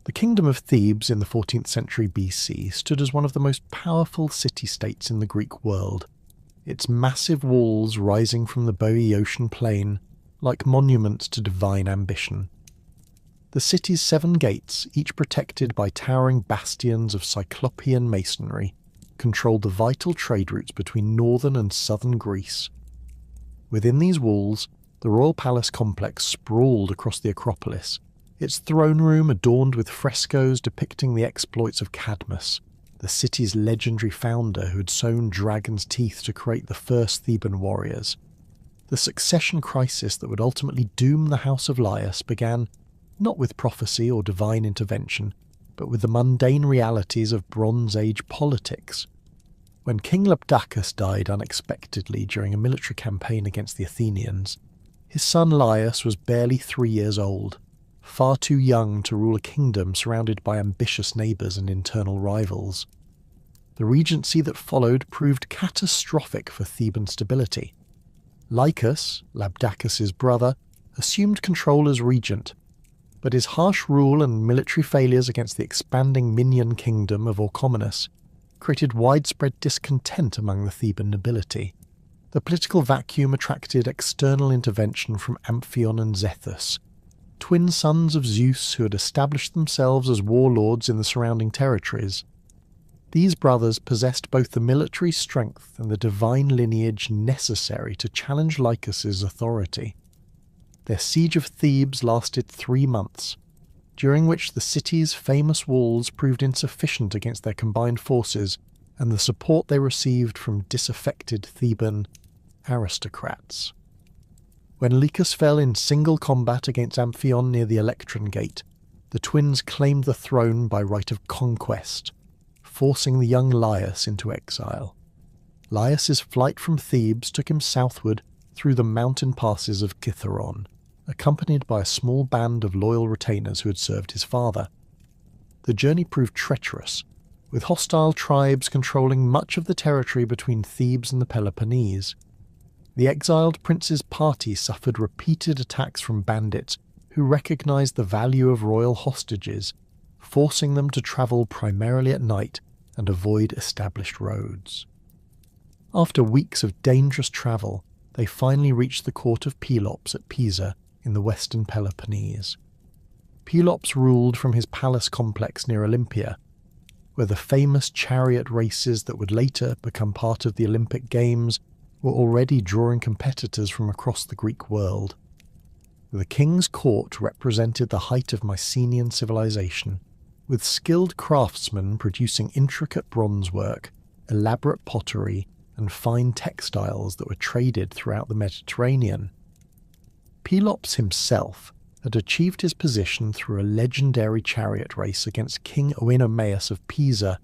The kingdom of Thebes in the 14th century BC stood as one of the most powerful city-states in the Greek world, its massive walls rising from the Boeotian plain like monuments to divine ambition. The city's 7 gates, each protected by towering bastions of cyclopean masonry, controlled the vital trade routes between northern and southern Greece. Within these walls, the royal palace complex sprawled across the Acropolis, its throne room adorned with frescoes depicting the exploits of Cadmus, the city's legendary founder who had sown dragon's teeth to create the first Theban warriors. The succession crisis that would ultimately doom the House of Laius began not with prophecy or divine intervention, but with the mundane realities of Bronze Age politics. When King Labdacus died unexpectedly during a military campaign against the Athenians, his son Laius was barely 3 years old, far too young to rule a kingdom surrounded by ambitious neighbours and internal rivals. The regency that followed proved catastrophic for Theban stability. Lycus, Labdacus's brother, assumed control as regent, but his harsh rule and military failures against the expanding minion kingdom of Orchomenus created widespread discontent among the Theban nobility. The political vacuum attracted external intervention from Amphion and Zethus, twin sons of Zeus who had established themselves as warlords in the surrounding territories. These brothers possessed both the military strength and the divine lineage necessary to challenge Lycus's authority. Their siege of Thebes lasted 3 months, during which the city's famous walls proved insufficient against their combined forces and the support they received from disaffected Theban aristocrats. When Lycus fell in single combat against Amphion near the Electron Gate, the twins claimed the throne by right of conquest, forcing the young Laius into exile. Laius's flight from Thebes took him southward through the mountain passes of Cithaeron, accompanied by a small band of loyal retainers who had served his father. The journey proved treacherous, with hostile tribes controlling much of the territory between Thebes and the Peloponnese. The exiled prince's party suffered repeated attacks from bandits who recognized the value of royal hostages, forcing them to travel primarily at night and avoid established roads. After weeks of dangerous travel, they finally reached the court of Pelops at Pisa in the western Peloponnese. Pelops ruled from his palace complex near Olympia, where the famous chariot races that would later become part of the Olympic Games were already drawing competitors from across the Greek world. The king's court represented the height of Mycenaean civilization, with skilled craftsmen producing intricate bronze work, elaborate pottery, and fine textiles that were traded throughout the Mediterranean. Pelops himself had achieved his position through a legendary chariot race against King Oenomaus of Pisa,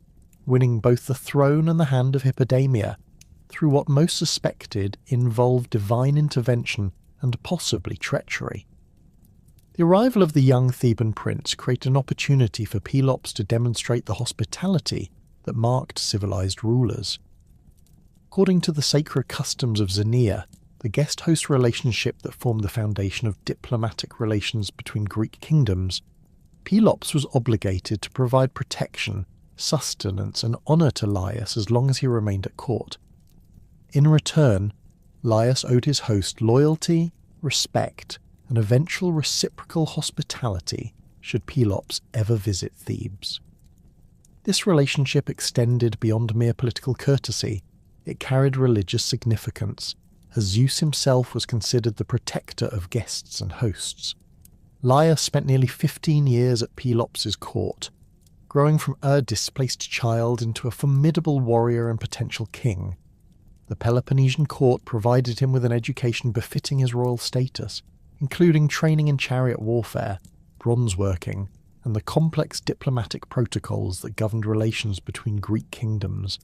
winning both the throne and the hand of Hippodamia, through what most suspected involved divine intervention and possibly treachery. The arrival of the young Theban prince created an opportunity for Pelops to demonstrate the hospitality that marked civilized rulers. According to the sacred customs of Xenia, the guest-host relationship that formed the foundation of diplomatic relations between Greek kingdoms, Pelops was obligated to provide protection, sustenance, and honour to Laius as long as he remained at court. In return, Laius owed his host loyalty, respect, and eventual reciprocal hospitality should Pelops ever visit Thebes. This relationship extended beyond mere political courtesy. It carried religious significance, as Zeus himself was considered the protector of guests and hosts. Laius spent nearly 15 years at Pelops's court, growing from a displaced child into a formidable warrior and potential king. The Peloponnesian court provided him with an education befitting his royal status, including training in chariot warfare, bronze working, and the complex diplomatic protocols that governed relations between Greek kingdoms.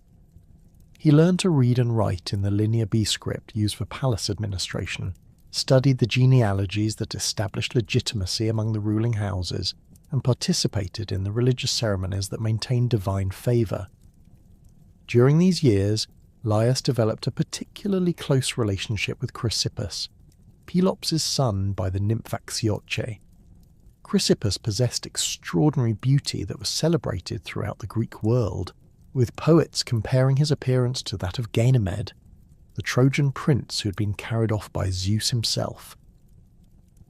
He learned to read and write in the Linear B script used for palace administration, studied the genealogies that established legitimacy among the ruling houses, and participated in the religious ceremonies that maintained divine favour. During these years, Laius developed a particularly close relationship with Chrysippus, Pelops' son by the nymph Axioche. Chrysippus possessed extraordinary beauty that was celebrated throughout the Greek world, with poets comparing his appearance to that of Ganymede, the Trojan prince who had been carried off by Zeus himself.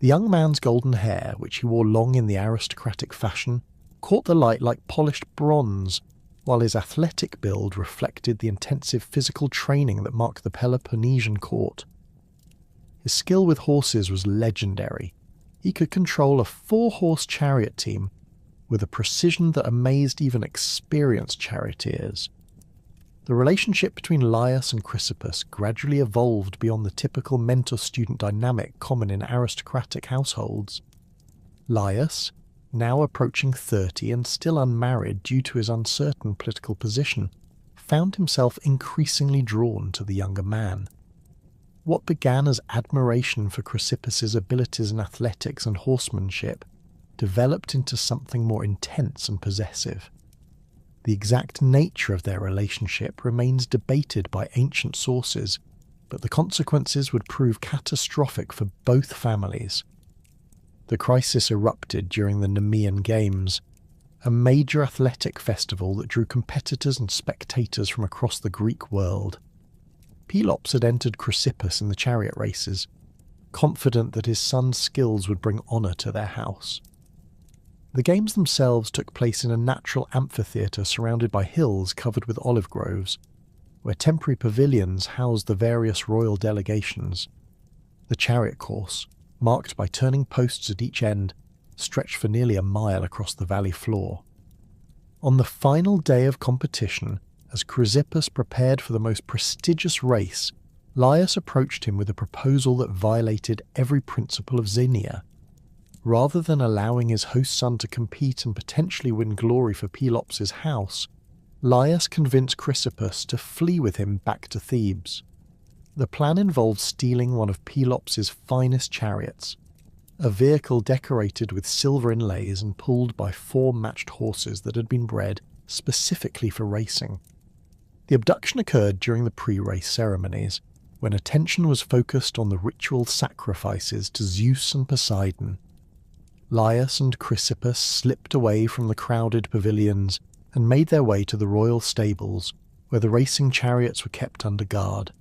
The young man's golden hair, which he wore long in the aristocratic fashion, caught the light like polished bronze, while his athletic build reflected the intensive physical training that marked the Peloponnesian court. His skill with horses was legendary. He could control a 4-horse chariot team with a precision that amazed even experienced charioteers. The relationship between Laius and Chrysippus gradually evolved beyond the typical mentor-student dynamic common in aristocratic households. Laius, now approaching 30 and still unmarried due to his uncertain political position, found himself increasingly drawn to the younger man. What began as admiration for Chrysippus's abilities in athletics and horsemanship developed into something more intense and possessive. The exact nature of their relationship remains debated by ancient sources, but the consequences would prove catastrophic for both families. The crisis erupted during the Nemean Games, a major athletic festival that drew competitors and spectators from across the Greek world. Pelops had entered Chrysippus in the chariot races, confident that his son's skills would bring honour to their house. The games themselves took place in a natural amphitheatre surrounded by hills covered with olive groves, where temporary pavilions housed the various royal delegations. The chariot course, marked by turning posts at each end, stretched for nearly a mile across the valley floor. On the final day of competition, as Chrysippus prepared for the most prestigious race, Laius approached him with a proposal that violated every principle of Xenia. Rather than allowing his host son to compete and potentially win glory for Pelops' house, Laius convinced Chrysippus to flee with him back to Thebes. The plan involved stealing one of Pelops' finest chariots, a vehicle decorated with silver inlays and pulled by 4 matched horses that had been bred specifically for racing. The abduction occurred during the pre-race ceremonies, when attention was focused on the ritual sacrifices to Zeus and Poseidon. Laius and Chrysippus slipped away from the crowded pavilions and made their way to the royal stables, where the racing chariots were kept under guard.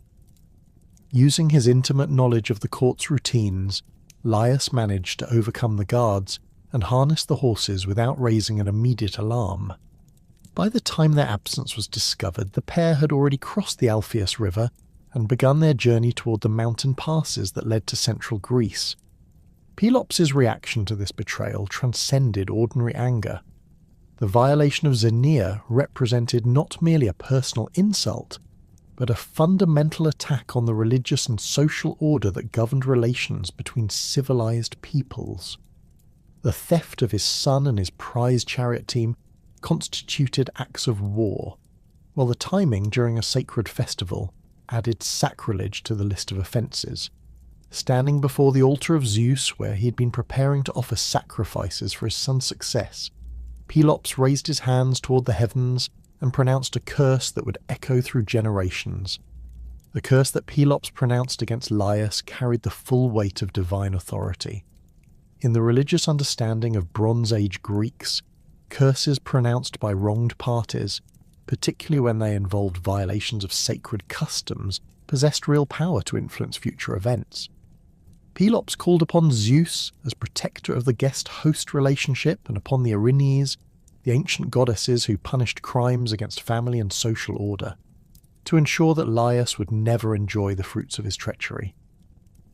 Using his intimate knowledge of the court's routines, Laius managed to overcome the guards and harness the horses without raising an immediate alarm. By the time their absence was discovered, the pair had already crossed the Alpheus River and begun their journey toward the mountain passes that led to central Greece. Pelops' reaction to this betrayal transcended ordinary anger. The violation of Xenia represented not merely a personal insult, but a fundamental attack on the religious and social order that governed relations between civilized peoples. The theft of his son and his prized chariot team constituted acts of war, while the timing during a sacred festival added sacrilege to the list of offences. Standing before the altar of Zeus, where he had been preparing to offer sacrifices for his son's success, Pelops raised his hands toward the heavens and pronounced a curse that would echo through generations. The curse that Pelops pronounced against Laius carried the full weight of divine authority. In the religious understanding of Bronze Age Greeks, curses pronounced by wronged parties, particularly when they involved violations of sacred customs, possessed real power to influence future events. Pelops called upon Zeus as protector of the guest-host relationship and upon the Erinyes, the ancient goddesses who punished crimes against family and social order, to ensure that Laius would never enjoy the fruits of his treachery.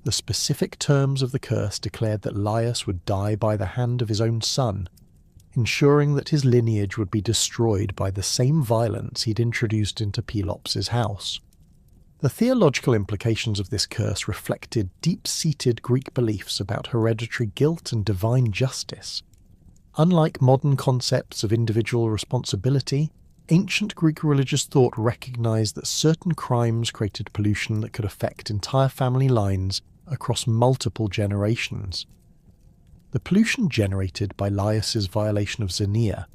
The specific terms of the curse declared that Laius would die by the hand of his own son, ensuring that his lineage would be destroyed by the same violence he'd introduced into Pelops' house. The theological implications of this curse reflected deep-seated Greek beliefs about hereditary guilt and divine justice. Unlike modern concepts of individual responsibility, ancient Greek religious thought recognized that certain crimes created pollution that could affect entire family lines across multiple generations. The pollution generated by Laius's violation of Xenia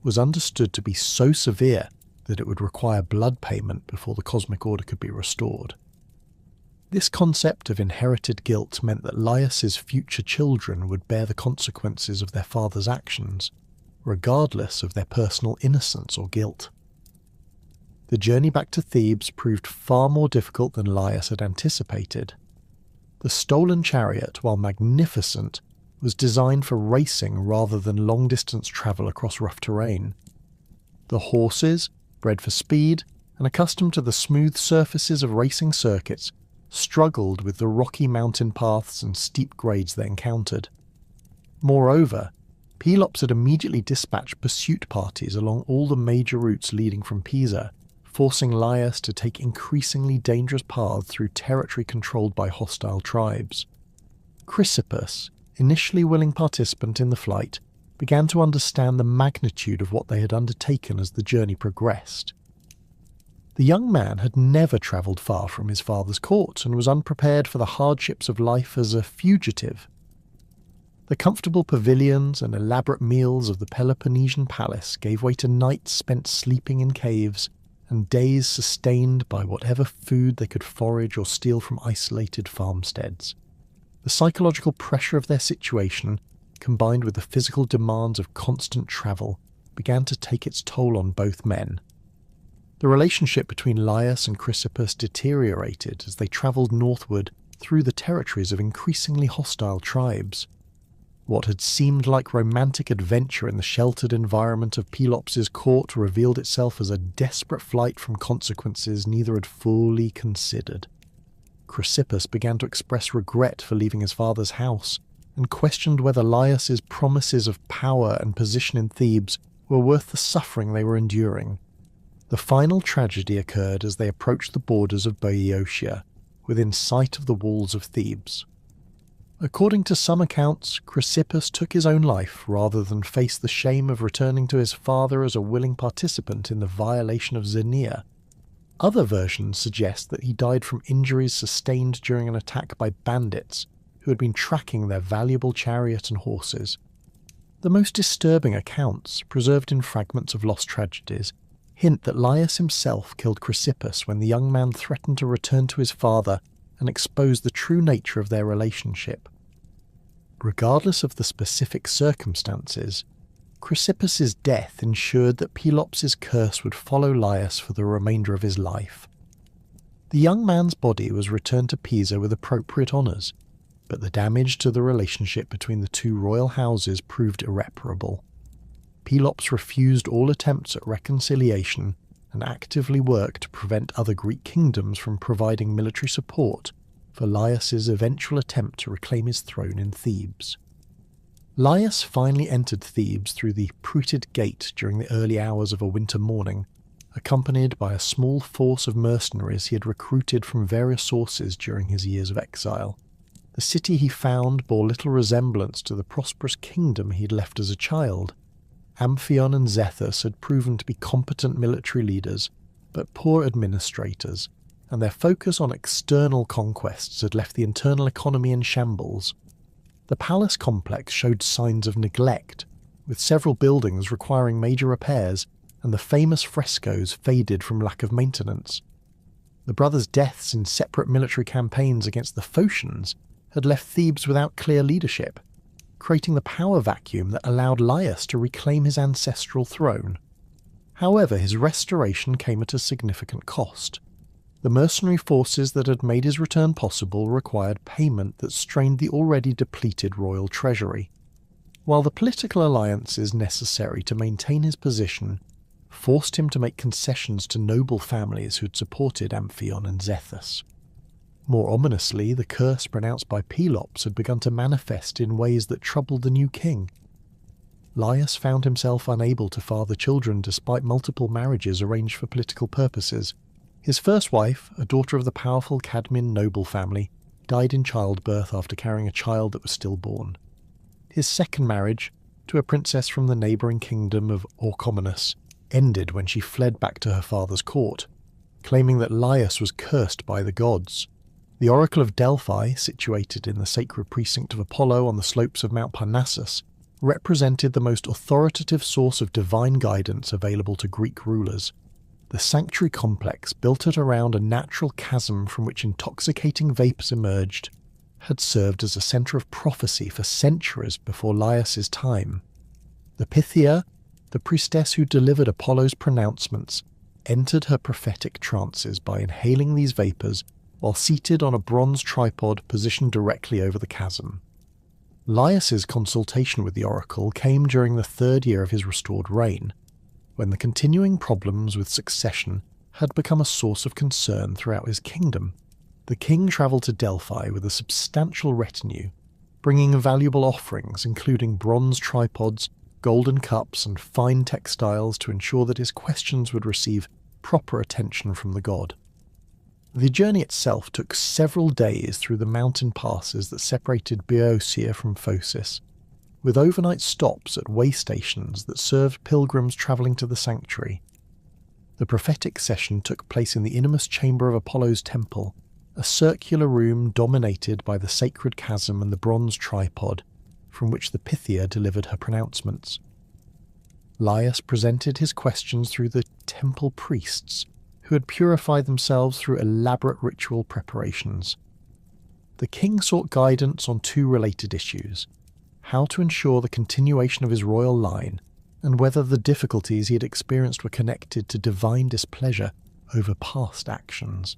was understood to be so severe that it would require blood payment before the cosmic order could be restored. This concept of inherited guilt meant that Laius's future children would bear the consequences of their father's actions, regardless of their personal innocence or guilt. The journey back to Thebes proved far more difficult than Laius had anticipated. The stolen chariot, while magnificent, was designed for racing rather than long-distance travel across rough terrain. The horses, bred for speed and accustomed to the smooth surfaces of racing circuits, struggled with the rocky mountain paths and steep grades they encountered. Moreover, Pelops had immediately dispatched pursuit parties along all the major routes leading from Pisa, forcing Laius to take increasingly dangerous paths through territory controlled by hostile tribes. Chrysippus, initially willing participant in the flight, began to understand the magnitude of what they had undertaken as the journey progressed. The young man had never travelled far from his father's court and was unprepared for the hardships of life as a fugitive. The comfortable pavilions and elaborate meals of the Peloponnesian palace gave way to nights spent sleeping in caves and days sustained by whatever food they could forage or steal from isolated farmsteads. The psychological pressure of their situation, combined with the physical demands of constant travel, began to take its toll on both men. The relationship between Laius and Chrysippus deteriorated as they travelled northward through the territories of increasingly hostile tribes. What had seemed like romantic adventure in the sheltered environment of Pelops's court revealed itself as a desperate flight from consequences neither had fully considered. Chrysippus began to express regret for leaving his father's house, and questioned whether Laius's promises of power and position in Thebes were worth the suffering they were enduring. The final tragedy occurred as they approached the borders of Boeotia, within sight of the walls of Thebes. According to some accounts, Chrysippus took his own life rather than face the shame of returning to his father as a willing participant in the violation of Xenia. Other versions suggest that he died from injuries sustained during an attack by bandits who had been tracking their valuable chariot and horses. The most disturbing accounts, preserved in fragments of lost tragedies, hint that Laius himself killed Chrysippus when the young man threatened to return to his father and expose the true nature of their relationship. Regardless of the specific circumstances, Chrysippus's death ensured that Pelops's curse would follow Laius for the remainder of his life. The young man's body was returned to Pisa with appropriate honours, but the damage to the relationship between the two royal houses proved irreparable. Pelops refused all attempts at reconciliation and actively worked to prevent other Greek kingdoms from providing military support for Laius's eventual attempt to reclaim his throne in Thebes. Laius finally entered Thebes through the Pruted Gate during the early hours of a winter morning, accompanied by a small force of mercenaries he had recruited from various sources during his years of exile. The city he found bore little resemblance to the prosperous kingdom he had left as a child. Amphion and Zethus had proven to be competent military leaders, but poor administrators, and their focus on external conquests had left the internal economy in shambles. The palace complex showed signs of neglect, with several buildings requiring major repairs, and the famous frescoes faded from lack of maintenance. The brothers' deaths in separate military campaigns against the Phocians had left Thebes without clear leadership, creating the power vacuum that allowed Laius to reclaim his ancestral throne. However, his restoration came at a significant cost. The mercenary forces that had made his return possible required payment that strained the already depleted royal treasury, while the political alliances necessary to maintain his position forced him to make concessions to noble families who had supported Amphion and Zethus. More ominously, the curse pronounced by Pelops had begun to manifest in ways that troubled the new king. Laius found himself unable to father children despite multiple marriages arranged for political purposes. His first wife, a daughter of the powerful Cadmean noble family, died in childbirth after carrying a child that was stillborn. His second marriage, to a princess from the neighbouring kingdom of Orchomenus, ended when she fled back to her father's court, claiming that Laius was cursed by the gods. The Oracle of Delphi, situated in the sacred precinct of Apollo on the slopes of Mount Parnassus, represented the most authoritative source of divine guidance available to Greek rulers. The sanctuary complex, built at around a natural chasm from which intoxicating vapours emerged, had served as a centre of prophecy for centuries before Laius's time. The Pythia, the priestess who delivered Apollo's pronouncements, entered her prophetic trances by inhaling these vapours while seated on a bronze tripod positioned directly over the chasm. Laius's consultation with the oracle came during the 3rd year of his restored reign, when the continuing problems with succession had become a source of concern throughout his kingdom. The king travelled to Delphi with a substantial retinue, bringing valuable offerings including bronze tripods, golden cups and fine textiles to ensure that his questions would receive proper attention from the god. The journey itself took several days through the mountain passes that separated Boeotia from Phocis, with overnight stops at way stations that served pilgrims travelling to the sanctuary. The prophetic session took place in the innermost chamber of Apollo's temple, a circular room dominated by the sacred chasm and the bronze tripod, from which the Pythia delivered her pronouncements. Laius presented his questions through the temple priests, who had purified themselves through elaborate ritual preparations. The king sought guidance on 2 related issues: how to ensure the continuation of his royal line, and whether the difficulties he had experienced were connected to divine displeasure over past actions.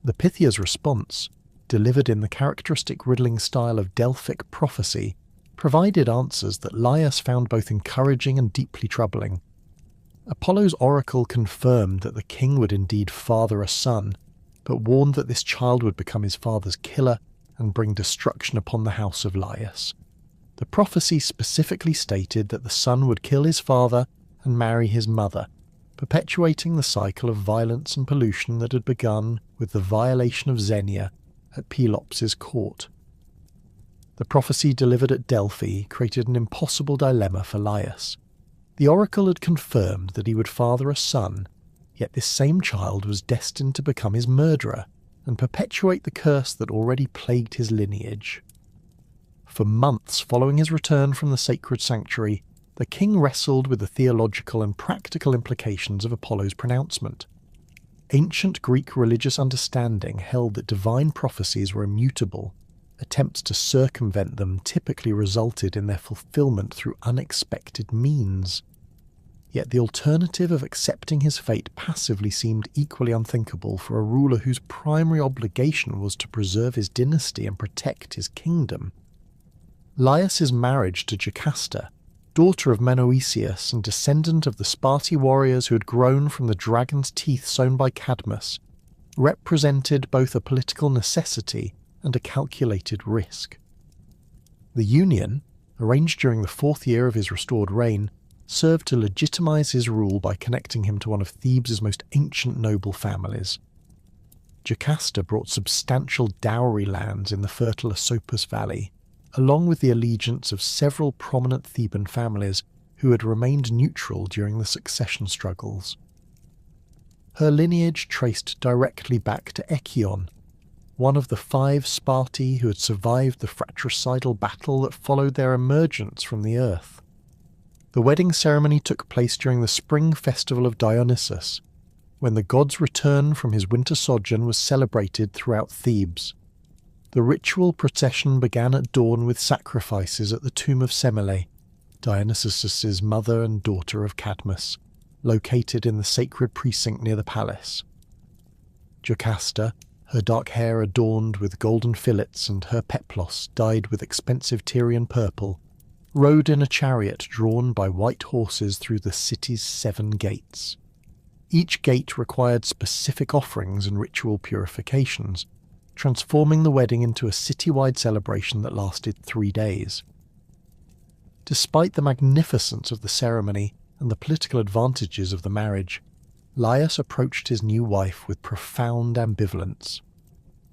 The Pythia's response, delivered in the characteristic riddling style of Delphic prophecy, provided answers that Laius found both encouraging and deeply troubling. Apollo's oracle confirmed that the king would indeed father a son, but warned that this child would become his father's killer and bring destruction upon the house of Laius. The prophecy specifically stated that the son would kill his father and marry his mother, perpetuating the cycle of violence and pollution that had begun with the violation of Xenia at Pelops' court. The prophecy delivered at Delphi created an impossible dilemma for Laius. The oracle had confirmed that he would father a son, yet this same child was destined to become his murderer and perpetuate the curse that already plagued his lineage. For months following his return from the sacred sanctuary, the king wrestled with the theological and practical implications of Apollo's pronouncement. Ancient Greek religious understanding held that divine prophecies were immutable. Attempts to circumvent them typically resulted in their fulfillment through unexpected means. Yet the alternative of accepting his fate passively seemed equally unthinkable for a ruler whose primary obligation was to preserve his dynasty and protect his kingdom. Laius's marriage to Jocasta, daughter of Menoetius and descendant of the Spartan warriors who had grown from the dragon's teeth sown by Cadmus, represented both a political necessity and a calculated risk. The union, arranged during the 4th year of his restored reign, served to legitimize his rule by connecting him to one of Thebes' most ancient noble families. Jocasta brought substantial dowry lands in the fertile Oedipus Valley, along with the allegiance of several prominent Theban families who had remained neutral during the succession struggles. Her lineage traced directly back to Echion, one of the 5 Sparti who had survived the fratricidal battle that followed their emergence from the earth. The wedding ceremony took place during the spring festival of Dionysus, when the god's return from his winter sojourn was celebrated throughout Thebes. The ritual procession began at dawn with sacrifices at the tomb of Semele, Dionysus' mother and daughter of Cadmus, located in the sacred precinct near the palace. Jocasta, her dark hair adorned with golden fillets and her peplos dyed with expensive Tyrian purple, rode in a chariot drawn by white horses through the city's 7 gates. Each gate required specific offerings and ritual purifications, transforming the wedding into a citywide celebration that lasted 3 days. Despite the magnificence of the ceremony and the political advantages of the marriage, Laius approached his new wife with profound ambivalence.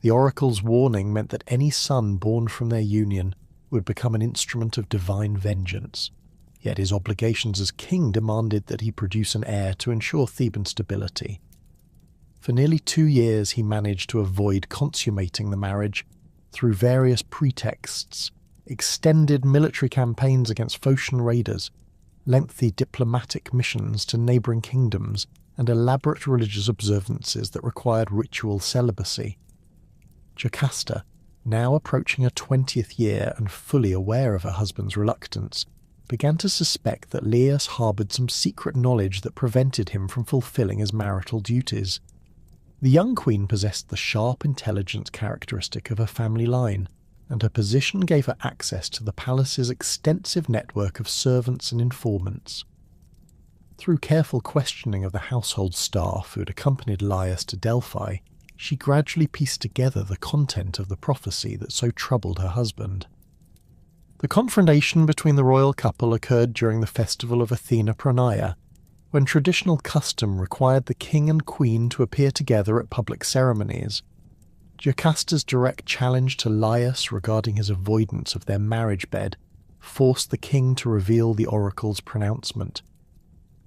The oracle's warning meant that any son born from their union would become an instrument of divine vengeance, yet his obligations as king demanded that he produce an heir to ensure Theban stability. For nearly 2 years he managed to avoid consummating the marriage through various pretexts, extended military campaigns against Phocian raiders, lengthy diplomatic missions to neighbouring kingdoms, and elaborate religious observances that required ritual celibacy. Jocasta, now approaching her 20th year and fully aware of her husband's reluctance, began to suspect that Laius harboured some secret knowledge that prevented him from fulfilling his marital duties. The young queen possessed the sharp intelligence characteristic of her family line, and her position gave her access to the palace's extensive network of servants and informants. Through careful questioning of the household staff who had accompanied Laius to Delphi, she gradually pieced together the content of the prophecy that so troubled her husband. The confrontation between the royal couple occurred during the festival of Athena Pronaia, when traditional custom required the king and queen to appear together at public ceremonies. Jocasta's direct challenge to Laius regarding his avoidance of their marriage bed forced the king to reveal the oracle's pronouncement.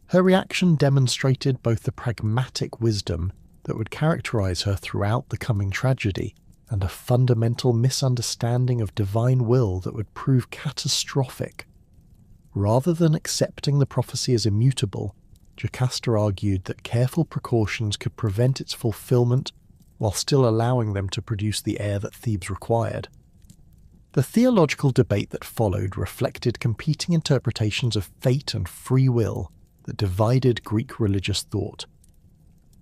Her reaction demonstrated both the pragmatic wisdom that would characterize her throughout the coming tragedy and a fundamental misunderstanding of divine will that would prove catastrophic. Rather than accepting the prophecy as immutable, Jocasta argued that careful precautions could prevent its fulfillment while still allowing them to produce the heir that Thebes required. The theological debate that followed reflected competing interpretations of fate and free will that divided Greek religious thought.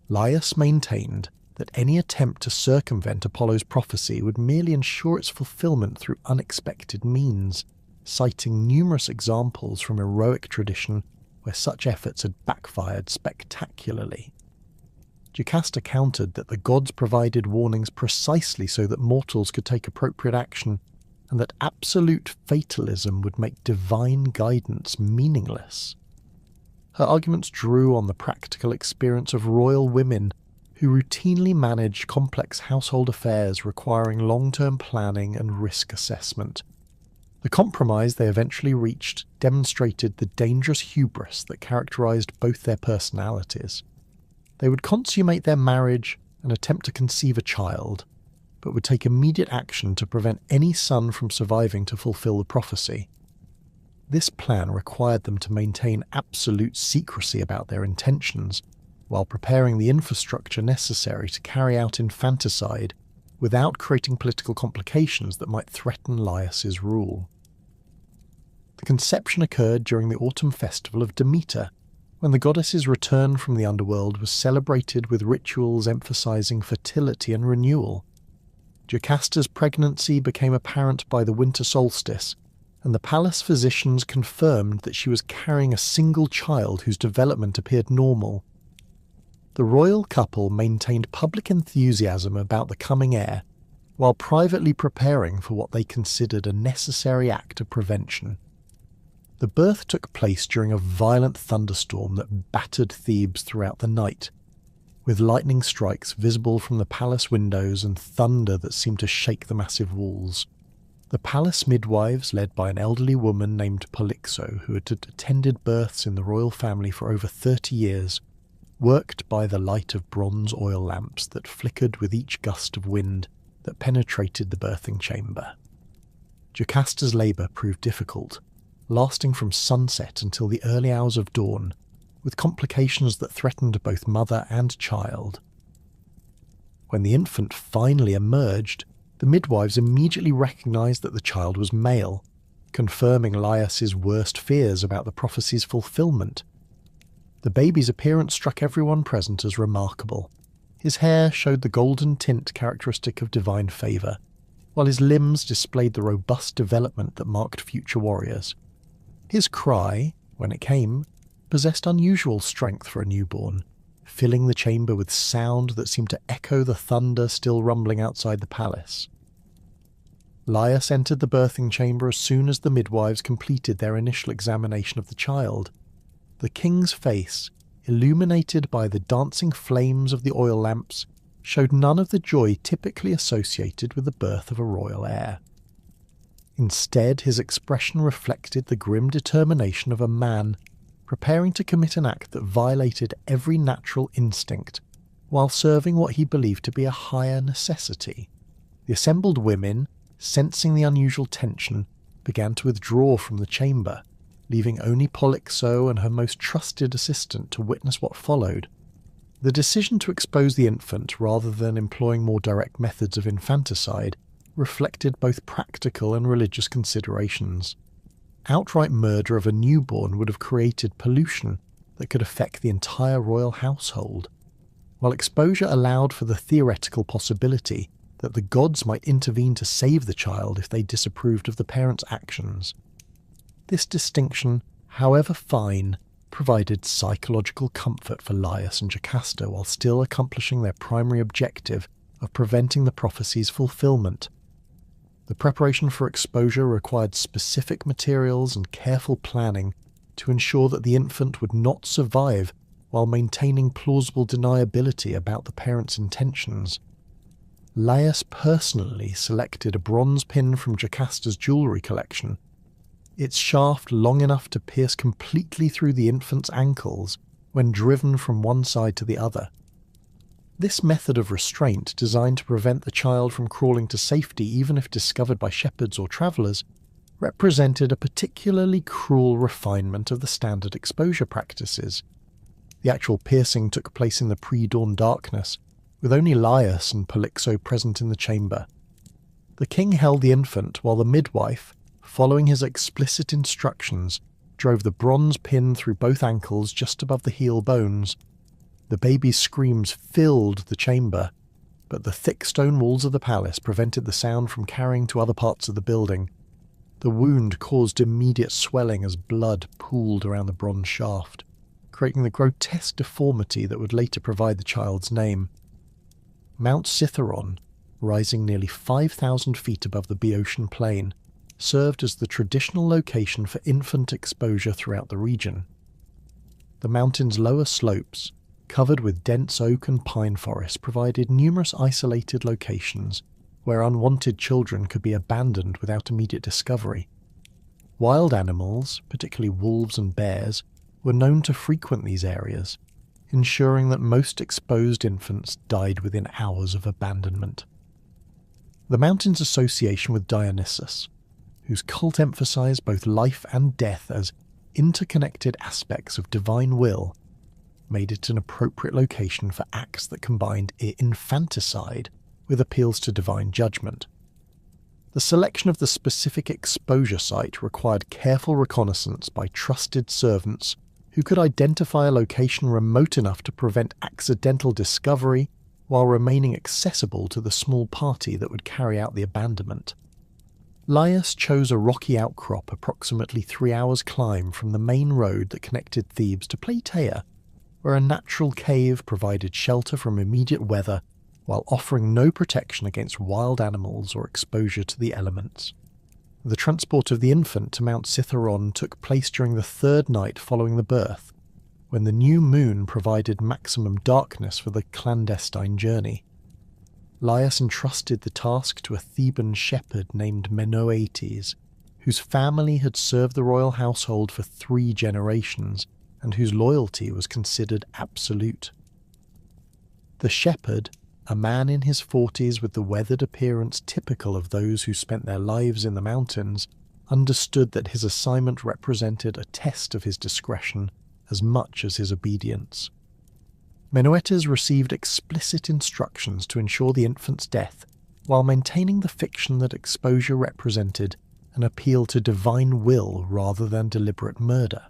Laius maintained that any attempt to circumvent Apollo's prophecy would merely ensure its fulfillment through unexpected means, citing numerous examples from heroic tradition where such efforts had backfired spectacularly. Jocasta countered that the gods provided warnings precisely so that mortals could take appropriate action, and that absolute fatalism would make divine guidance meaningless. Her arguments drew on the practical experience of royal women who routinely managed complex household affairs requiring long-term planning and risk assessment. The compromise they eventually reached demonstrated the dangerous hubris that characterized both their personalities. They would consummate their marriage and attempt to conceive a child, but would take immediate action to prevent any son from surviving to fulfill the prophecy. This plan required them to maintain absolute secrecy about their intentions, while preparing the infrastructure necessary to carry out infanticide without creating political complications that might threaten Laius's rule. The conception occurred during the autumn festival of Demeter, when the goddess's return from the underworld was celebrated with rituals emphasizing fertility and renewal. Jocasta's pregnancy became apparent by the winter solstice, and the palace physicians confirmed that she was carrying a single child whose development appeared normal. The royal couple maintained public enthusiasm about the coming heir, while privately preparing for what they considered a necessary act of prevention. The birth took place during a violent thunderstorm that battered Thebes throughout the night, with lightning strikes visible from the palace windows and thunder that seemed to shake the massive walls. The palace midwives, led by an elderly woman named Polyxo, who had attended births in the royal family for over 30 years, worked by the light of bronze oil lamps that flickered with each gust of wind that penetrated the birthing chamber. Jocasta's labour proved difficult, lasting from sunset until the early hours of dawn, with complications that threatened both mother and child. When the infant finally emerged, the midwives immediately recognised that the child was male, confirming Laius's worst fears about the prophecy's fulfilment. The baby's appearance struck everyone present as remarkable. His hair showed the golden tint characteristic of divine favour, while his limbs displayed the robust development that marked future warriors. His cry, when it came, possessed unusual strength for a newborn, filling the chamber with sound that seemed to echo the thunder still rumbling outside the palace. Laius entered the birthing chamber as soon as the midwives completed their initial examination of the child. The king's face, illuminated by the dancing flames of the oil lamps, showed none of the joy typically associated with the birth of a royal heir. Instead, his expression reflected the grim determination of a man preparing to commit an act that violated every natural instinct, while serving what he believed to be a higher necessity. The assembled women, sensing the unusual tension, began to withdraw from the chamber, leaving only Polyxo and her most trusted assistant to witness what followed. The decision to expose the infant rather than employing more direct methods of infanticide reflected both practical and religious considerations. Outright murder of a newborn would have created pollution that could affect the entire royal household, while exposure allowed for the theoretical possibility that the gods might intervene to save the child if they disapproved of the parents' actions. This distinction, however fine, provided psychological comfort for Laius and Jocasta while still accomplishing their primary objective of preventing the prophecy's fulfillment. The preparation for exposure required specific materials and careful planning to ensure that the infant would not survive while maintaining plausible deniability about the parents' intentions. Laius personally selected a bronze pin from Jocasta's jewellery collection, its shaft long enough to pierce completely through the infant's ankles when driven from one side to the other. This method of restraint, designed to prevent the child from crawling to safety even if discovered by shepherds or travellers, represented a particularly cruel refinement of the standard exposure practices. The actual piercing took place in the pre-dawn darkness, with only Laius and Polyxo present in the chamber. The king held the infant while the midwife, following his explicit instructions, drove the bronze pin through both ankles just above the heel bones. The baby's screams filled the chamber, but the thick stone walls of the palace prevented the sound from carrying to other parts of the building. The wound caused immediate swelling as blood pooled around the bronze shaft, creating the grotesque deformity that would later provide the child's name. Mount Cithaeron, rising nearly 5,000 feet above the Boeotian plain, served as the traditional location for infant exposure throughout the region. The mountain's lower slopes, covered with dense oak and pine forests, provided numerous isolated locations where unwanted children could be abandoned without immediate discovery. Wild animals, particularly wolves and bears, were known to frequent these areas, ensuring that most exposed infants died within hours of abandonment. The mountain's association with Dionysus, whose cult emphasized both life and death as interconnected aspects of divine will, made it an appropriate location for acts that combined infanticide with appeals to divine judgment. The selection of the specific exposure site required careful reconnaissance by trusted servants who could identify a location remote enough to prevent accidental discovery while remaining accessible to the small party that would carry out the abandonment. Laius chose a rocky outcrop approximately 3 hours' climb from the main road that connected Thebes to Plataea, where a natural cave provided shelter from immediate weather while offering no protection against wild animals or exposure to the elements. The transport of the infant to Mount Cithaeron took place during the 3rd night following the birth, when the new moon provided maximum darkness for the clandestine journey. Laius entrusted the task to a Theban shepherd named Menoetes, whose family had served the royal household for 3 generations and whose loyalty was considered absolute. The shepherd, a man in his 40s with the weathered appearance typical of those who spent their lives in the mountains, understood that his assignment represented a test of his discretion as much as his obedience. Menoetes received explicit instructions to ensure the infant's death, while maintaining the fiction that exposure represented an appeal to divine will rather than deliberate murder.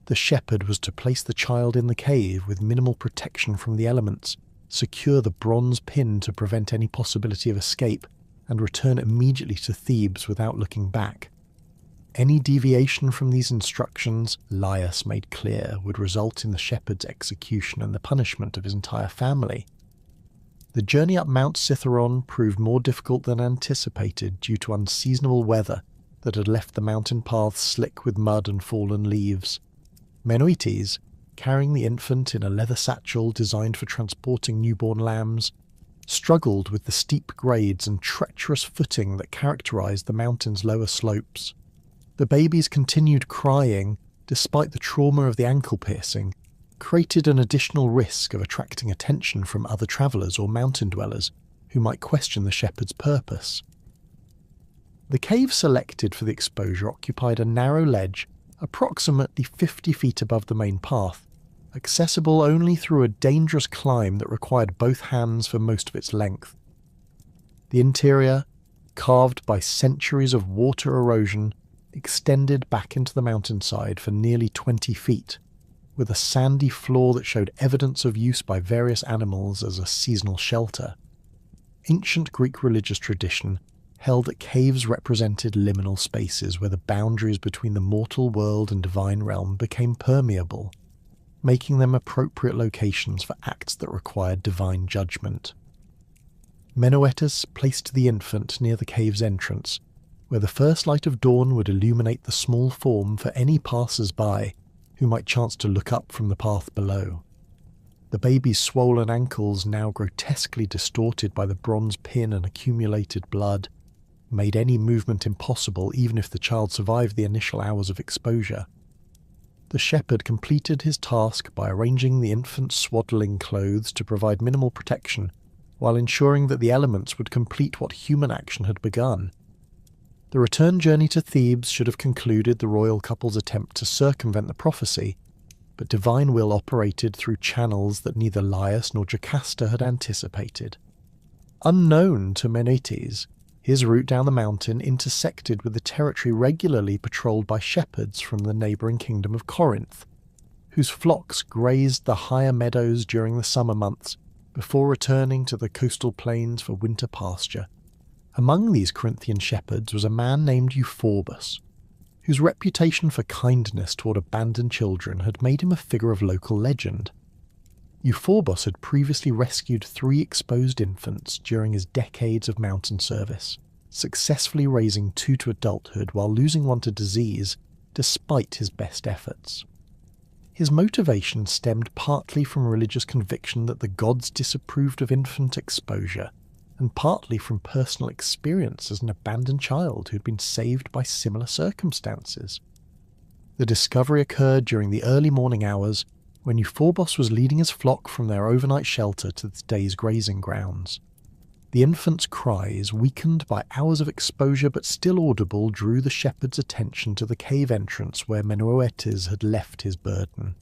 The shepherd was to place the child in the cave with minimal protection from the elements, secure the bronze pin to prevent any possibility of escape, and return immediately to Thebes without looking back. Any deviation from these instructions, Laius made clear, would result in the shepherd's execution and the punishment of his entire family. The journey up Mount Cithaeron proved more difficult than anticipated due to unseasonable weather that had left the mountain paths slick with mud and fallen leaves. Menoetes, carrying the infant in a leather satchel designed for transporting newborn lambs, struggled with the steep grades and treacherous footing that characterized the mountain's lower slopes. The baby's continued crying, despite the trauma of the ankle piercing, created an additional risk of attracting attention from other travellers or mountain dwellers who might question the shepherd's purpose. The cave selected for the exposure occupied a narrow ledge approximately 50 feet above the main path, accessible only through a dangerous climb that required both hands for most of its length. The interior, carved by centuries of water erosion, extended back into the mountainside for nearly 20 feet, with a sandy floor that showed evidence of use by various animals as a seasonal shelter. Ancient Greek religious tradition held that caves represented liminal spaces where the boundaries between the mortal world and divine realm became permeable, making them appropriate locations for acts that required divine judgment. Menœtius placed the infant near the cave's entrance, where the first light of dawn would illuminate the small form for any passers-by who might chance to look up from the path below. The baby's swollen ankles, now grotesquely distorted by the bronze pin and accumulated blood, made any movement impossible even if the child survived the initial hours of exposure. The shepherd completed his task by arranging the infant's swaddling clothes to provide minimal protection, while ensuring that the elements would complete what human action had begun. The return journey to Thebes should have concluded the royal couple's attempt to circumvent the prophecy, but divine will operated through channels that neither Laius nor Jocasta had anticipated. Unknown to Menœtius, his route down the mountain intersected with the territory regularly patrolled by shepherds from the neighbouring kingdom of Corinth, whose flocks grazed the higher meadows during the summer months before returning to the coastal plains for winter pasture. Among these Corinthian shepherds was a man named Euphorbus, whose reputation for kindness toward abandoned children had made him a figure of local legend. Euphorbus had previously rescued 3 exposed infants during his decades of mountain service, successfully raising 2 to adulthood while losing 1 to disease, despite his best efforts. His motivation stemmed partly from religious conviction that the gods disapproved of infant exposure, and partly from personal experience as an abandoned child who had been saved by similar circumstances. The discovery occurred during the early morning hours, when Euphorbus was leading his flock from their overnight shelter to the day's grazing grounds. The infant's cries, weakened by hours of exposure but still audible, drew the shepherd's attention to the cave entrance where Menœtius had left his burden.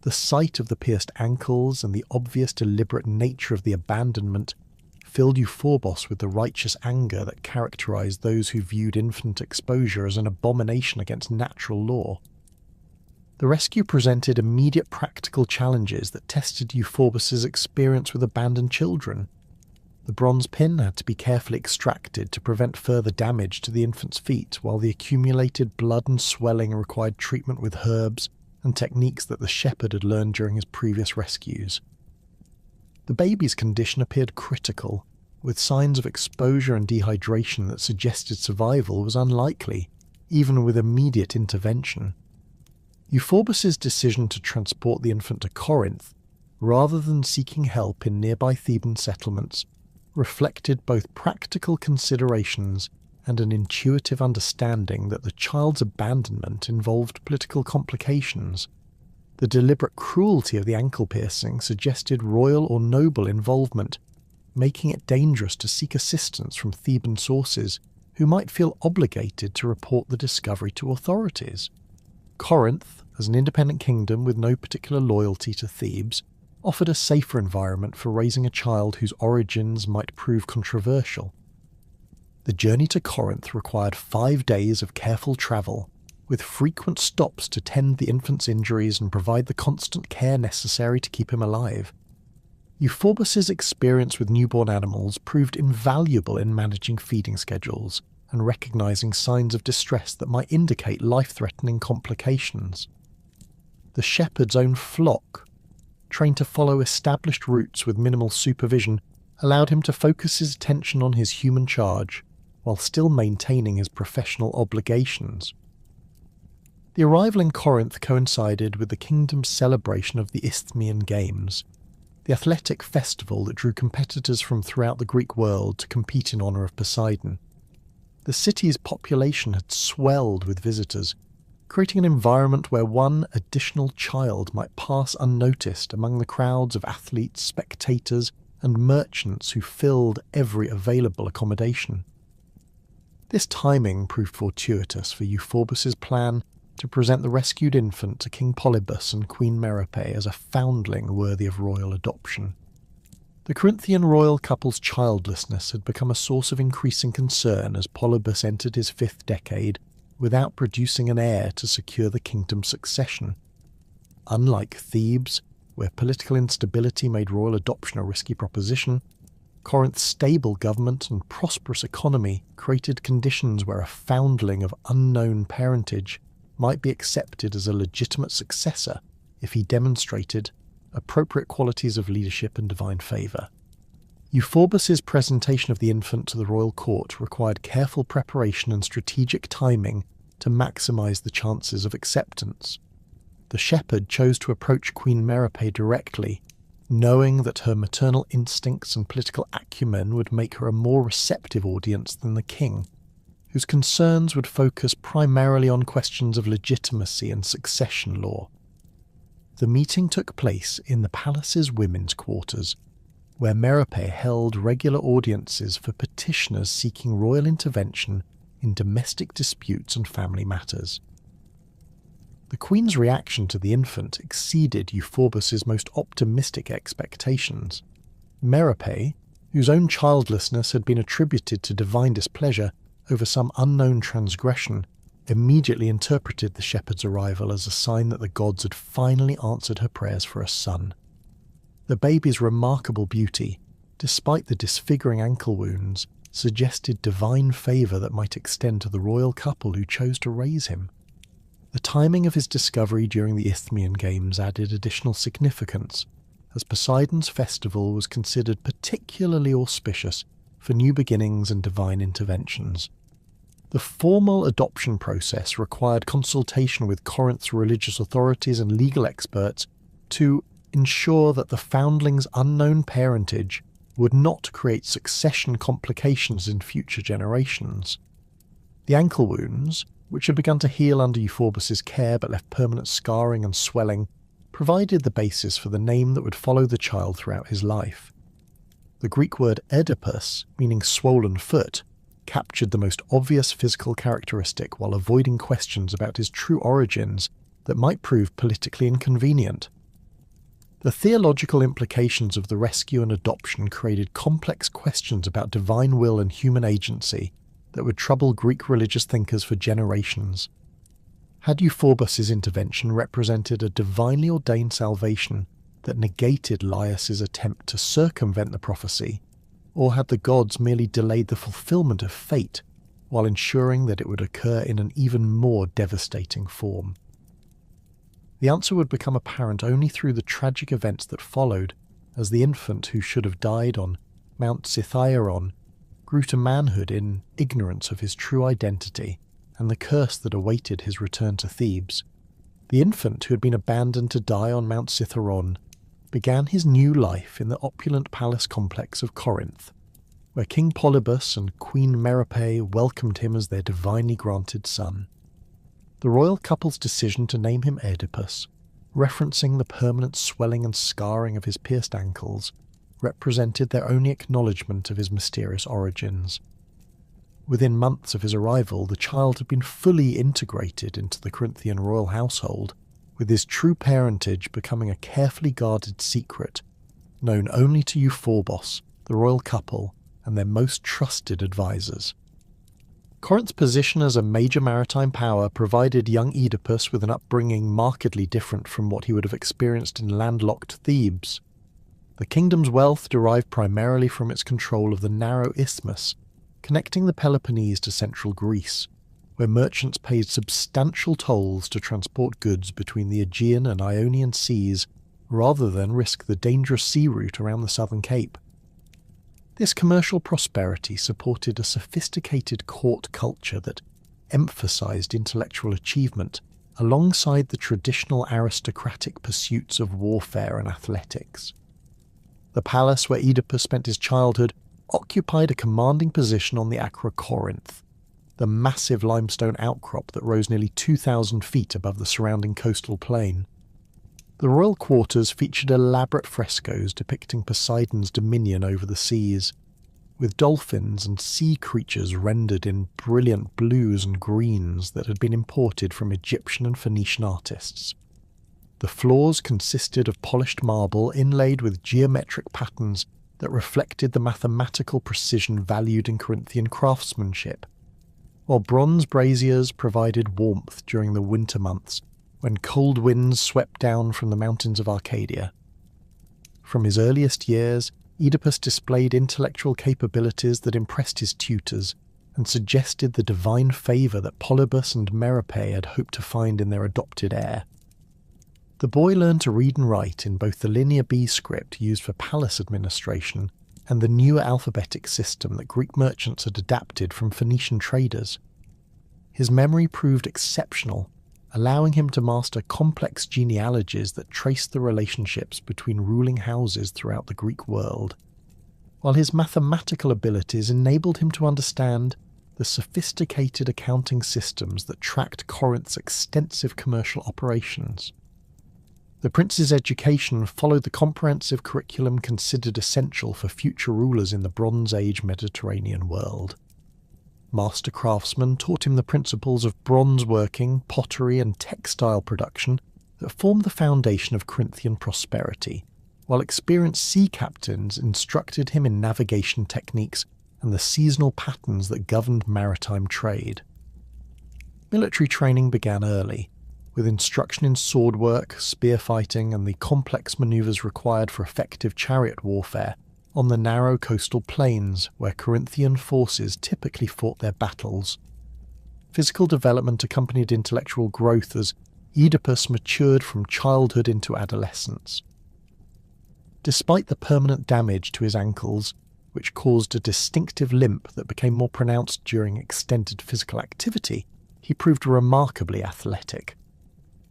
The sight of the pierced ankles and the obvious deliberate nature of the abandonment filled Euphorbus with the righteous anger that characterized those who viewed infant exposure as an abomination against natural law. The rescue presented immediate practical challenges that tested Euphorbus's experience with abandoned children. The bronze pin had to be carefully extracted to prevent further damage to the infant's feet, while the accumulated blood and swelling required treatment with herbs and techniques that the shepherd had learned during his previous rescues. The baby's condition appeared critical, with signs of exposure and dehydration that suggested survival was unlikely, even with immediate intervention. Euphorbus's decision to transport the infant to Corinth, rather than seeking help in nearby Theban settlements, reflected both practical considerations and an intuitive understanding that the child's abandonment involved political complications. The deliberate cruelty of the ankle piercing suggested royal or noble involvement, making it dangerous to seek assistance from Theban sources who might feel obligated to report the discovery to authorities. Corinth, as an independent kingdom with no particular loyalty to Thebes, offered a safer environment for raising a child whose origins might prove controversial. The journey to Corinth required 5 days of careful travel, with frequent stops to tend the infant's injuries and provide the constant care necessary to keep him alive. Euphorbus's experience with newborn animals proved invaluable in managing feeding schedules and recognizing signs of distress that might indicate life-threatening complications. The shepherd's own flock, trained to follow established routes with minimal supervision, allowed him to focus his attention on his human charge, while still maintaining his professional obligations. The arrival in Corinth coincided with the kingdom's celebration of the Isthmian Games, the athletic festival that drew competitors from throughout the Greek world to compete in honour of Poseidon. The city's population had swelled with visitors, creating an environment where one additional child might pass unnoticed among the crowds of athletes, spectators, and merchants who filled every available accommodation. This timing proved fortuitous for Euphorbus's plan to present the rescued infant to King Polybus and Queen Merope as a foundling worthy of royal adoption. The Corinthian royal couple's childlessness had become a source of increasing concern as Polybus entered his 5th decade without producing an heir to secure the kingdom's succession. Unlike Thebes, where political instability made royal adoption a risky proposition, Corinth's stable government and prosperous economy created conditions where a foundling of unknown parentage might be accepted as a legitimate successor if he demonstrated appropriate qualities of leadership and divine favour. Euphorbus's presentation of the infant to the royal court required careful preparation and strategic timing to maximise the chances of acceptance. The shepherd chose to approach Queen Merope directly, knowing that her maternal instincts and political acumen would make her a more receptive audience than the king, whose concerns would focus primarily on questions of legitimacy and succession law. The meeting took place in the palace's women's quarters, where Merope held regular audiences for petitioners seeking royal intervention in domestic disputes and family matters. The queen's reaction to the infant exceeded Euphorbus's most optimistic expectations. Merope, whose own childlessness had been attributed to divine displeasure over some unknown transgression, immediately interpreted the shepherd's arrival as a sign that the gods had finally answered her prayers for a son. The baby's remarkable beauty, despite the disfiguring ankle wounds, suggested divine favour that might extend to the royal couple who chose to raise him. The timing of his discovery during the Isthmian Games added additional significance, as Poseidon's festival was considered particularly auspicious for new beginnings and divine interventions. The formal adoption process required consultation with Corinth's religious authorities and legal experts to ensure that the foundling's unknown parentage would not create succession complications in future generations. The ankle wounds, which had begun to heal under Euphorbus's care but left permanent scarring and swelling, provided the basis for the name that would follow the child throughout his life. The Greek word Oedipus, meaning swollen foot, captured the most obvious physical characteristic while avoiding questions about his true origins that might prove politically inconvenient. The theological implications of the rescue and adoption created complex questions about divine will and human agency that would trouble Greek religious thinkers for generations. Had Euphorbus's intervention represented a divinely ordained salvation that negated Laius's attempt to circumvent the prophecy, or had the gods merely delayed the fulfillment of fate while ensuring that it would occur in an even more devastating form? The answer would become apparent only through the tragic events that followed, as the infant who should have died on Mount Cithaeron grew to manhood in ignorance of his true identity and the curse that awaited his return to Thebes. The infant who had been abandoned to die on Mount Cithaeron began his new life in the opulent palace complex of Corinth, where King Polybus and Queen Merope welcomed him as their divinely granted son. The royal couple's decision to name him Oedipus, referencing the permanent swelling and scarring of his pierced ankles, represented their only acknowledgement of his mysterious origins. Within months of his arrival, the child had been fully integrated into the Corinthian royal household, with his true parentage becoming a carefully guarded secret, known only to Euphorbus, the royal couple, and their most trusted advisors. Corinth's position as a major maritime power provided young Oedipus with an upbringing markedly different from what he would have experienced in landlocked Thebes. The kingdom's wealth derived primarily from its control of the narrow isthmus, connecting the Peloponnese to central Greece, where merchants paid substantial tolls to transport goods between the Aegean and Ionian seas rather than risk the dangerous sea route around the southern Cape. This commercial prosperity supported a sophisticated court culture that emphasized intellectual achievement alongside the traditional aristocratic pursuits of warfare and athletics. The palace where Oedipus spent his childhood occupied a commanding position on the Acra Corinth, the massive limestone outcrop that rose nearly 2,000 feet above the surrounding coastal plain. The royal quarters featured elaborate frescoes depicting Poseidon's dominion over the seas, with dolphins and sea creatures rendered in brilliant blues and greens that had been imported from Egyptian and Phoenician artists. The floors consisted of polished marble inlaid with geometric patterns that reflected the mathematical precision valued in Corinthian craftsmanship, while bronze braziers provided warmth during the winter months when cold winds swept down from the mountains of Arcadia. From his earliest years, Oedipus displayed intellectual capabilities that impressed his tutors and suggested the divine favour that Polybus and Merope had hoped to find in their adopted heir. The boy learned to read and write in both the Linear B script used for palace administration and the newer alphabetic system that Greek merchants had adapted from Phoenician traders. His memory proved exceptional, allowing him to master complex genealogies that traced the relationships between ruling houses throughout the Greek world, while his mathematical abilities enabled him to understand the sophisticated accounting systems that tracked Corinth's extensive commercial operations. The prince's education followed the comprehensive curriculum considered essential for future rulers in the Bronze Age Mediterranean world. Master craftsmen taught him the principles of bronze working, pottery and textile production that formed the foundation of Corinthian prosperity, while experienced sea captains instructed him in navigation techniques and the seasonal patterns that governed maritime trade. Military training began early, with instruction in sword work, spear fighting and the complex manoeuvres required for effective chariot warfare on the narrow coastal plains where Corinthian forces typically fought their battles. Physical development accompanied intellectual growth as Oedipus matured from childhood into adolescence. Despite the permanent damage to his ankles, which caused a distinctive limp that became more pronounced during extended physical activity, he proved remarkably athletic.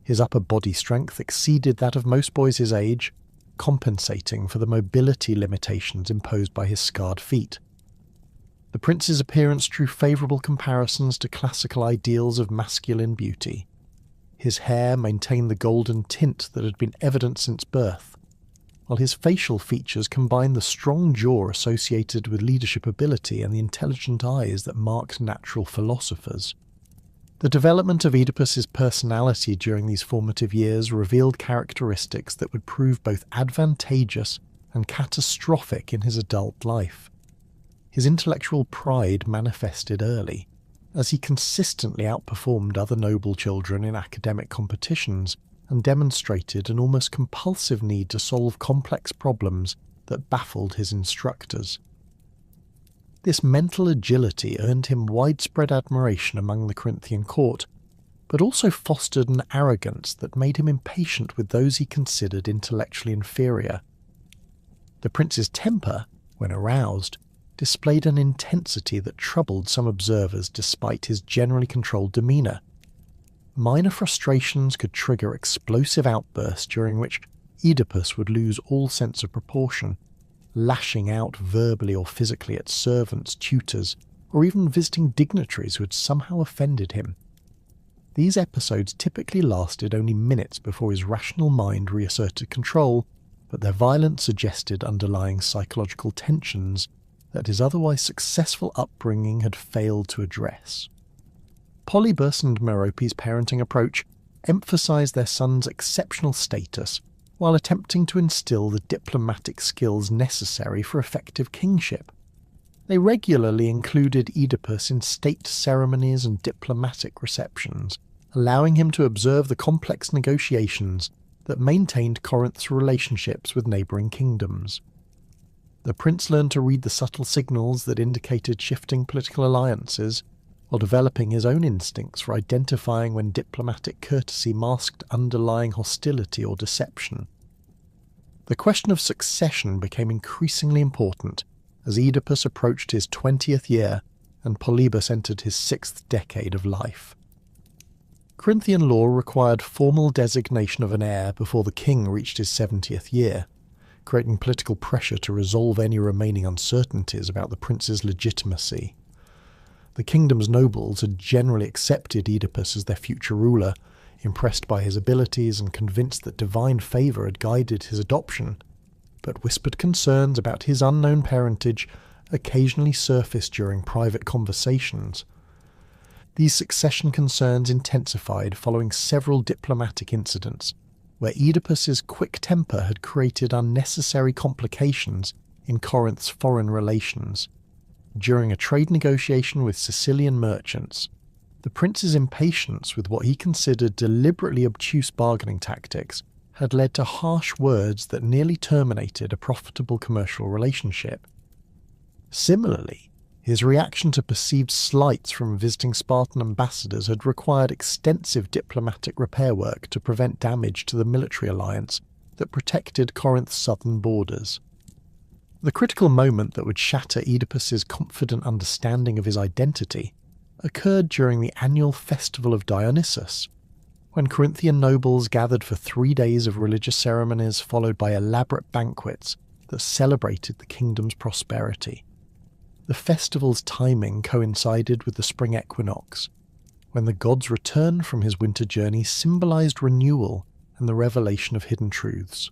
His upper body strength exceeded that of most boys his age, compensating for the mobility limitations imposed by his scarred feet. The prince's appearance drew favourable comparisons to classical ideals of masculine beauty. His hair maintained the golden tint that had been evident since birth, while his facial features combined the strong jaw associated with leadership ability and the intelligent eyes that marked natural philosophers. The development of Oedipus's personality during these formative years revealed characteristics that would prove both advantageous and catastrophic in his adult life. His intellectual pride manifested early, as he consistently outperformed other noble children in academic competitions and demonstrated an almost compulsive need to solve complex problems that baffled his instructors. This mental agility earned him widespread admiration among the Corinthian court, but also fostered an arrogance that made him impatient with those he considered intellectually inferior. The prince's temper, when aroused, displayed an intensity that troubled some observers despite his generally controlled demeanour. Minor frustrations could trigger explosive outbursts during which Oedipus would lose all sense of proportion, lashing out verbally or physically at servants, tutors, or even visiting dignitaries who had somehow offended him. These episodes typically lasted only minutes before his rational mind reasserted control, but their violence suggested underlying psychological tensions that his otherwise successful upbringing had failed to address. Polybus and Merope's parenting approach emphasized their son's exceptional status while attempting to instill the diplomatic skills necessary for effective kingship. They regularly included Oedipus in state ceremonies and diplomatic receptions, allowing him to observe the complex negotiations that maintained Corinth's relationships with neighbouring kingdoms. The prince learned to read the subtle signals that indicated shifting political alliances, while developing his own instincts for identifying when diplomatic courtesy masked underlying hostility or deception. The question of succession became increasingly important as Oedipus approached his 20th year and Polybus entered his 6th decade of life. Corinthian law required formal designation of an heir before the king reached his 70th year, creating political pressure to resolve any remaining uncertainties about the prince's legitimacy. The kingdom's nobles had generally accepted Oedipus as their future ruler, impressed by his abilities and convinced that divine favour had guided his adoption, but whispered concerns about his unknown parentage occasionally surfaced during private conversations. These succession concerns intensified following several diplomatic incidents, where Oedipus's quick temper had created unnecessary complications in Corinth's foreign relations. During a trade negotiation with Sicilian merchants, the prince's impatience with what he considered deliberately obtuse bargaining tactics had led to harsh words that nearly terminated a profitable commercial relationship. Similarly, his reaction to perceived slights from visiting Spartan ambassadors had required extensive diplomatic repair work to prevent damage to the military alliance that protected Corinth's southern borders. The critical moment that would shatter Oedipus's confident understanding of his identity occurred during the annual festival of Dionysus, when Corinthian nobles gathered for 3 days of religious ceremonies followed by elaborate banquets that celebrated the kingdom's prosperity. The festival's timing coincided with the spring equinox, when the god's return from his winter journey symbolized renewal and the revelation of hidden truths.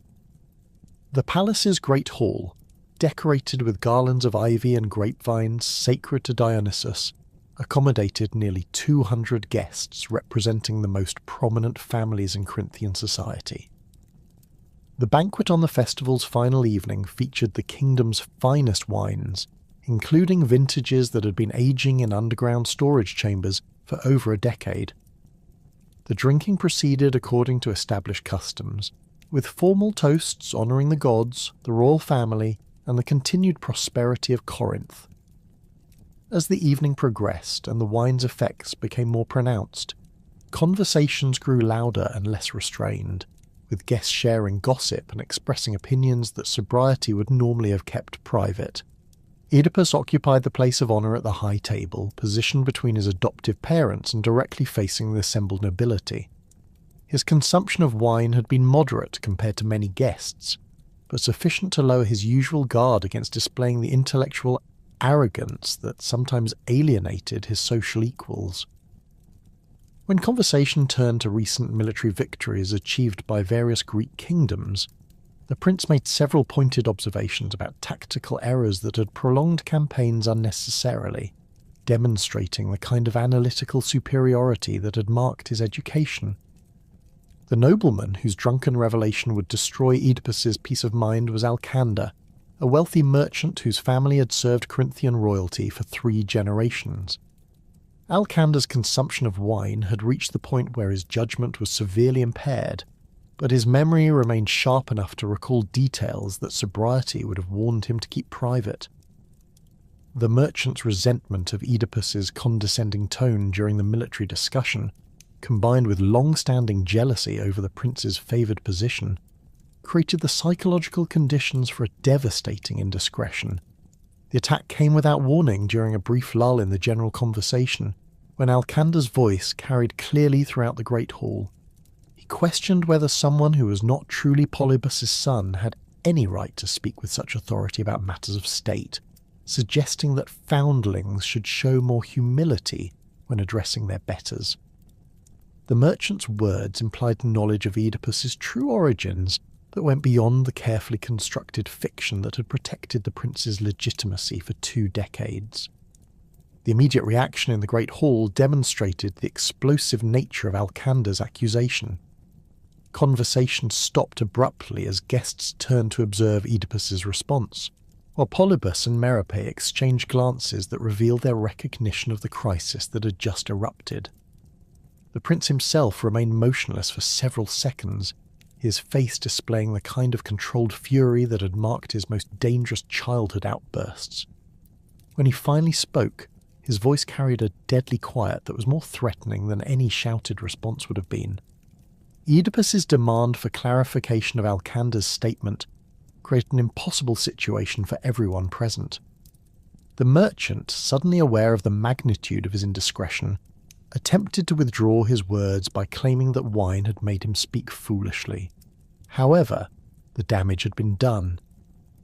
The palace's great hall, decorated with garlands of ivy and grapevines sacred to Dionysus, accommodated nearly 200 guests representing the most prominent families in Corinthian society. The banquet on the festival's final evening featured the kingdom's finest wines, including vintages that had been aging in underground storage chambers for over a decade. The drinking proceeded according to established customs, with formal toasts honouring the gods, the royal family, and the continued prosperity of Corinth. As the evening progressed and the wine's effects became more pronounced, conversations grew louder and less restrained, with guests sharing gossip and expressing opinions that sobriety would normally have kept private. Oedipus occupied the place of honour at the high table, positioned between his adoptive parents and directly facing the assembled nobility. His consumption of wine had been moderate compared to many guests, but sufficient to lower his usual guard against displaying the intellectual arrogance that sometimes alienated his social equals. When conversation turned to recent military victories achieved by various Greek kingdoms, the prince made several pointed observations about tactical errors that had prolonged campaigns unnecessarily, demonstrating the kind of analytical superiority that had marked his education. The nobleman whose drunken revelation would destroy Oedipus's peace of mind was Alcander, a wealthy merchant whose family had served Corinthian royalty for 3 generations. Alcander's consumption of wine had reached the point where his judgment was severely impaired, but his memory remained sharp enough to recall details that sobriety would have warned him to keep private. The merchant's resentment of Oedipus's condescending tone during the military discussion, combined with long-standing jealousy over the prince's favoured position, created the psychological conditions for a devastating indiscretion. The attack came without warning during a brief lull in the general conversation, when Alcander's voice carried clearly throughout the great hall. He questioned whether someone who was not truly Polybus's son had any right to speak with such authority about matters of state, suggesting that foundlings should show more humility when addressing their betters. The merchant's words implied knowledge of Oedipus's true origins that went beyond the carefully constructed fiction that had protected the prince's legitimacy for 2 decades. The immediate reaction in the great hall demonstrated the explosive nature of Alcander's accusation. Conversation stopped abruptly as guests turned to observe Oedipus's response, while Polybus and Merope exchanged glances that revealed their recognition of the crisis that had just erupted. The prince himself remained motionless for several seconds, his face displaying the kind of controlled fury that had marked his most dangerous childhood outbursts. When he finally spoke, his voice carried a deadly quiet that was more threatening than any shouted response would have been. Oedipus's demand for clarification of Alcander's statement created an impossible situation for everyone present. The merchant, suddenly aware of the magnitude of his indiscretion, attempted to withdraw his words by claiming that wine had made him speak foolishly. However, the damage had been done.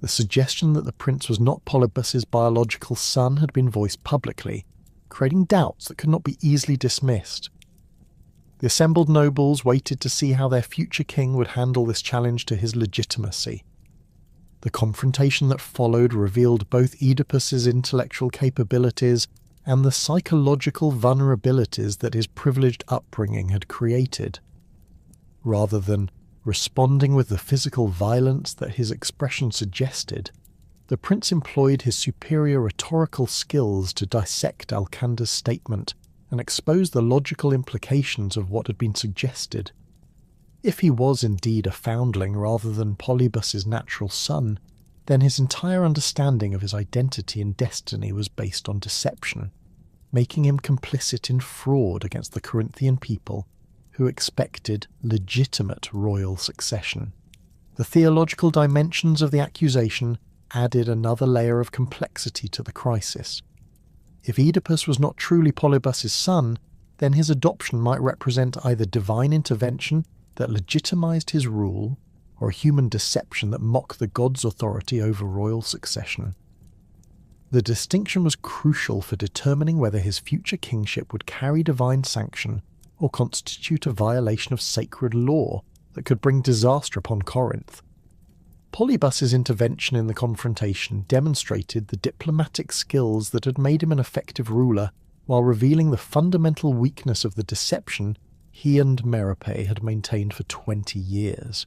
The suggestion that the prince was not Polybus's biological son had been voiced publicly, creating doubts that could not be easily dismissed. The assembled nobles waited to see how their future king would handle this challenge to his legitimacy. The confrontation that followed revealed both Oedipus's intellectual capabilities and the psychological vulnerabilities that his privileged upbringing had created. Rather than responding with the physical violence that his expression suggested, the prince employed his superior rhetorical skills to dissect Alcandar's statement and expose the logical implications of what had been suggested. If he was indeed a foundling rather than Polybus's natural son, then his entire understanding of his identity and destiny was based on deception, making him complicit in fraud against the Corinthian people who expected legitimate royal succession. The theological dimensions of the accusation added another layer of complexity to the crisis. If Oedipus was not truly Polybus's son, then his adoption might represent either divine intervention that legitimized his rule, or human deception that mocked the god's authority over royal succession. The distinction was crucial for determining whether his future kingship would carry divine sanction or constitute a violation of sacred law that could bring disaster upon Corinth. Polybus's intervention in the confrontation demonstrated the diplomatic skills that had made him an effective ruler, while revealing the fundamental weakness of the deception he and Merope had maintained for 20 years.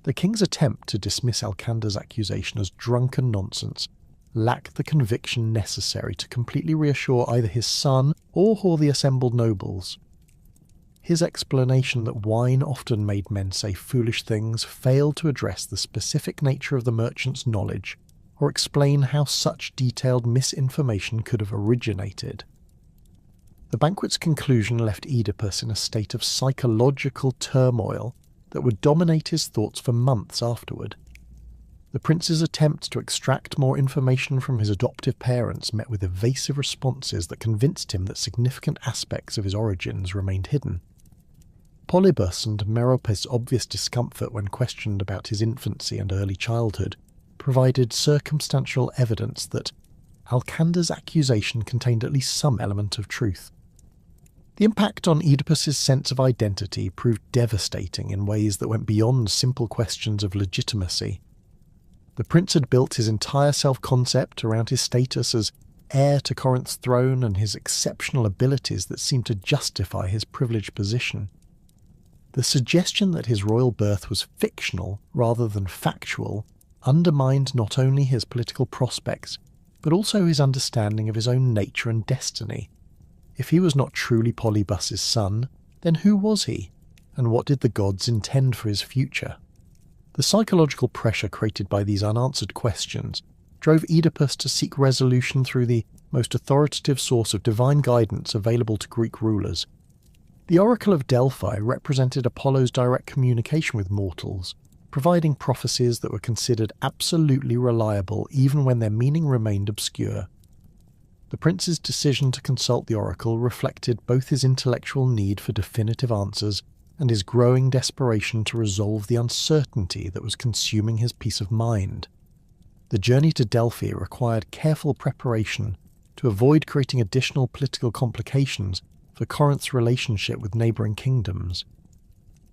The king's attempt to dismiss Alcandar's accusation as drunken nonsense lacked the conviction necessary to completely reassure either his son or the assembled nobles. His explanation that wine often made men say foolish things failed to address the specific nature of the merchant's knowledge, or explain how such detailed misinformation could have originated. The banquet's conclusion left Oedipus in a state of psychological turmoil that would dominate his thoughts for months afterward. The prince's attempts to extract more information from his adoptive parents met with evasive responses that convinced him that significant aspects of his origins remained hidden. Polybus and Merope's obvious discomfort when questioned about his infancy and early childhood provided circumstantial evidence that Alcandar's accusation contained at least some element of truth. The impact on Oedipus's sense of identity proved devastating in ways that went beyond simple questions of legitimacy. The prince had built his entire self-concept around his status as heir to Corinth's throne and his exceptional abilities that seemed to justify his privileged position. The suggestion that his royal birth was fictional rather than factual undermined not only his political prospects, but also his understanding of his own nature and destiny. If he was not truly Polybus's son, then who was he, and what did the gods intend for his future? The psychological pressure created by these unanswered questions drove Oedipus to seek resolution through the most authoritative source of divine guidance available to Greek rulers. The Oracle of Delphi represented Apollo's direct communication with mortals, providing prophecies that were considered absolutely reliable even when their meaning remained obscure. The prince's decision to consult the oracle reflected both his intellectual need for definitive answers and his growing desperation to resolve the uncertainty that was consuming his peace of mind. The journey to Delphi required careful preparation to avoid creating additional political complications for Corinth's relationship with neighbouring kingdoms.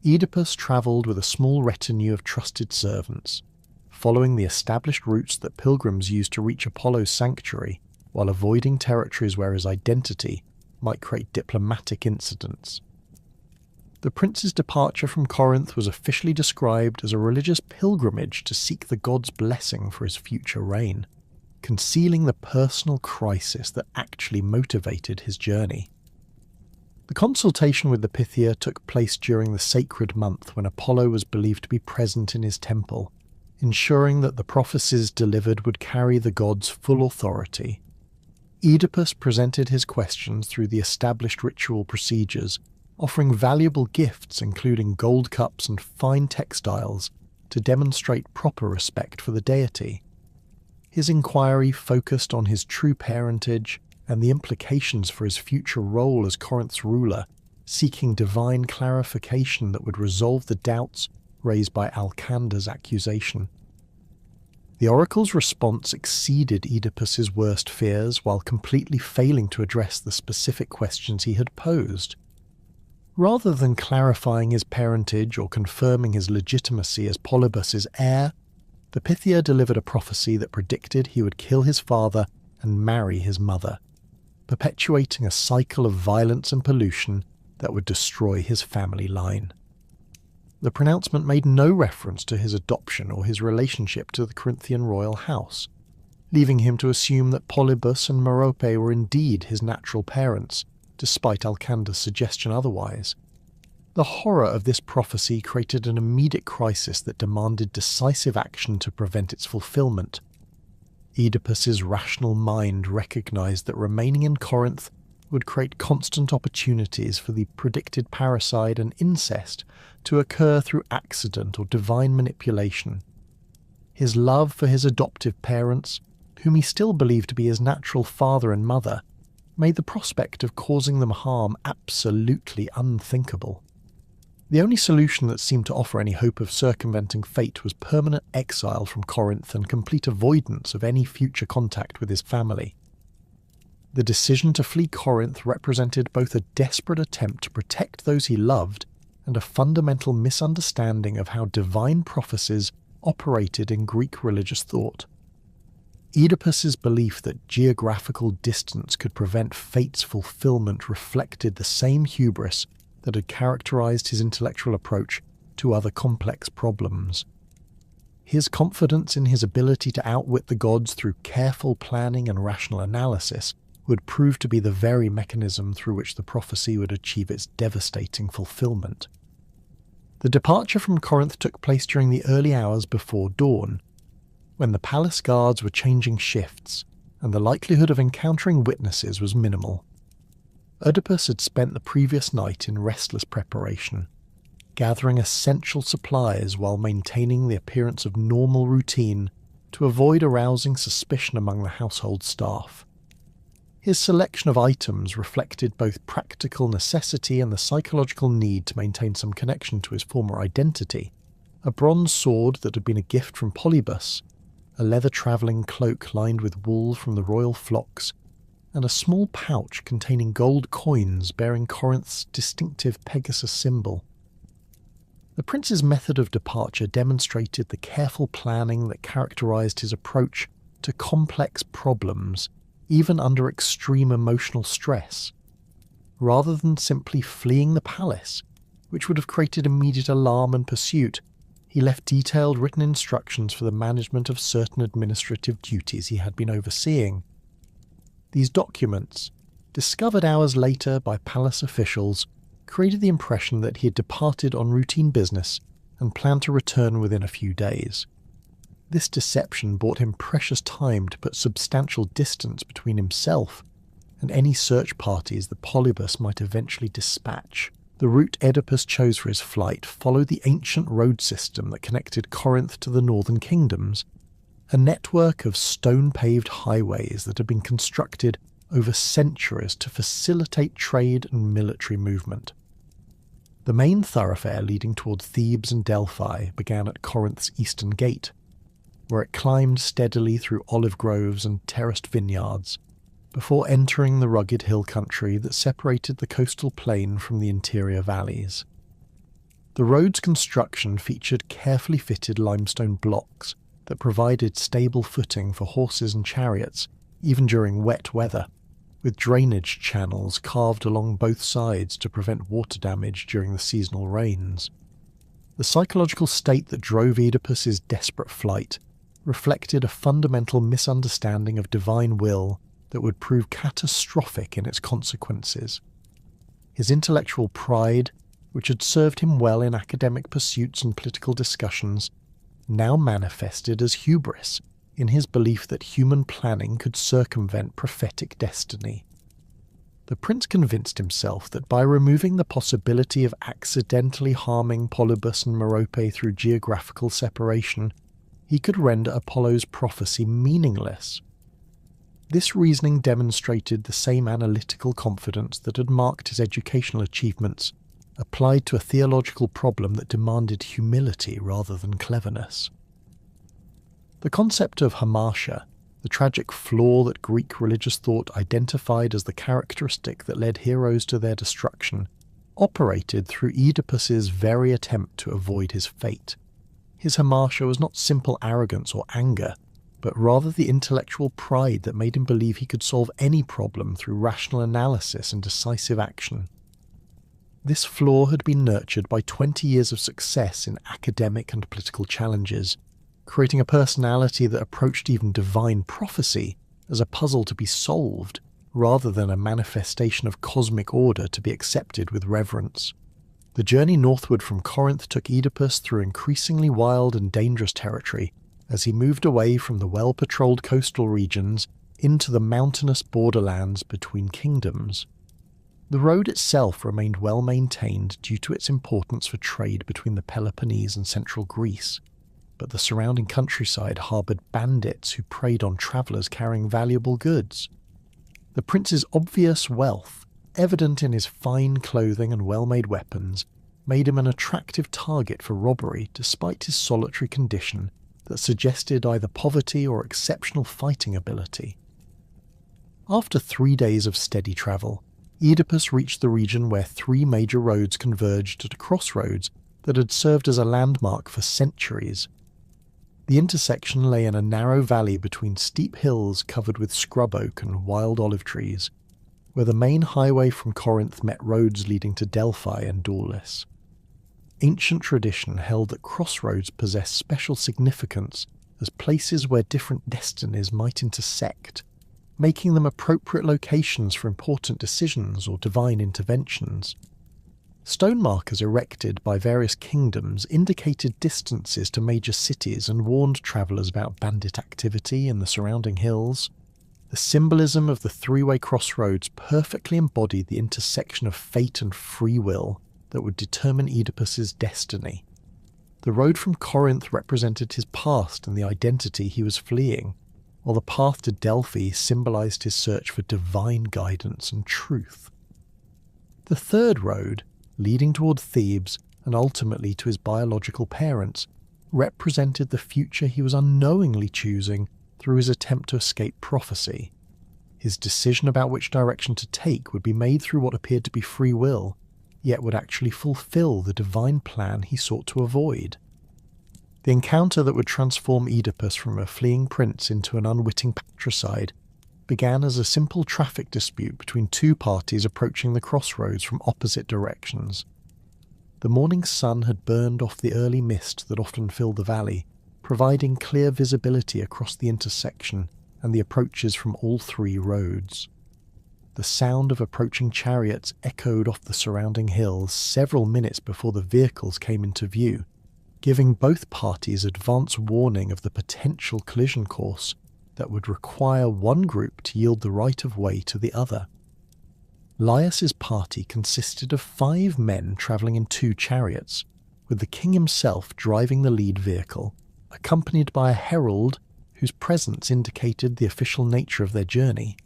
Oedipus travelled with a small retinue of trusted servants, following the established routes that pilgrims used to reach Apollo's sanctuary, while avoiding territories where his identity might create diplomatic incidents. The prince's departure from Corinth was officially described as a religious pilgrimage to seek the god's blessing for his future reign, concealing the personal crisis that actually motivated his journey. The consultation with the Pythia took place during the sacred month when Apollo was believed to be present in his temple, ensuring that the prophecies delivered would carry the god's full authority. Oedipus presented his questions through the established ritual procedures, offering valuable gifts including gold cups and fine textiles to demonstrate proper respect for the deity. His inquiry focused on his true parentage and the implications for his future role as Corinth's ruler, seeking divine clarification that would resolve the doubts raised by Alcandar's accusation. The oracle's response exceeded Oedipus's worst fears while completely failing to address the specific questions he had posed. Rather than clarifying his parentage or confirming his legitimacy as Polybus's heir, the Pythia delivered a prophecy that predicted he would kill his father and marry his mother, perpetuating a cycle of violence and pollution that would destroy his family line. The pronouncement made no reference to his adoption or his relationship to the Corinthian royal house, leaving him to assume that Polybus and Merope were indeed his natural parents, despite Alcander's suggestion otherwise. The horror of this prophecy created an immediate crisis that demanded decisive action to prevent its fulfillment. Oedipus's rational mind recognized that remaining in Corinth would create constant opportunities for the predicted parricide and incest to occur through accident or divine manipulation. His love for his adoptive parents, whom he still believed to be his natural father and mother, made the prospect of causing them harm absolutely unthinkable. The only solution that seemed to offer any hope of circumventing fate was permanent exile from Corinth and complete avoidance of any future contact with his family. The decision to flee Corinth represented both a desperate attempt to protect those he loved and a fundamental misunderstanding of how divine prophecies operated in Greek religious thought. Oedipus's belief that geographical distance could prevent fate's fulfillment reflected the same hubris that had characterized his intellectual approach to other complex problems. His confidence in his ability to outwit the gods through careful planning and rational analysis would prove to be the very mechanism through which the prophecy would achieve its devastating fulfillment. The departure from Corinth took place during the early hours before dawn, when the palace guards were changing shifts, and the likelihood of encountering witnesses was minimal. Oedipus had spent the previous night in restless preparation, gathering essential supplies while maintaining the appearance of normal routine to avoid arousing suspicion among the household staff. His selection of items reflected both practical necessity and the psychological need to maintain some connection to his former identity: a bronze sword that had been a gift from Polybus, a leather travelling cloak lined with wool from the royal flocks, and a small pouch containing gold coins bearing Corinth's distinctive Pegasus symbol. The prince's method of departure demonstrated the careful planning that characterized his approach to complex problems, even under extreme emotional stress. Rather than simply fleeing the palace, which would have created immediate alarm and pursuit, he left detailed written instructions for the management of certain administrative duties he had been overseeing. These documents, discovered hours later by palace officials, created the impression that he had departed on routine business and planned to return within a few days. This deception bought him precious time to put substantial distance between himself and any search parties that Polybus might eventually dispatch. The route Oedipus chose for his flight followed the ancient road system that connected Corinth to the northern kingdoms, a network of stone-paved highways that had been constructed over centuries to facilitate trade and military movement. The main thoroughfare leading toward Thebes and Delphi began at Corinth's eastern gate, where it climbed steadily through olive groves and terraced vineyards, before entering the rugged hill country that separated the coastal plain from the interior valleys. The road's construction featured carefully fitted limestone blocks that provided stable footing for horses and chariots, even during wet weather, with drainage channels carved along both sides to prevent water damage during the seasonal rains. The psychological state that drove Oedipus's desperate flight reflected a fundamental misunderstanding of divine will that would prove catastrophic in its consequences. His intellectual pride, which had served him well in academic pursuits and political discussions, now manifested as hubris in his belief that human planning could circumvent prophetic destiny. The prince convinced himself that by removing the possibility of accidentally harming Polybus and Merope through geographical separation, he could render Apollo's prophecy meaningless. This reasoning demonstrated the same analytical confidence that had marked his educational achievements, applied to a theological problem that demanded humility rather than cleverness. The concept of hamartia, the tragic flaw that Greek religious thought identified as the characteristic that led heroes to their destruction, operated through Oedipus's very attempt to avoid his fate. His hamartia was not simple arrogance or anger, but rather the intellectual pride that made him believe he could solve any problem through rational analysis and decisive action. This flaw had been nurtured by 20 years of success in academic and political challenges, creating a personality that approached even divine prophecy as a puzzle to be solved, rather than a manifestation of cosmic order to be accepted with reverence. The journey northward from Corinth took Oedipus through increasingly wild and dangerous territory as he moved away from the well-patrolled coastal regions into the mountainous borderlands between kingdoms. The road itself remained well-maintained due to its importance for trade between the Peloponnese and central Greece, but the surrounding countryside harboured bandits who preyed on travellers carrying valuable goods. The prince's obvious wealth, evident in his fine clothing and well-made weapons, made him an attractive target for robbery despite his solitary condition that suggested either poverty or exceptional fighting ability. After 3 days of steady travel, Oedipus reached the region where 3 major roads converged at a crossroads that had served as a landmark for centuries. The intersection lay in a narrow valley between steep hills covered with scrub oak and wild olive trees, where the main highway from Corinth met roads leading to Delphi and Daulis. Ancient tradition held that crossroads possessed special significance as places where different destinies might intersect, making them appropriate locations for important decisions or divine interventions. Stone markers erected by various kingdoms indicated distances to major cities and warned travellers about bandit activity in the surrounding hills. The symbolism of the 3-way crossroads perfectly embodied the intersection of fate and free will that would determine Oedipus's destiny. The road from Corinth represented his past and the identity he was fleeing, while the path to Delphi symbolised his search for divine guidance and truth. The 3rd road, leading toward Thebes and ultimately to his biological parents, represented the future he was unknowingly choosing through his attempt to escape prophecy. His decision about which direction to take would be made through what appeared to be free will, yet would actually fulfill the divine plan he sought to avoid. The encounter that would transform Oedipus from a fleeing prince into an unwitting patricide began as a simple traffic dispute between 2 parties approaching the crossroads from opposite directions. The morning sun had burned off the early mist that often filled the valley, providing clear visibility across the intersection and the approaches from all 3 roads. The sound of approaching chariots echoed off the surrounding hills several minutes before the vehicles came into view, giving both parties advance warning of the potential collision course that would require one group to yield the right of way to the other. Laius's party consisted of 5 men travelling in 2 chariots, with the king himself driving the lead vehicle, accompanied by a herald whose presence indicated the official nature of their journey.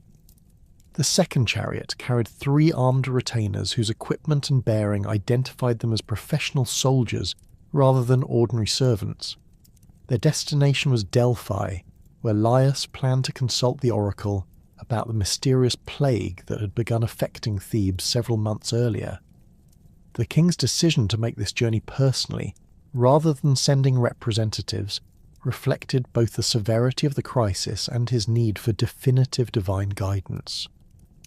The 2nd chariot carried 3 armed retainers whose equipment and bearing identified them as professional soldiers rather than ordinary servants. Their destination was Delphi, where Laius planned to consult the oracle about the mysterious plague that had begun affecting Thebes several months earlier. The king's decision to make this journey personally, rather than sending representatives, reflected both the severity of the crisis and his need for definitive divine guidance.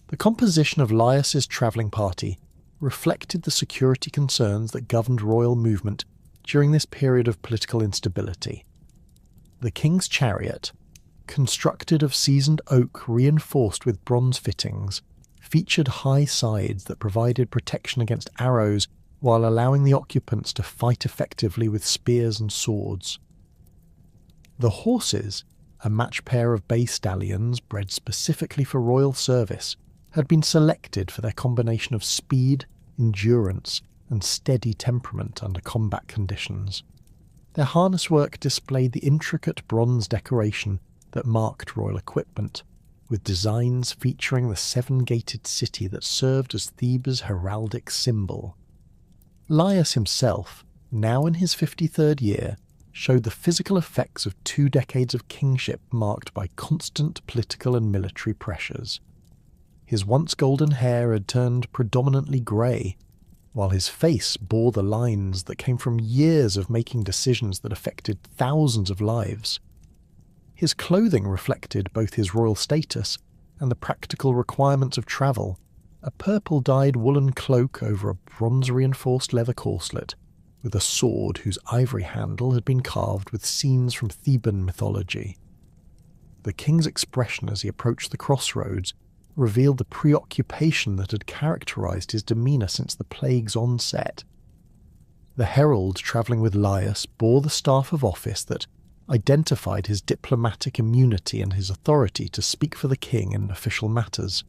The composition of Laius's travelling party reflected the security concerns that governed royal movement during this period of political instability. The king's chariot, constructed of seasoned oak reinforced with bronze fittings, featured high sides that provided protection against arrows while allowing the occupants to fight effectively with spears and swords. The horses, a match pair of bay stallions bred specifically for royal service, had been selected for their combination of speed, endurance, and steady temperament under combat conditions. Their harness work displayed the intricate bronze decoration that marked royal equipment, with designs featuring the 7-gated city that served as Thebes' heraldic symbol. Laius himself, now in his 53rd year, showed the physical effects of 2 decades of kingship marked by constant political and military pressures. His once golden hair had turned predominantly grey, while his face bore the lines that came from years of making decisions that affected thousands of lives. His clothing reflected both his royal status and the practical requirements of travel, a purple-dyed woolen cloak over a bronze-reinforced leather corselet, with a sword whose ivory handle had been carved with scenes from Theban mythology. The king's expression as he approached the crossroads revealed the preoccupation that had characterized his demeanor since the plague's onset. The herald travelling with Laius bore the staff of office that identified his diplomatic immunity and his authority to speak for the king in official matters.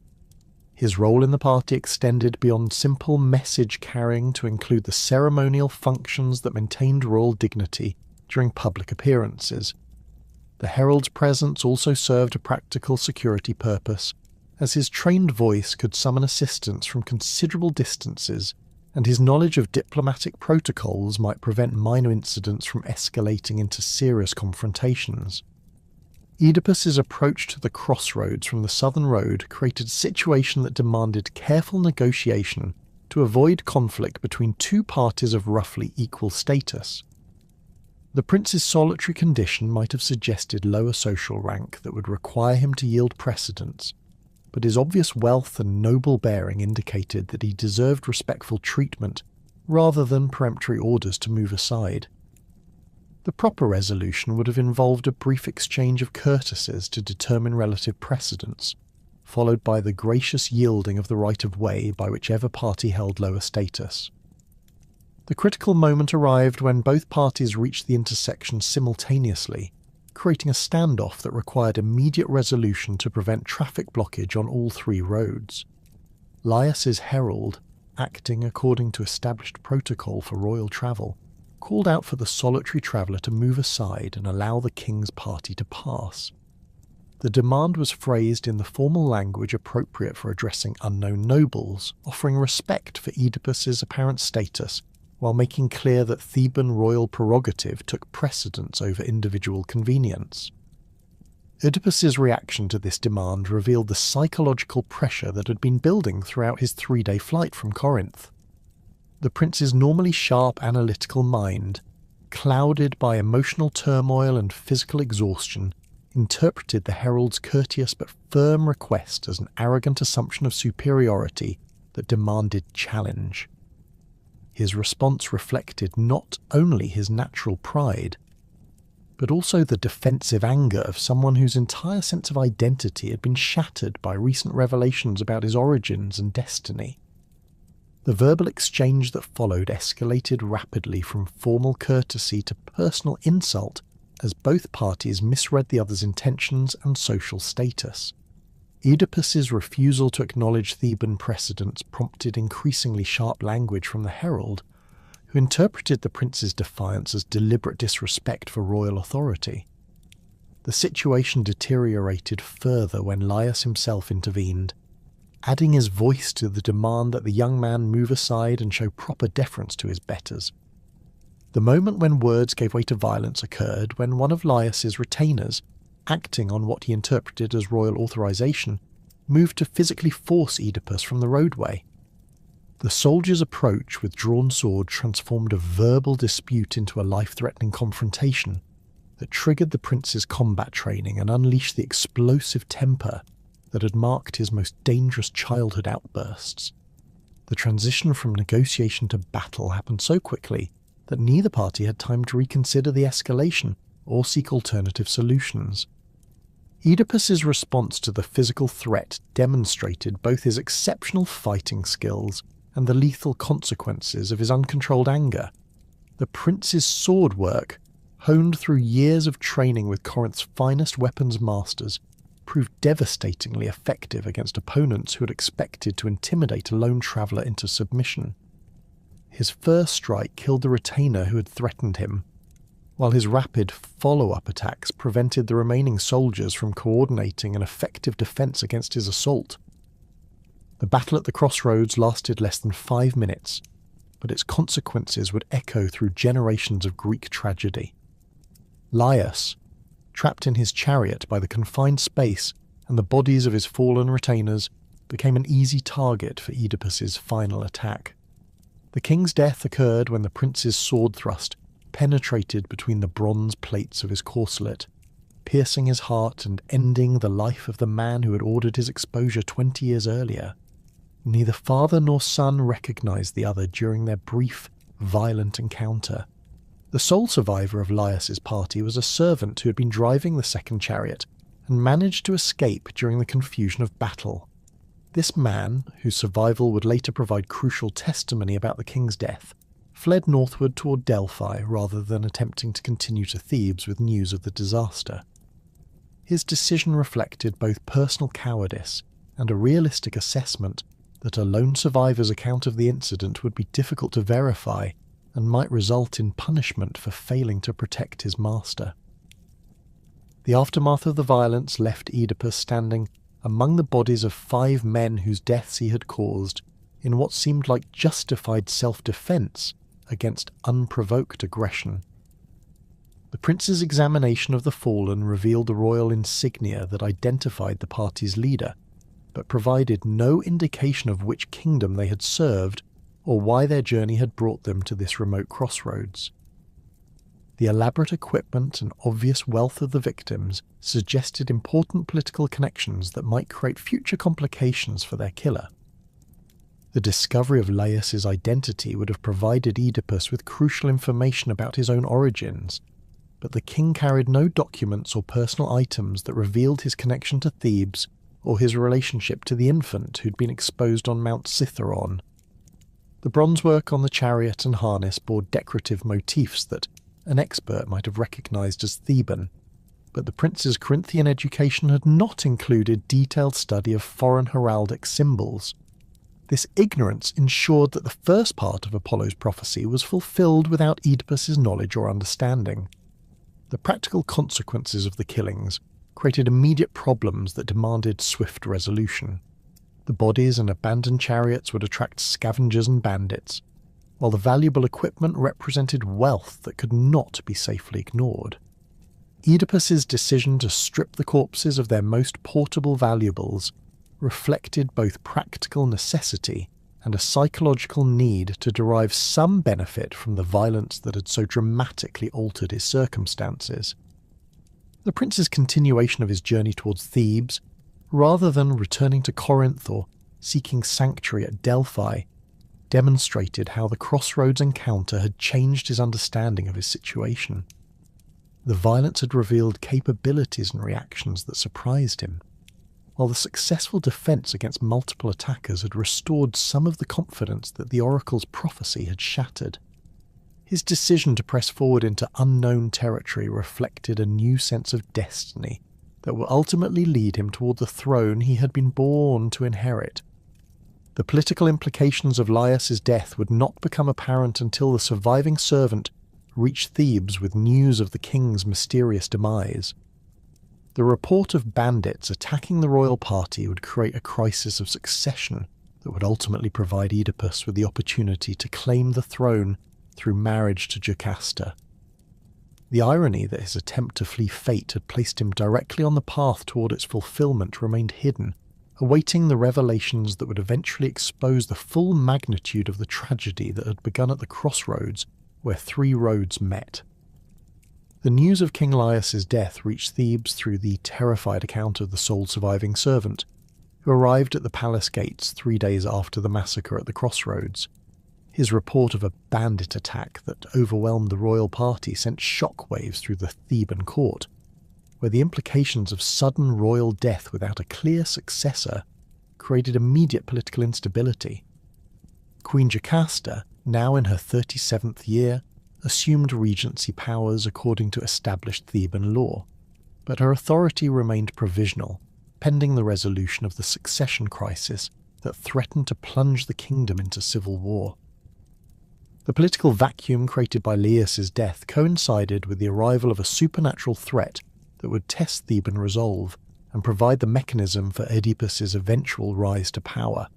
His role in the party extended beyond simple message carrying to include the ceremonial functions that maintained royal dignity during public appearances. The herald's presence also served a practical security purpose, as his trained voice could summon assistance from considerable distances, and his knowledge of diplomatic protocols might prevent minor incidents from escalating into serious confrontations. Oedipus's approach to the crossroads from the southern road created a situation that demanded careful negotiation to avoid conflict between two parties of roughly equal status. The prince's solitary condition might have suggested lower social rank that would require him to yield precedence, but his obvious wealth and noble bearing indicated that he deserved respectful treatment rather than peremptory orders to move aside. The proper resolution would have involved a brief exchange of courtesies to determine relative precedence, followed by the gracious yielding of the right of way by whichever party held lower status. The critical moment arrived when both parties reached the intersection simultaneously, creating a standoff that required immediate resolution to prevent traffic blockage on all three roads. Laius's herald, acting according to established protocol for royal travel, called out for the solitary traveller to move aside and allow the king's party to pass. The demand was phrased in the formal language appropriate for addressing unknown nobles, offering respect for Oedipus's apparent status, while making clear that Theban royal prerogative took precedence over individual convenience. Oedipus's reaction to this demand revealed the psychological pressure that had been building throughout his 3-day flight from Corinth. The prince's normally sharp analytical mind, clouded by emotional turmoil and physical exhaustion, interpreted the herald's courteous but firm request as an arrogant assumption of superiority that demanded challenge. His response reflected not only his natural pride, but also the defensive anger of someone whose entire sense of identity had been shattered by recent revelations about his origins and destiny. The verbal exchange that followed escalated rapidly from formal courtesy to personal insult as both parties misread the other's intentions and social status. Oedipus's refusal to acknowledge Theban precedents prompted increasingly sharp language from the herald, who interpreted the prince's defiance as deliberate disrespect for royal authority. The situation deteriorated further when Laius himself intervened, adding his voice to the demand that the young man move aside and show proper deference to his betters. The moment when words gave way to violence occurred when one of Laius's retainers, acting on what he interpreted as royal authorization, moved to physically force Oedipus from the roadway. The soldier's approach with drawn sword transformed a verbal dispute into a life-threatening confrontation that triggered the prince's combat training and unleashed the explosive temper that had marked his most dangerous childhood outbursts. The transition from negotiation to battle happened so quickly that neither party had time to reconsider the escalation or seek alternative solutions. Oedipus's response to the physical threat demonstrated both his exceptional fighting skills and the lethal consequences of his uncontrolled anger. The prince's sword work, honed through years of training with Corinth's finest weapons masters, proved devastatingly effective against opponents who had expected to intimidate a lone traveller into submission. His first strike killed the retainer who had threatened him, while his rapid follow-up attacks prevented the remaining soldiers from coordinating an effective defence against his assault. The battle at the crossroads lasted less than 5 minutes, but its consequences would echo through generations of Greek tragedy. Laius, trapped in his chariot by the confined space and the bodies of his fallen retainers, became an easy target for Oedipus's final attack. The king's death occurred when the prince's sword thrust penetrated between the bronze plates of his corselet, piercing his heart and ending the life of the man who had ordered his exposure 20 years earlier. Neither father nor son recognized the other during their brief, violent encounter. The sole survivor of Laius's party was a servant who had been driving the second chariot and managed to escape during the confusion of battle. This man, whose survival would later provide crucial testimony about the king's death, fled northward toward Delphi rather than attempting to continue to Thebes with news of the disaster. His decision reflected both personal cowardice and a realistic assessment that a lone survivor's account of the incident would be difficult to verify and might result in punishment for failing to protect his master. The aftermath of the violence left Oedipus standing among the bodies of 5 men whose deaths he had caused in what seemed like justified self-defense against unprovoked aggression. The prince's examination of the fallen revealed the royal insignia that identified the party's leader, but provided no indication of which kingdom they had served or why their journey had brought them to this remote crossroads. The elaborate equipment and obvious wealth of the victims suggested important political connections that might create future complications for their killer. The discovery of Laius's identity would have provided Oedipus with crucial information about his own origins, but the king carried no documents or personal items that revealed his connection to Thebes or his relationship to the infant who'd been exposed on Mount Cithaeron. The bronzework on the chariot and harness bore decorative motifs that an expert might have recognized as Theban, but the prince's Corinthian education had not included detailed study of foreign heraldic symbols. This ignorance ensured that the first part of Apollo's prophecy was fulfilled without Oedipus's knowledge or understanding. The practical consequences of the killings created immediate problems that demanded swift resolution. The bodies and abandoned chariots would attract scavengers and bandits, while the valuable equipment represented wealth that could not be safely ignored. Oedipus's decision to strip the corpses of their most portable valuables reflected both practical necessity and a psychological need to derive some benefit from the violence that had so dramatically altered his circumstances. The prince's continuation of his journey towards Thebes, rather than returning to Corinth or seeking sanctuary at Delphi, demonstrated how the Crossroads encounter had changed his understanding of his situation. The violence had revealed capabilities and reactions that surprised him, while the successful defense against multiple attackers had restored some of the confidence that the oracle's prophecy had shattered. His decision to press forward into unknown territory reflected a new sense of destiny that will ultimately lead him toward the throne he had been born to inherit. The political implications of Laius's death would not become apparent until the surviving servant reached Thebes with news of the king's mysterious demise. The report of bandits attacking the royal party would create a crisis of succession that would ultimately provide Oedipus with the opportunity to claim the throne through marriage to Jocasta. The irony that his attempt to flee fate had placed him directly on the path toward its fulfillment remained hidden, awaiting the revelations that would eventually expose the full magnitude of the tragedy that had begun at the crossroads where 3 roads met. The news of King Laius's death reached Thebes through the terrified account of the sole surviving servant, who arrived at the palace gates 3 days after the massacre at the crossroads. His report of a bandit attack that overwhelmed the royal party sent shockwaves through the Theban court, where the implications of sudden royal death without a clear successor created immediate political instability. Queen Jocasta, now in her 37th year, assumed regency powers according to established Theban law, but her authority remained provisional, pending the resolution of the succession crisis that threatened to plunge the kingdom into civil war. The political vacuum created by Laius's death coincided with the arrival of a supernatural threat that would test Theban resolve and provide the mechanism for Oedipus's eventual rise to power.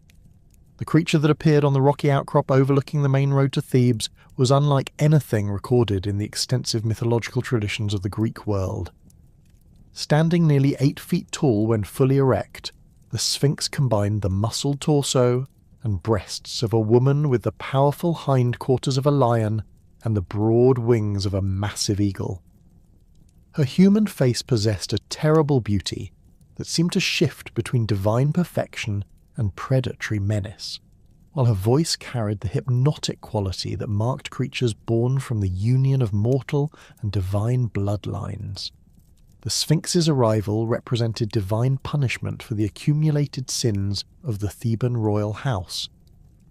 The creature that appeared on the rocky outcrop overlooking the main road to Thebes was unlike anything recorded in the extensive mythological traditions of the Greek world. Standing nearly 8 feet tall when fully erect, the Sphinx combined the muscled torso, and breasts of a woman with the powerful hindquarters of a lion and the broad wings of a massive eagle. Her human face possessed a terrible beauty that seemed to shift between divine perfection and predatory menace, while her voice carried the hypnotic quality that marked creatures born from the union of mortal and divine bloodlines. The Sphinx's arrival represented divine punishment for the accumulated sins of the Theban royal house,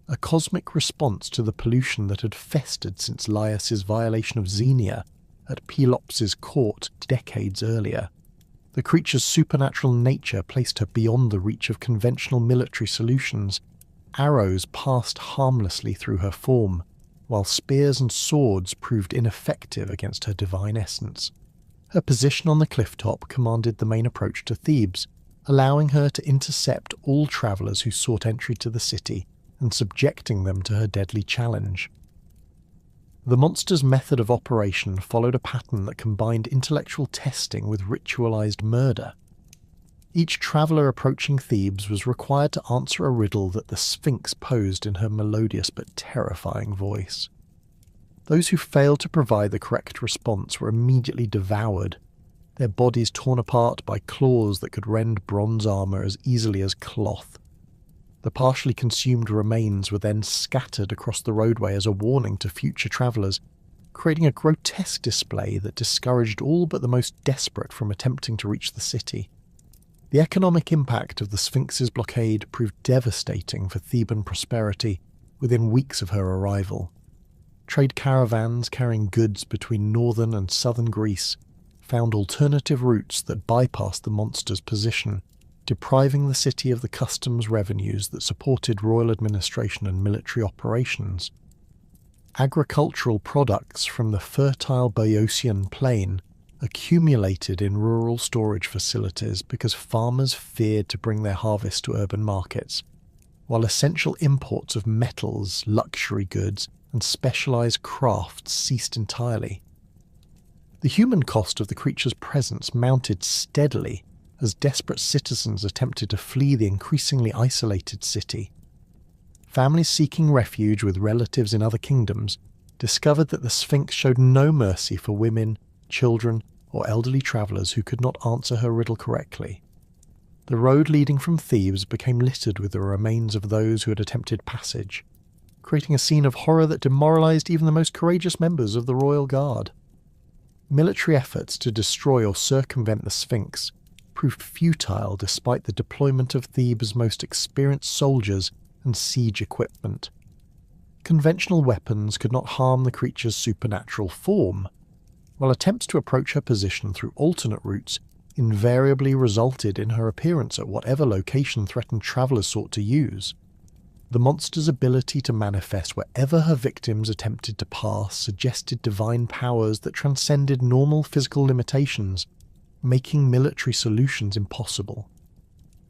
a cosmic response to the pollution that had festered since Laius's violation of Xenia at Pelops's court decades earlier. The creature's supernatural nature placed her beyond the reach of conventional military solutions. Arrows passed harmlessly through her form, while spears and swords proved ineffective against her divine essence. Her position on the clifftop commanded the main approach to Thebes, allowing her to intercept all travellers who sought entry to the city and subjecting them to her deadly challenge. The monster's method of operation followed a pattern that combined intellectual testing with ritualized murder. Each traveller approaching Thebes was required to answer a riddle that the Sphinx posed in her melodious but terrifying voice. Those who failed to provide the correct response were immediately devoured, their bodies torn apart by claws that could rend bronze armour as easily as cloth. The partially consumed remains were then scattered across the roadway as a warning to future travellers, creating a grotesque display that discouraged all but the most desperate from attempting to reach the city. The economic impact of the Sphinx's blockade proved devastating for Theban prosperity within weeks of her arrival. Trade caravans carrying goods between northern and southern Greece found alternative routes that bypassed the monster's position, depriving the city of the customs revenues that supported royal administration and military operations. Agricultural products from the fertile Boeotian plain accumulated in rural storage facilities because farmers feared to bring their harvest to urban markets, while essential imports of metals, luxury goods, and specialized crafts ceased entirely. The human cost of the creature's presence mounted steadily as desperate citizens attempted to flee the increasingly isolated city. Families seeking refuge with relatives in other kingdoms discovered that the Sphinx showed no mercy for women, children, or elderly travellers who could not answer her riddle correctly. The road leading from Thebes became littered with the remains of those who had attempted passage, creating a scene of horror that demoralised even the most courageous members of the royal guard. Military efforts to destroy or circumvent the Sphinx proved futile despite the deployment of Thebes' most experienced soldiers and siege equipment. Conventional weapons could not harm the creature's supernatural form, while attempts to approach her position through alternate routes invariably resulted in her appearance at whatever location threatened travellers sought to use. The monster's ability to manifest wherever her victims attempted to pass suggested divine powers that transcended normal physical limitations, making military solutions impossible.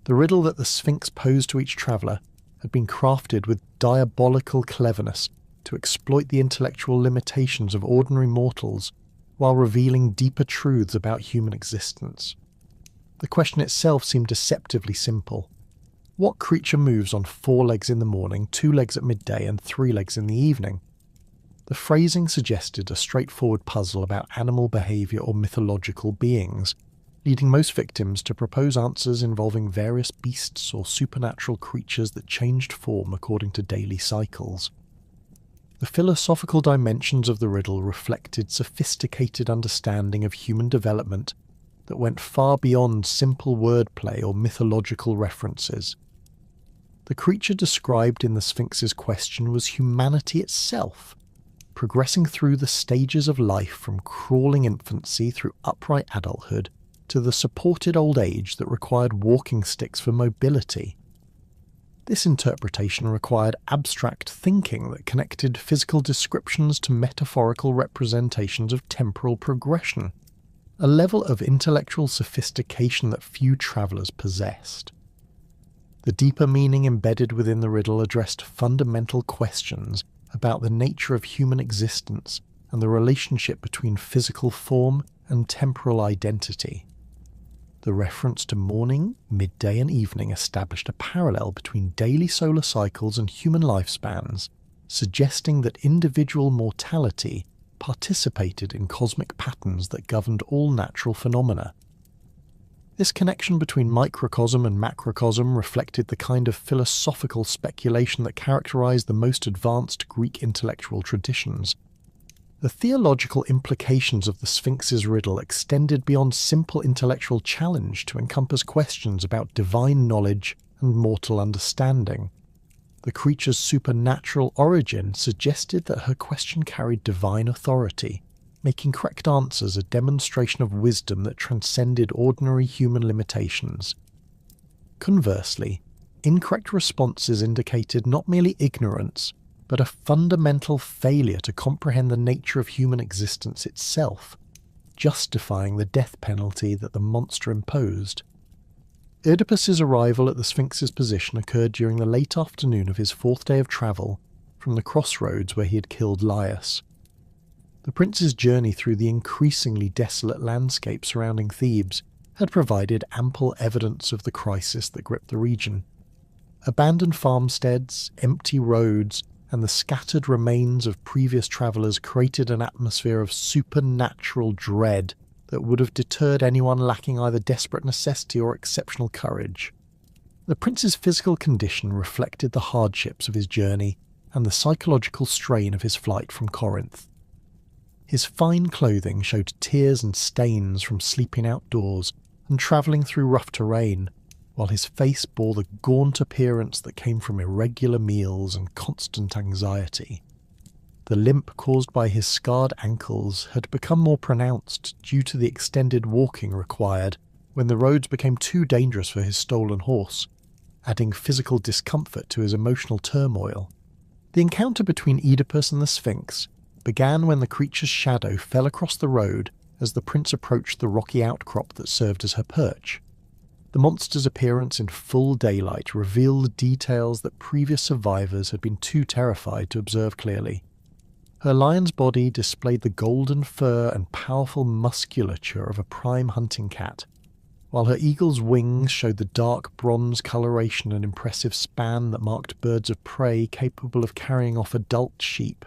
The riddle that the Sphinx posed to each traveller had been crafted with diabolical cleverness to exploit the intellectual limitations of ordinary mortals while revealing deeper truths about human existence. The question itself seemed deceptively simple. What creature moves on 4 legs in the morning, 2 legs at midday, and 3 legs in the evening? The phrasing suggested a straightforward puzzle about animal behaviour or mythological beings, leading most victims to propose answers involving various beasts or supernatural creatures that changed form according to daily cycles. The philosophical dimensions of the riddle reflected sophisticated understanding of human development that went far beyond simple wordplay or mythological references. The creature described in the Sphinx's question was humanity itself, progressing through the stages of life from crawling infancy through upright adulthood to the supported old age that required walking sticks for mobility. This interpretation required abstract thinking that connected physical descriptions to metaphorical representations of temporal progression, a level of intellectual sophistication that few travellers possessed. The deeper meaning embedded within the riddle addressed fundamental questions about the nature of human existence and the relationship between physical form and temporal identity. The reference to morning, midday and evening established a parallel between daily solar cycles and human lifespans, suggesting that individual mortality participated in cosmic patterns that governed all natural phenomena. This connection between microcosm and macrocosm reflected the kind of philosophical speculation that characterized the most advanced Greek intellectual traditions. The theological implications of the Sphinx's riddle extended beyond simple intellectual challenge to encompass questions about divine knowledge and mortal understanding. The creature's supernatural origin suggested that her question carried divine authority, making correct answers a demonstration of wisdom that transcended ordinary human limitations. Conversely, incorrect responses indicated not merely ignorance, but a fundamental failure to comprehend the nature of human existence itself, justifying the death penalty that the monster imposed. Oedipus's arrival at the Sphinx's position occurred during the late afternoon of his fourth day of travel from the Crossroads where he had killed Laius. The prince's journey through the increasingly desolate landscape surrounding Thebes had provided ample evidence of the crisis that gripped the region. Abandoned farmsteads, empty roads, and the scattered remains of previous travellers created an atmosphere of supernatural dread that would have deterred anyone lacking either desperate necessity or exceptional courage. The prince's physical condition reflected the hardships of his journey and the psychological strain of his flight from Corinth. His fine clothing showed tears and stains from sleeping outdoors and travelling through rough terrain, while his face bore the gaunt appearance that came from irregular meals and constant anxiety. The limp caused by his scarred ankles had become more pronounced due to the extended walking required when the roads became too dangerous for his stolen horse, adding physical discomfort to his emotional turmoil. The encounter between Oedipus and the Sphinx began when the creature's shadow fell across the road as the prince approached the rocky outcrop that served as her perch. The monster's appearance in full daylight revealed details that previous survivors had been too terrified to observe clearly. Her lion's body displayed the golden fur and powerful musculature of a prime hunting cat, while her eagle's wings showed the dark bronze coloration and impressive span that marked birds of prey capable of carrying off adult sheep.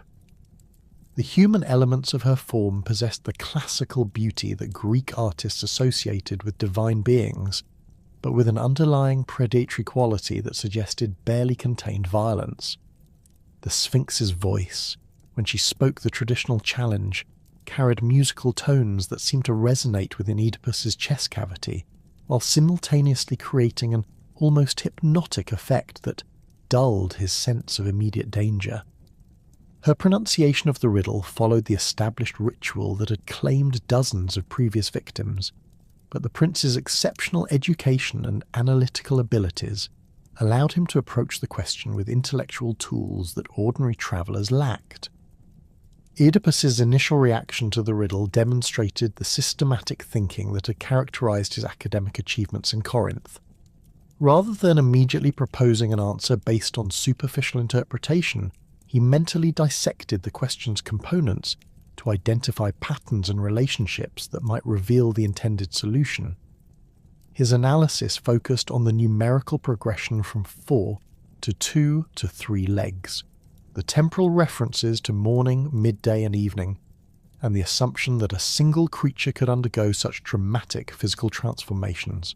The human elements of her form possessed the classical beauty that Greek artists associated with divine beings, but with an underlying predatory quality that suggested barely contained violence. The Sphinx's voice, when she spoke the traditional challenge, carried musical tones that seemed to resonate within Oedipus's chest cavity, while simultaneously creating an almost hypnotic effect that dulled his sense of immediate danger. Her pronunciation of the riddle followed the established ritual that had claimed dozens of previous victims, but the prince's exceptional education and analytical abilities allowed him to approach the question with intellectual tools that ordinary travellers lacked. Oedipus's initial reaction to the riddle demonstrated the systematic thinking that had characterized his academic achievements in Corinth. Rather than immediately proposing an answer based on superficial interpretation, he mentally dissected the question's components to identify patterns and relationships that might reveal the intended solution. His analysis focused on the numerical progression from 4 to 2 to 3 legs, the temporal references to morning, midday and evening, and the assumption that a single creature could undergo such dramatic physical transformations.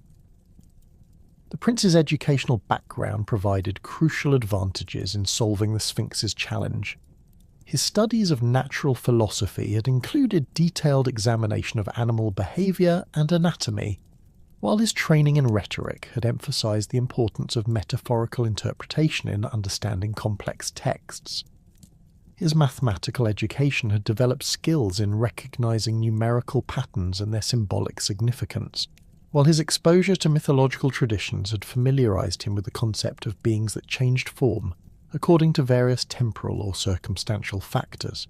The prince's educational background provided crucial advantages in solving the Sphinx's challenge. His studies of natural philosophy had included detailed examination of animal behaviour and anatomy, while his training in rhetoric had emphasised the importance of metaphorical interpretation in understanding complex texts. His mathematical education had developed skills in recognising numerical patterns and their symbolic significance, while his exposure to mythological traditions had familiarised him with the concept of beings that changed form according to various temporal or circumstantial factors.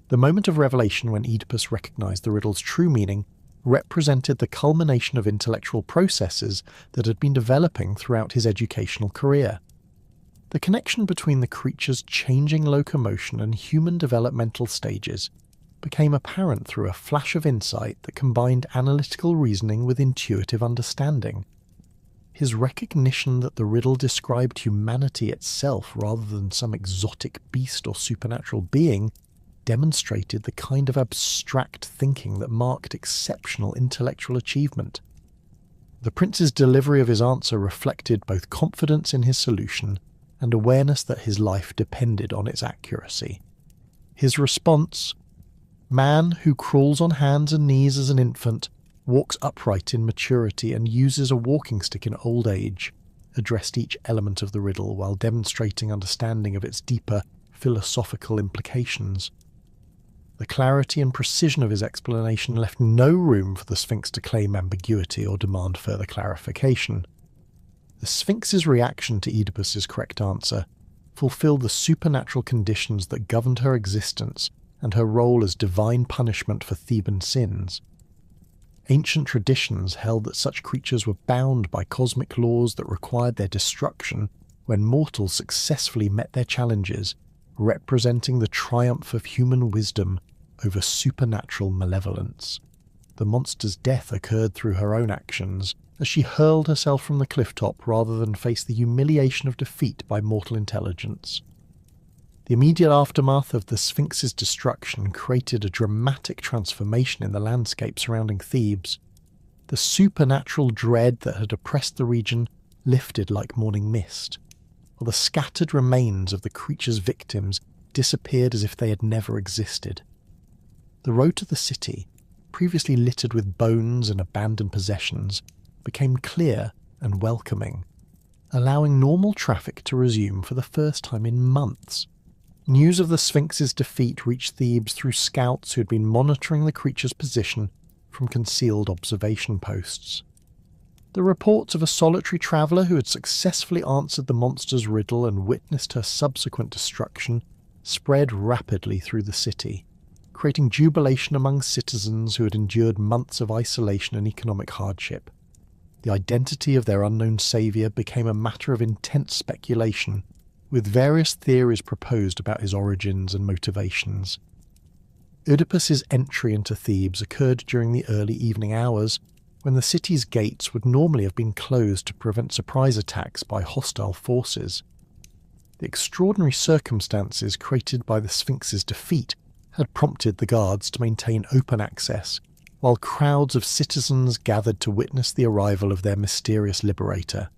The moment of revelation when Oedipus recognised the riddle's true meaning represented the culmination of intellectual processes that had been developing throughout his educational career. The connection between the creature's changing locomotion and human developmental stages became apparent through a flash of insight that combined analytical reasoning with intuitive understanding. His recognition that the riddle described humanity itself rather than some exotic beast or supernatural being demonstrated the kind of abstract thinking that marked exceptional intellectual achievement. The prince's delivery of his answer reflected both confidence in his solution and awareness that his life depended on its accuracy. His response, "Man who crawls on hands and knees as an infant, walks upright in maturity and uses a walking stick in old age," addressed each element of the riddle while demonstrating understanding of its deeper philosophical implications. The clarity and precision of his explanation left no room for the Sphinx to claim ambiguity or demand further clarification. The Sphinx's reaction to Oedipus's correct answer fulfilled the supernatural conditions that governed her existence and her role as divine punishment for Theban sins. Ancient traditions held that such creatures were bound by cosmic laws that required their destruction when mortals successfully met their challenges, representing the triumph of human wisdom over supernatural malevolence. The monster's death occurred through her own actions, as she hurled herself from the cliff top rather than face the humiliation of defeat by mortal intelligence. The immediate aftermath of the Sphinx's destruction created a dramatic transformation in the landscape surrounding Thebes. The supernatural dread that had oppressed the region lifted like morning mist, while the scattered remains of the creature's victims disappeared as if they had never existed. The road to the city, previously littered with bones and abandoned possessions, became clear and welcoming, allowing normal traffic to resume for the first time in months. News of the Sphinx's defeat reached Thebes through scouts who had been monitoring the creature's position from concealed observation posts. The reports of a solitary traveller who had successfully answered the monster's riddle and witnessed her subsequent destruction spread rapidly through the city, creating jubilation among citizens who had endured months of isolation and economic hardship. The identity of their unknown saviour became a matter of intense speculation, with various theories proposed about his origins and motivations. Oedipus's entry into Thebes occurred during the early evening hours, when the city's gates would normally have been closed to prevent surprise attacks by hostile forces. The extraordinary circumstances created by the Sphinx's defeat had prompted the guards to maintain open access, while crowds of citizens gathered to witness the arrival of their mysterious liberator.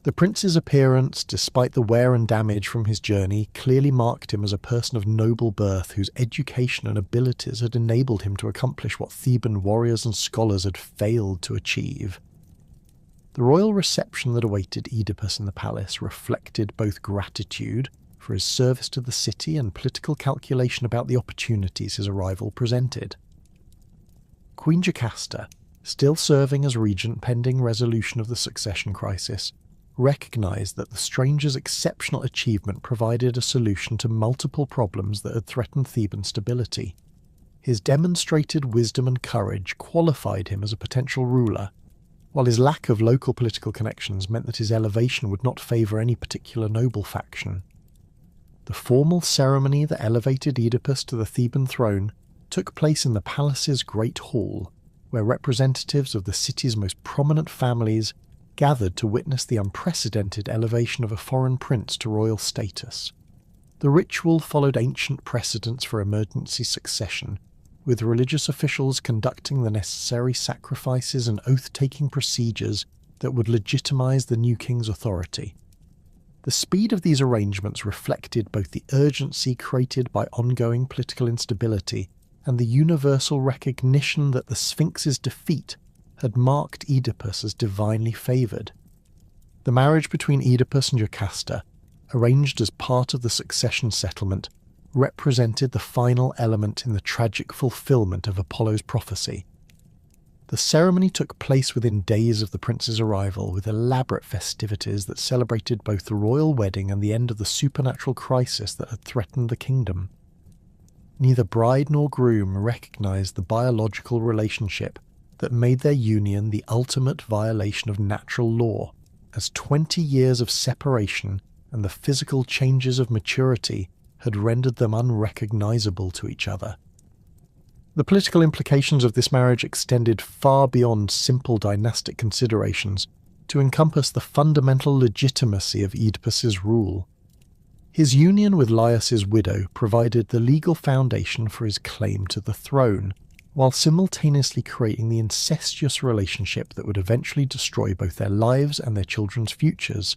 The prince's appearance, despite the wear and damage from his journey, clearly marked him as a person of noble birth whose education and abilities had enabled him to accomplish what Theban warriors and scholars had failed to achieve. The royal reception that awaited Oedipus in the palace reflected both gratitude for his service to the city and political calculation about the opportunities his arrival presented. Queen Jocasta, still serving as regent pending resolution of the succession crisis, recognised that the stranger's exceptional achievement provided a solution to multiple problems that had threatened Theban stability. His demonstrated wisdom and courage qualified him as a potential ruler, while his lack of local political connections meant that his elevation would not favour any particular noble faction. The formal ceremony that elevated Oedipus to the Theban throne took place in the palace's Great Hall, where representatives of the city's most prominent families gathered to witness the unprecedented elevation of a foreign prince to royal status. The ritual followed ancient precedents for emergency succession, with religious officials conducting the necessary sacrifices and oath-taking procedures that would legitimize the new king's authority. The speed of these arrangements reflected both the urgency created by ongoing political instability and the universal recognition that the Sphinx's defeat had marked Oedipus as divinely favoured. The marriage between Oedipus and Jocasta, arranged as part of the succession settlement, represented the final element in the tragic fulfilment of Apollo's prophecy. The ceremony took place within days of the prince's arrival, with elaborate festivities that celebrated both the royal wedding and the end of the supernatural crisis that had threatened the kingdom. Neither bride nor groom recognised the biological relationship that made their union the ultimate violation of natural law, as 20 years of separation and the physical changes of maturity had rendered them unrecognisable to each other. The political implications of this marriage extended far beyond simple dynastic considerations to encompass the fundamental legitimacy of Oedipus's rule. His union with Laius's widow provided the legal foundation for his claim to the throne, while simultaneously creating the incestuous relationship that would eventually destroy both their lives and their children's futures.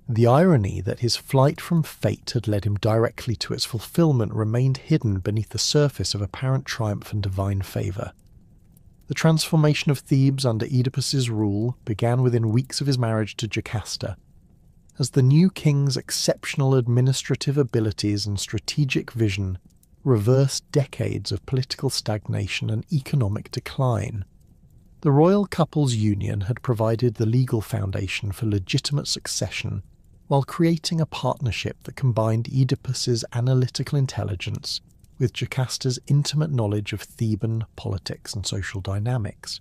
The irony that his flight from fate had led him directly to its fulfillment remained hidden beneath the surface of apparent triumph and divine favour. The transformation of Thebes under Oedipus's rule began within weeks of his marriage to Jocasta, as the new king's exceptional administrative abilities and strategic vision reversed decades of political stagnation and economic decline. The royal couple's union had provided the legal foundation for legitimate succession, while creating a partnership that combined Oedipus's analytical intelligence with Jocasta's intimate knowledge of Theban politics and social dynamics.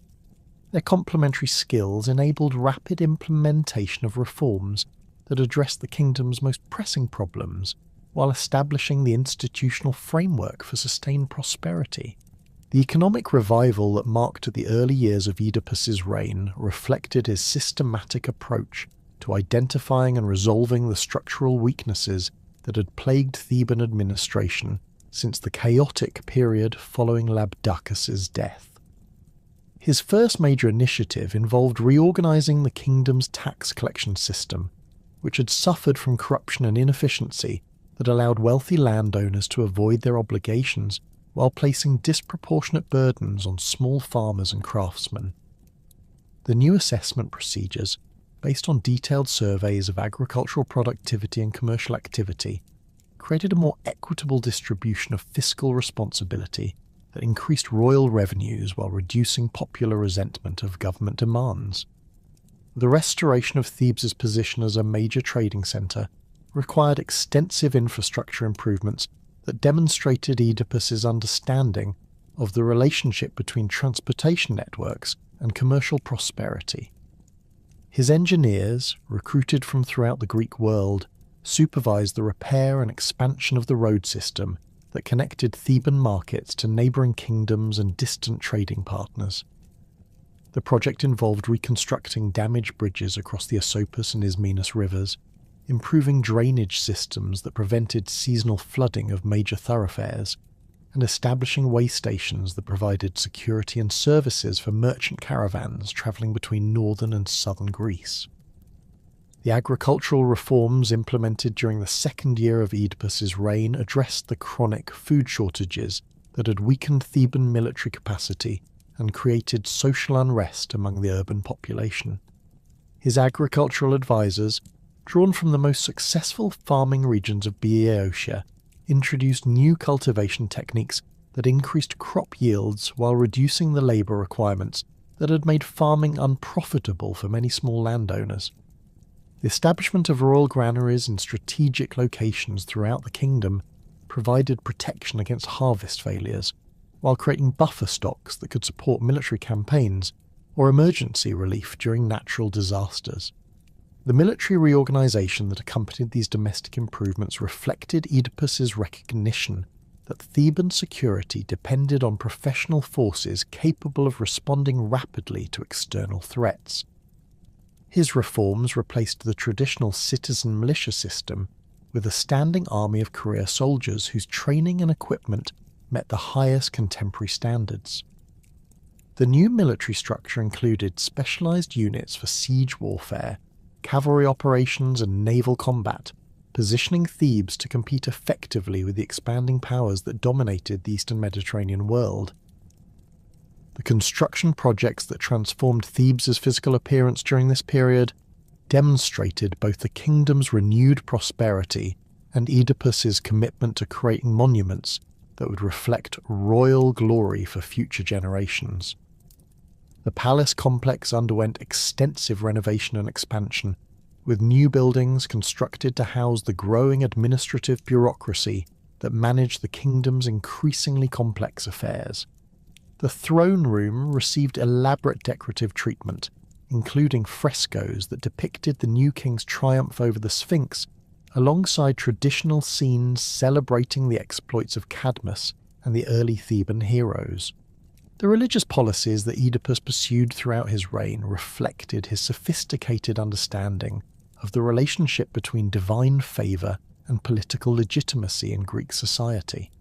Their complementary skills enabled rapid implementation of reforms that addressed the kingdom's most pressing problems, while establishing the institutional framework for sustained prosperity. The economic revival that marked the early years of Oedipus's reign reflected his systematic approach to identifying and resolving the structural weaknesses that had plagued Theban administration since the chaotic period following Labdacus's death. His first major initiative involved reorganizing the kingdom's tax collection system, which had suffered from corruption and inefficiency that allowed wealthy landowners to avoid their obligations while placing disproportionate burdens on small farmers and craftsmen. The new assessment procedures, based on detailed surveys of agricultural productivity and commercial activity, created a more equitable distribution of fiscal responsibility that increased royal revenues while reducing popular resentment of government demands. The restoration of Thebes' position as a major trading centre required extensive infrastructure improvements that demonstrated Oedipus's understanding of the relationship between transportation networks and commercial prosperity. His engineers, recruited from throughout the Greek world, supervised the repair and expansion of the road system that connected Theban markets to neighbouring kingdoms and distant trading partners. The project involved reconstructing damaged bridges across the Oedipus and Ismenus rivers, improving drainage systems that prevented seasonal flooding of major thoroughfares, and establishing way stations that provided security and services for merchant caravans travelling between northern and southern Greece. The agricultural reforms implemented during the second year of Oedipus's reign addressed the chronic food shortages that had weakened Theban military capacity and created social unrest among the urban population. His agricultural advisors, drawn from the most successful farming regions of Boeotia, introduced new cultivation techniques that increased crop yields while reducing the labour requirements that had made farming unprofitable for many small landowners. The establishment of royal granaries in strategic locations throughout the kingdom provided protection against harvest failures, while creating buffer stocks that could support military campaigns or emergency relief during natural disasters. The military reorganisation that accompanied these domestic improvements reflected Oedipus's recognition that Theban security depended on professional forces capable of responding rapidly to external threats. His reforms replaced the traditional citizen militia system with a standing army of career soldiers whose training and equipment met the highest contemporary standards. The new military structure included specialised units for siege warfare, cavalry operations and naval combat, positioning Thebes to compete effectively with the expanding powers that dominated the Eastern Mediterranean world. The construction projects that transformed Thebes' physical appearance during this period demonstrated both the kingdom's renewed prosperity and Oedipus's commitment to creating monuments that would reflect royal glory for future generations. The palace complex underwent extensive renovation and expansion, with new buildings constructed to house the growing administrative bureaucracy that managed the kingdom's increasingly complex affairs. The throne room received elaborate decorative treatment, including frescoes that depicted the new king's triumph over the Sphinx, alongside traditional scenes celebrating the exploits of Cadmus and the early Theban heroes. The religious policies that Oedipus pursued throughout his reign reflected his sophisticated understanding of the relationship between divine favour and political legitimacy in Greek society.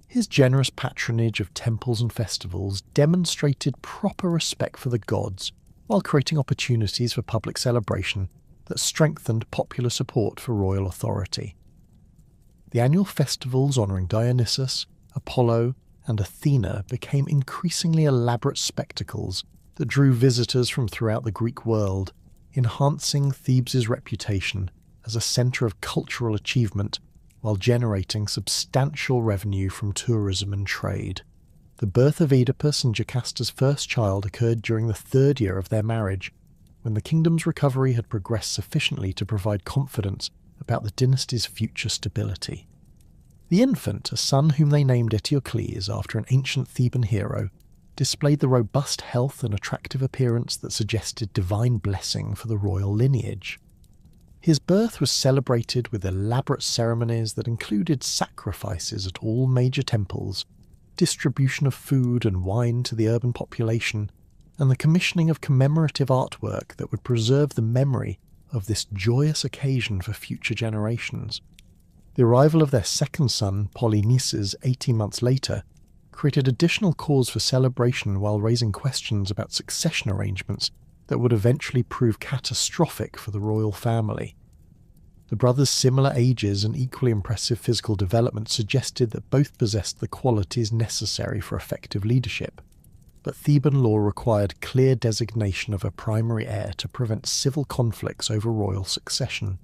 His generous patronage of temples and festivals demonstrated proper respect for the gods while creating opportunities for public celebration that strengthened popular support for royal authority. The annual festivals honouring Dionysus, Apollo, and Athena became increasingly elaborate spectacles that drew visitors from throughout the Greek world, enhancing Thebes' reputation as a centre of cultural achievement while generating substantial revenue from tourism and trade. The birth of Oedipus and Jocasta's first child occurred during the third year of their marriage, when the kingdom's recovery had progressed sufficiently to provide confidence about the dynasty's future stability. The infant, a son whom they named Eteocles after an ancient Theban hero, displayed the robust health and attractive appearance that suggested divine blessing for the royal lineage. His birth was celebrated with elaborate ceremonies that included sacrifices at all major temples, distribution of food and wine to the urban population, and the commissioning of commemorative artwork that would preserve the memory of this joyous occasion for future generations. The arrival of their second son, Polynices, 18 months later, created additional cause for celebration while raising questions about succession arrangements that would eventually prove catastrophic for the royal family. The brothers' similar ages and equally impressive physical development suggested that both possessed the qualities necessary for effective leadership, but Theban law required clear designation of a primary heir to prevent civil conflicts over royal succession.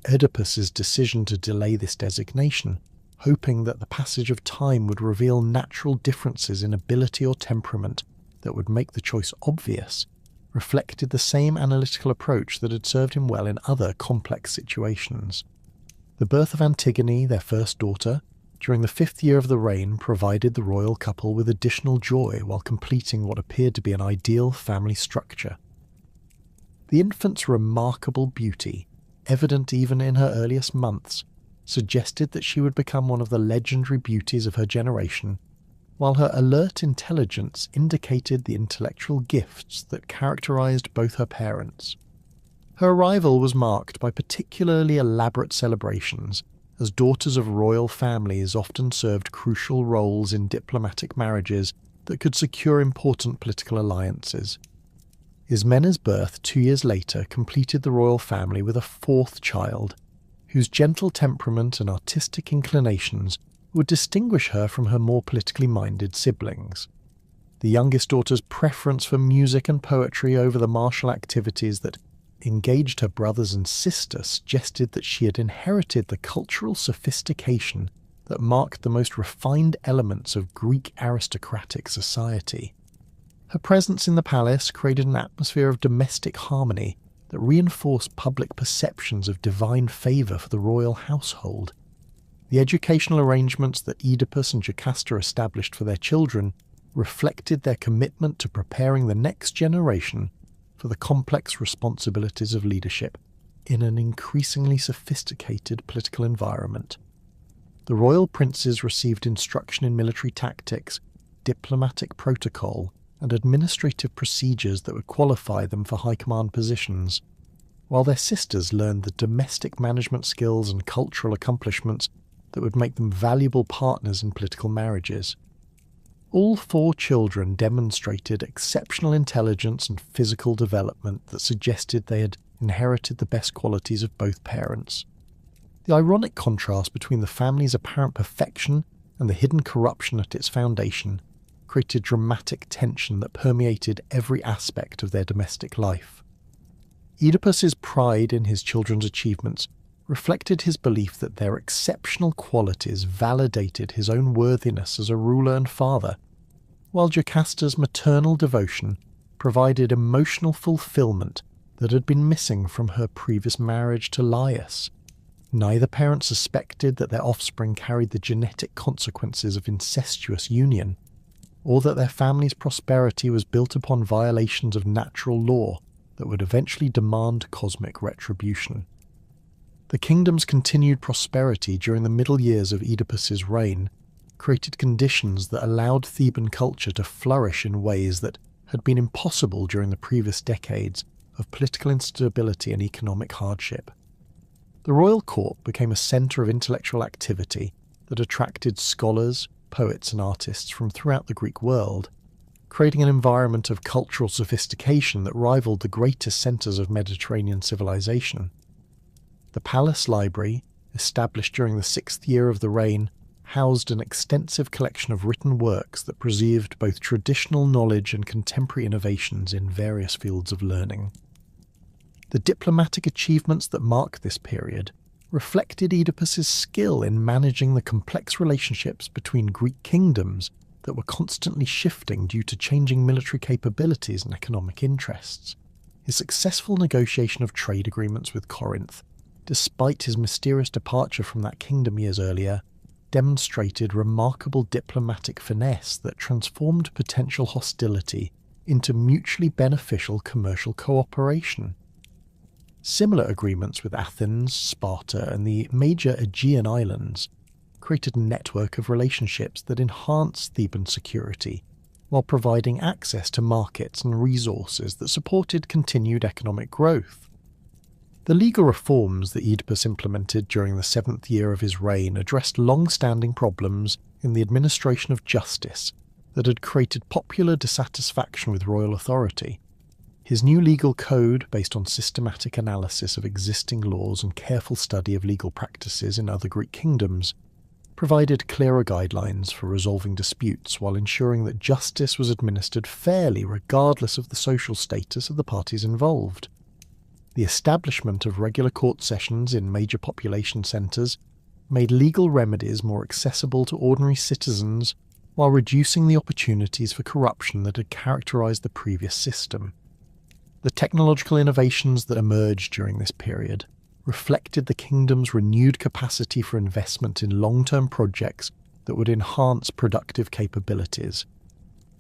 Oedipus's decision to delay this designation, hoping that the passage of time would reveal natural differences in ability or temperament that would make the choice obvious, reflected the same analytical approach that had served him well in other complex situations. The birth of Antigone, their first daughter, during the 5th year of the reign provided the royal couple with additional joy while completing what appeared to be an ideal family structure. The infant's remarkable beauty, evident even in her earliest months, suggested that she would become one of the legendary beauties of her generation, while her alert intelligence indicated the intellectual gifts that characterized both her parents. Her arrival was marked by particularly elaborate celebrations, as daughters of royal families often served crucial roles in diplomatic marriages that could secure important political alliances. Ismene's birth 2 years later completed the royal family with a fourth child, whose gentle temperament and artistic inclinations would distinguish her from her more politically minded siblings. The youngest daughter's preference for music and poetry over the martial activities that engaged her brothers and sister suggested that she had inherited the cultural sophistication that marked the most refined elements of Greek aristocratic society. Her presence in the palace created an atmosphere of domestic harmony that reinforced public perceptions of divine favour for the royal household. The educational arrangements that Oedipus and Jocasta established for their children reflected their commitment to preparing the next generation for the complex responsibilities of leadership in an increasingly sophisticated political environment. The royal princes received instruction in military tactics, diplomatic protocol, and administrative procedures that would qualify them for high command positions, while their sisters learned the domestic management skills and cultural accomplishments that would make them valuable partners in political marriages. All 4 children demonstrated exceptional intelligence and physical development that suggested they had inherited the best qualities of both parents. The ironic contrast between the family's apparent perfection and the hidden corruption at its foundation created dramatic tension that permeated every aspect of their domestic life. Oedipus's pride in his children's achievements reflected his belief that their exceptional qualities validated his own worthiness as a ruler and father, while Jocasta's maternal devotion provided emotional fulfillment that had been missing from her previous marriage to Laius. Neither parent suspected that their offspring carried the genetic consequences of incestuous union, or that their family's prosperity was built upon violations of natural law that would eventually demand cosmic retribution. The kingdom's continued prosperity during the middle years of Oedipus's reign created conditions that allowed Theban culture to flourish in ways that had been impossible during the previous decades of political instability and economic hardship. The royal court became a centre of intellectual activity that attracted scholars, poets and artists from throughout the Greek world, creating an environment of cultural sophistication that rivaled the greatest centres of Mediterranean civilization. The palace library, established during the 6th year of the reign, housed an extensive collection of written works that preserved both traditional knowledge and contemporary innovations in various fields of learning. The diplomatic achievements that mark this period reflected Oedipus's skill in managing the complex relationships between Greek kingdoms that were constantly shifting due to changing military capabilities and economic interests. His successful negotiation of trade agreements with Corinth, despite his mysterious departure from that kingdom years earlier, demonstrated remarkable diplomatic finesse that transformed potential hostility into mutually beneficial commercial cooperation. Similar agreements with Athens, Sparta, and the major Aegean islands created a network of relationships that enhanced Theban security, while providing access to markets and resources that supported continued economic growth. The legal reforms that Oedipus implemented during the 7th year of his reign addressed long-standing problems in the administration of justice that had created popular dissatisfaction with royal authority. His new legal code, based on systematic analysis of existing laws and careful study of legal practices in other Greek kingdoms, provided clearer guidelines for resolving disputes while ensuring that justice was administered fairly regardless of the social status of the parties involved. The establishment of regular court sessions in major population centres made legal remedies more accessible to ordinary citizens while reducing the opportunities for corruption that had characterised the previous system. The technological innovations that emerged during this period reflected the kingdom's renewed capacity for investment in long-term projects that would enhance productive capabilities.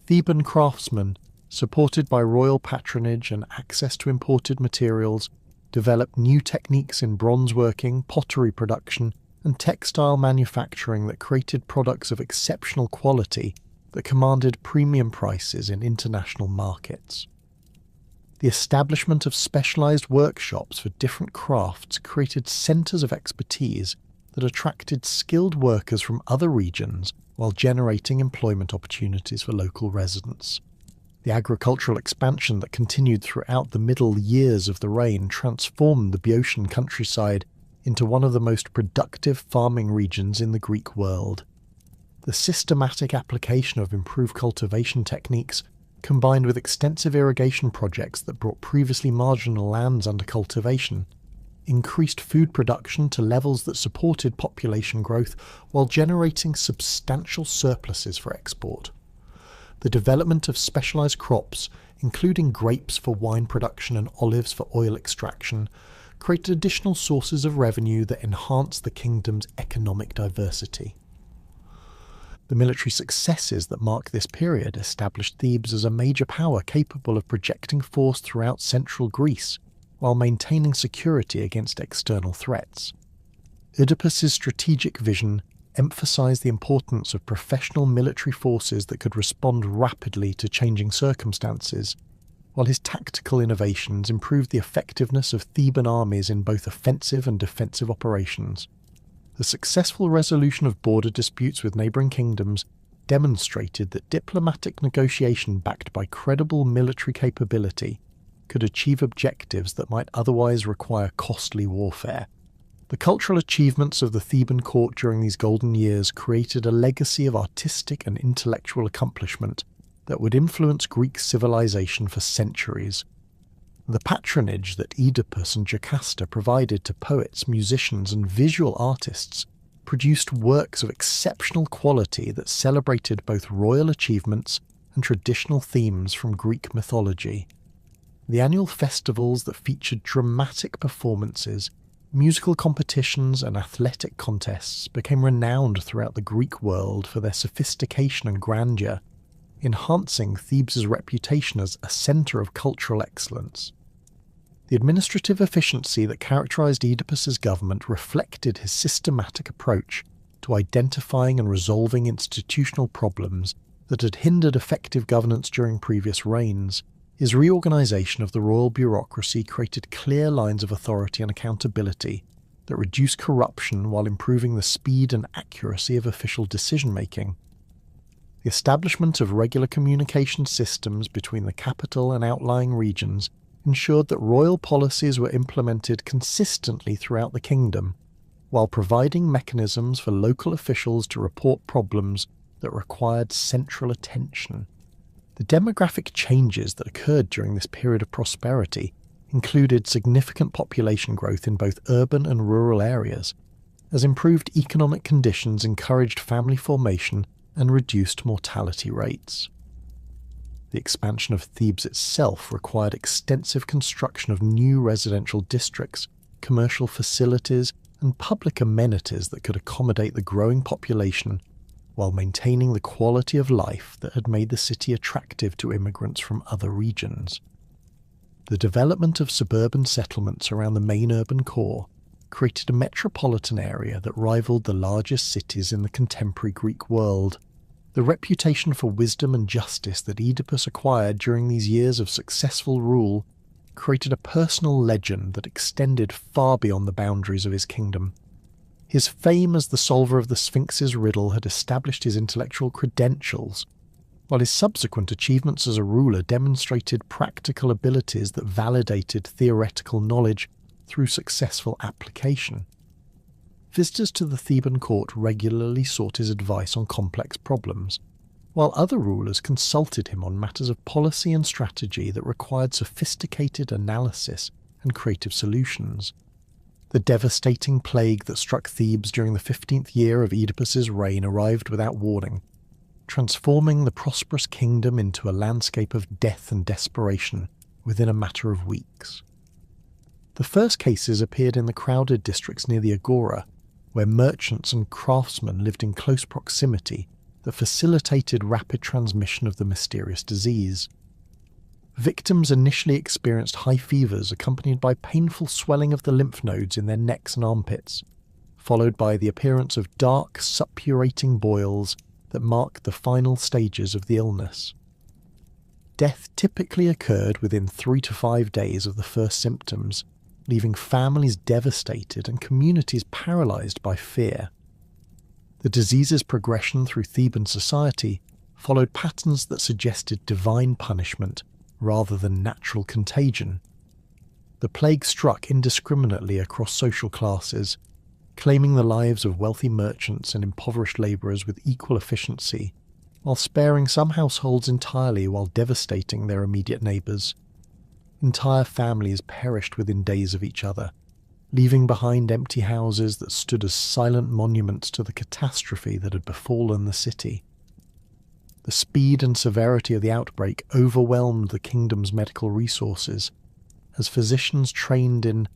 Theban craftsmen, supported by royal patronage and access to imported materials, developed new techniques in bronze working, pottery production, and textile manufacturing that created products of exceptional quality that commanded premium prices in international markets. The establishment of specialised workshops for different crafts created centres of expertise that attracted skilled workers from other regions while generating employment opportunities for local residents. The agricultural expansion that continued throughout the middle years of the reign transformed the Boeotian countryside into one of the most productive farming regions in the Greek world. The systematic application of improved cultivation techniques, combined with extensive irrigation projects that brought previously marginal lands under cultivation, increased food production to levels that supported population growth while generating substantial surpluses for export. The development of specialised crops, including grapes for wine production and olives for oil extraction, created additional sources of revenue that enhanced the kingdom's economic diversity. The military successes that mark this period established Thebes as a major power capable of projecting force throughout central Greece, while maintaining security against external threats. Oedipus's strategic vision emphasised the importance of professional military forces that could respond rapidly to changing circumstances, while his tactical innovations improved the effectiveness of Theban armies in both offensive and defensive operations. The successful resolution of border disputes with neighbouring kingdoms demonstrated that diplomatic negotiation backed by credible military capability could achieve objectives that might otherwise require costly warfare. The cultural achievements of the Theban court during these golden years created a legacy of artistic and intellectual accomplishment that would influence Greek civilization for centuries. The patronage that Oedipus and Jocasta provided to poets, musicians, and visual artists produced works of exceptional quality that celebrated both royal achievements and traditional themes from Greek mythology. The annual festivals that featured dramatic performances, musical competitions, and athletic contests became renowned throughout the Greek world for their sophistication and grandeur, enhancing Thebes' reputation as a centre of cultural excellence. The administrative efficiency that characterised Oedipus's government reflected his systematic approach to identifying and resolving institutional problems that had hindered effective governance during previous reigns, his reorganisation of the royal bureaucracy created clear lines of authority and accountability that reduced corruption while improving the speed and accuracy of official decision-making. The establishment of regular communication systems between the capital and outlying regions ensured that royal policies were implemented consistently throughout the kingdom, while providing mechanisms for local officials to report problems that required central attention. The demographic changes that occurred during this period of prosperity included significant population growth in both urban and rural areas, as improved economic conditions encouraged family formation and reduced mortality rates. The expansion of Thebes itself required extensive construction of new residential districts, commercial facilities, and public amenities that could accommodate the growing population while maintaining the quality of life that had made the city attractive to immigrants from other regions. The development of suburban settlements around the main urban core created a metropolitan area that rivaled the largest cities in the contemporary Greek world. The reputation for wisdom and justice that Oedipus acquired during these years of successful rule created a personal legend that extended far beyond the boundaries of his kingdom. His fame as the solver of the Sphinx's riddle had established his intellectual credentials, while his subsequent achievements as a ruler demonstrated practical abilities that validated theoretical knowledge through successful application. Visitors to the Theban court regularly sought his advice on complex problems, while other rulers consulted him on matters of policy and strategy that required sophisticated analysis and creative solutions. The devastating plague that struck Thebes during the 15th year of Oedipus's reign arrived without warning, transforming the prosperous kingdom into a landscape of death and desperation within a matter of weeks. The first cases appeared in the crowded districts near the Agora, where merchants and craftsmen lived in close proximity that facilitated rapid transmission of the mysterious disease. Victims initially experienced high fevers accompanied by painful swelling of the lymph nodes in their necks and armpits, followed by the appearance of dark, suppurating boils that marked the final stages of the illness. Death typically occurred within 3 to 5 days of the first symptoms, leaving families devastated and communities paralysed by fear. The disease's progression through Theban society followed patterns that suggested divine punishment rather than natural contagion. The plague struck indiscriminately across social classes, claiming the lives of wealthy merchants and impoverished labourers with equal efficiency, while sparing some households entirely while devastating their immediate neighbours. Entire families perished within days of each other, leaving behind empty houses that stood as silent monuments to the catastrophe that had befallen the city. The speed and severity of the outbreak overwhelmed the kingdom's medical resources, as physicians trained in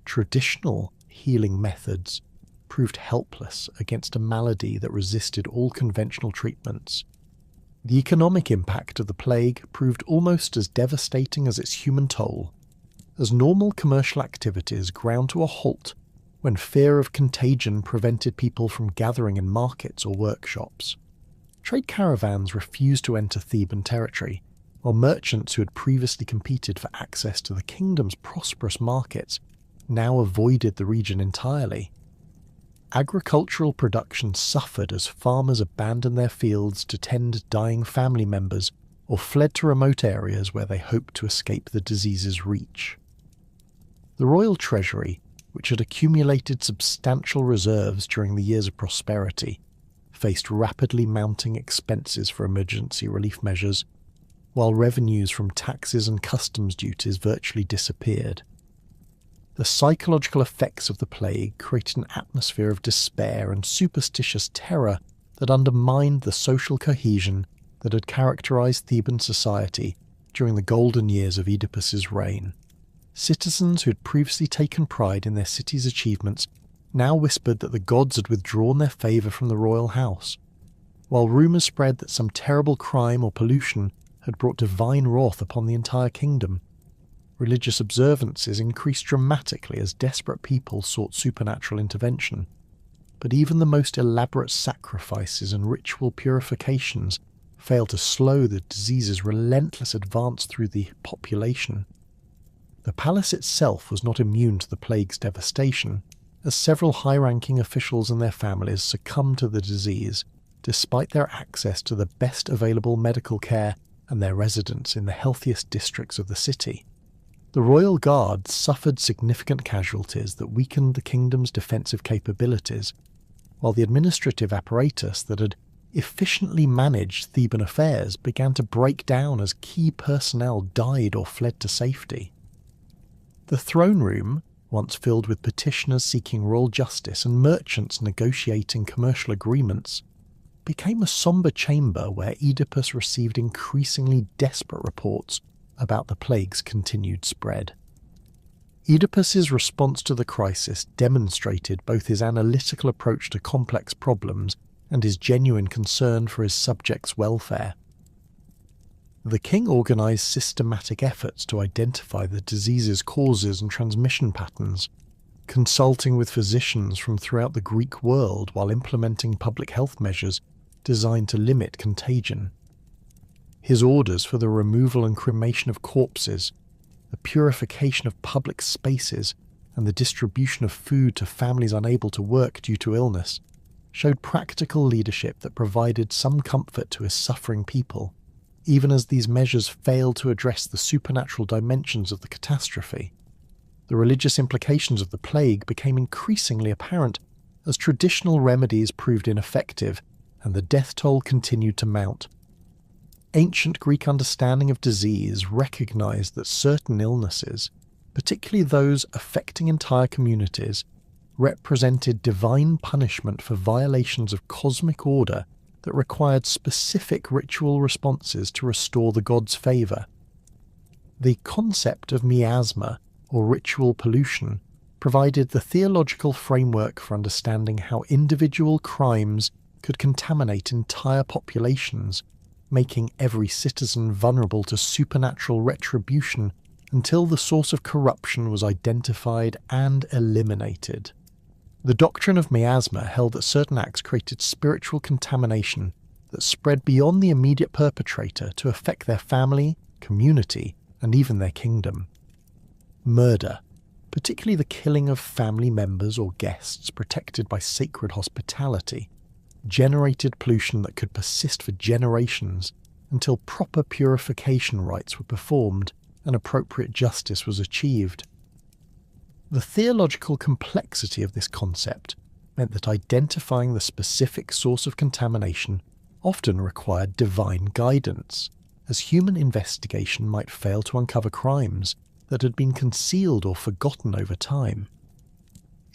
traditional healing methods proved helpless against a malady that resisted all conventional treatments. The economic impact of the plague proved almost as devastating as its human toll, as normal commercial activities ground to a halt when fear of contagion prevented people from gathering in markets or workshops. Trade caravans refused to enter Theban territory, while merchants who had previously competed for access to the kingdom's prosperous markets now avoided the region entirely. Agricultural production suffered as farmers abandoned their fields to tend dying family members or fled to remote areas where they hoped to escape the disease's reach. The royal treasury, which had accumulated substantial reserves during the years of prosperity, faced rapidly mounting expenses for emergency relief measures, while revenues from taxes and customs duties virtually disappeared. The psychological effects of the plague created an atmosphere of despair and superstitious terror that undermined the social cohesion that had characterized Theban society during the golden years of Oedipus's reign. Citizens who had previously taken pride in their city's achievements now whispered that the gods had withdrawn their favour from the royal house, while rumours spread that some terrible crime or pollution had brought divine wrath upon the entire kingdom. Religious observances increased dramatically as desperate people sought supernatural intervention. but even the most elaborate sacrifices and ritual purifications failed to slow the disease's relentless advance through the population. The palace itself was not immune to the plague's devastation, as several high-ranking officials and their families succumbed to the disease, despite their access to the best available medical care and their residence in the healthiest districts of the city. The royal guard suffered significant casualties that weakened the kingdom's defensive capabilities, while the administrative apparatus that had efficiently managed Theban affairs began to break down as key personnel died or fled to safety. The throne room, once filled with petitioners seeking royal justice and merchants negotiating commercial agreements, became a sombre chamber where Oedipus received increasingly desperate reports about the plague's continued spread. Oedipus's response to the crisis demonstrated both his analytical approach to complex problems and his genuine concern for his subjects' welfare. The king organised systematic efforts to identify the disease's causes and transmission patterns, consulting with physicians from throughout the Greek world while implementing public health measures designed to limit contagion. His orders for the removal and cremation of corpses, the purification of public spaces, and the distribution of food to families unable to work due to illness showed practical leadership that provided some comfort to his suffering people, even as these measures failed to address the supernatural dimensions of the catastrophe. The religious implications of the plague became increasingly apparent as traditional remedies proved ineffective and the death toll continued to mount. Ancient Greek understanding of disease recognized that certain illnesses, particularly those affecting entire communities, represented divine punishment for violations of cosmic order that required specific ritual responses to restore the gods' favour. The concept of miasma, or ritual pollution, provided the theological framework for understanding how individual crimes could contaminate entire populations, making every citizen vulnerable to supernatural retribution until the source of corruption was identified and eliminated. The doctrine of miasma held that certain acts created spiritual contamination that spread beyond the immediate perpetrator to affect their family, community, and even their kingdom. Murder, particularly the killing of family members or guests protected by sacred hospitality, generated pollution that could persist for generations until proper purification rites were performed and appropriate justice was achieved. The theological complexity of this concept meant that identifying the specific source of contamination often required divine guidance, as human investigation might fail to uncover crimes that had been concealed or forgotten over time.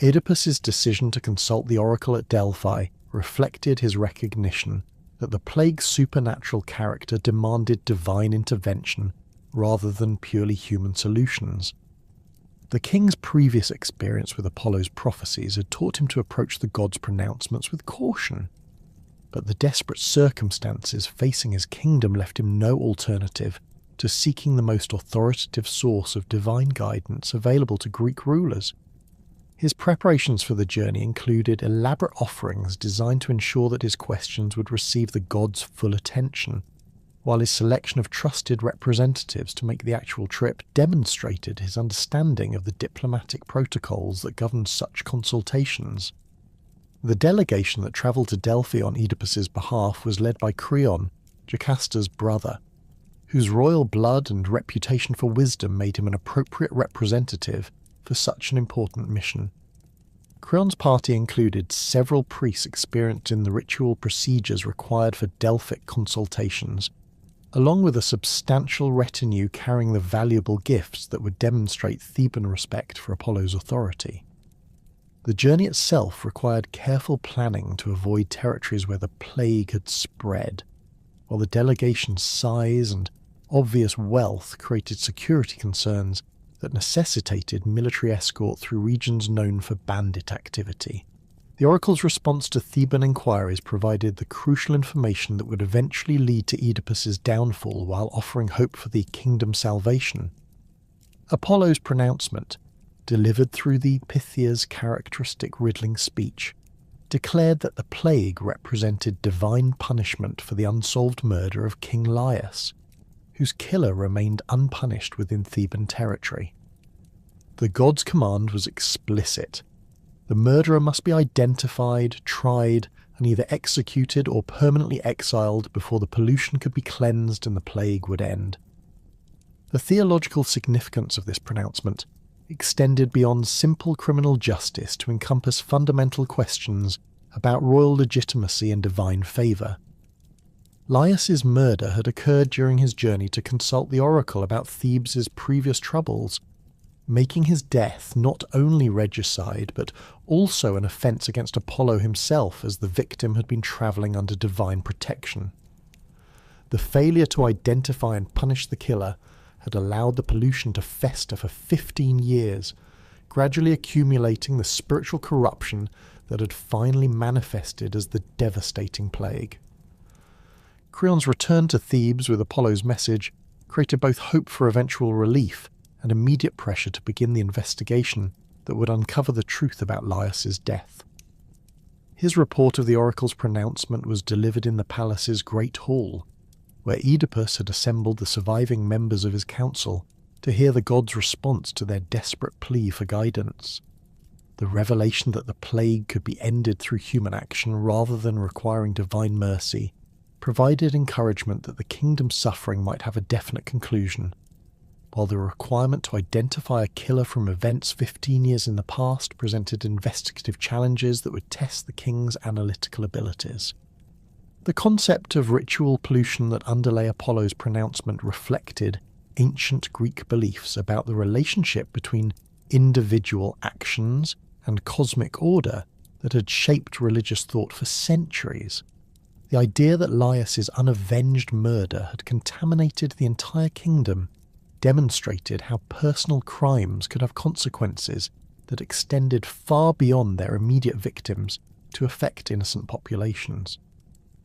Oedipus's decision to consult the oracle at Delphi reflected his recognition that the plague's supernatural character demanded divine intervention rather than purely human solutions. The king's previous experience with Apollo's prophecies had taught him to approach the god's pronouncements with caution, but the desperate circumstances facing his kingdom left him no alternative to seeking the most authoritative source of divine guidance available to Greek rulers. His preparations for the journey included elaborate offerings designed to ensure that his questions would receive the gods' full attention, while his selection of trusted representatives to make the actual trip demonstrated his understanding of the diplomatic protocols that governed such consultations. The delegation that travelled to Delphi on Oedipus's behalf was led by Creon, Jocasta's brother, whose royal blood and reputation for wisdom made him an appropriate representative for such an important mission. Creon's party included several priests experienced in the ritual procedures required for Delphic consultations, along with a substantial retinue carrying the valuable gifts that would demonstrate Theban respect for Apollo's authority. The journey itself required careful planning to avoid territories where the plague had spread, while the delegation's size and obvious wealth created security concerns that necessitated military escort through regions known for bandit activity. The oracle's response to Theban inquiries provided the crucial information that would eventually lead to Oedipus's downfall while offering hope for the kingdom's salvation. Apollo's pronouncement, delivered through the Pythia's characteristic riddling speech, declared that the plague represented divine punishment for the unsolved murder of King Laius, whose killer remained unpunished within Theban territory. The god's command was explicit. The murderer must be identified, tried, and either executed or permanently exiled before the pollution could be cleansed and the plague would end. The theological significance of this pronouncement extended beyond simple criminal justice to encompass fundamental questions about royal legitimacy and divine favour. Laius's murder had occurred during his journey to consult the oracle about Thebes' previous troubles, making his death not only regicide but also an offence against Apollo himself, as the victim had been travelling under divine protection. The failure to identify and punish the killer had allowed the pollution to fester for 15 years, gradually accumulating the spiritual corruption that had finally manifested as the devastating plague. Creon's return to Thebes with Apollo's message created both hope for eventual relief and immediate pressure to begin the investigation that would uncover the truth about Laius's death. His report of the oracle's pronouncement was delivered in the palace's great hall, where Oedipus had assembled the surviving members of his council to hear the gods' response to their desperate plea for guidance. The revelation that the plague could be ended through human action rather than requiring divine mercy provided encouragement that the kingdom's suffering might have a definite conclusion, while the requirement to identify a killer from events 15 years in the past presented investigative challenges that would test the king's analytical abilities. The concept of ritual pollution that underlay Apollo's pronouncement reflected ancient Greek beliefs about the relationship between individual actions and cosmic order that had shaped religious thought for centuries. The idea that Laius's unavenged murder had contaminated the entire kingdom demonstrated how personal crimes could have consequences that extended far beyond their immediate victims to affect innocent populations.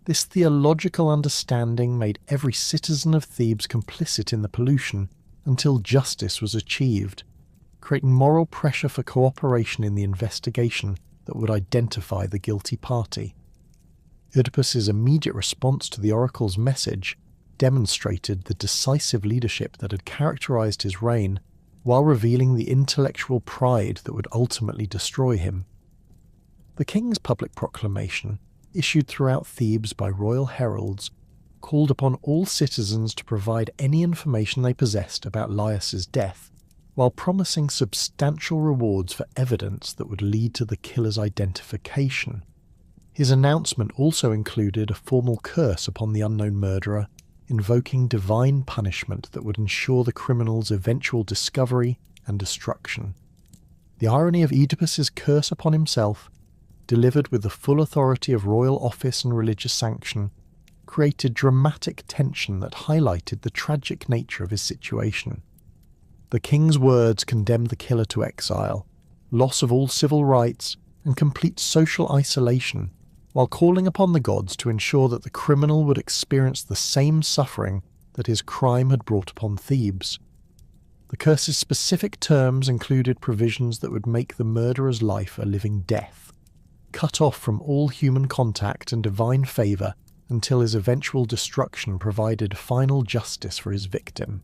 This theological understanding made every citizen of Thebes complicit in the pollution until justice was achieved, creating moral pressure for cooperation in the investigation that would identify the guilty party. Oedipus's immediate response to the oracle's message demonstrated the decisive leadership that had characterized his reign, while revealing the intellectual pride that would ultimately destroy him. The king's public proclamation, issued throughout Thebes by royal heralds, called upon all citizens to provide any information they possessed about Laius's death, while promising substantial rewards for evidence that would lead to the killer's identification. His announcement also included a formal curse upon the unknown murderer, invoking divine punishment that would ensure the criminal's eventual discovery and destruction. The irony of Oedipus's curse upon himself, delivered with the full authority of royal office and religious sanction, created dramatic tension that highlighted the tragic nature of his situation. The king's words condemned the killer to exile, loss of all civil rights, and complete social isolation, while calling upon the gods to ensure that the criminal would experience the same suffering that his crime had brought upon Thebes. The curse's specific terms included provisions that would make the murderer's life a living death, cut off from all human contact and divine favour until his eventual destruction provided final justice for his victim.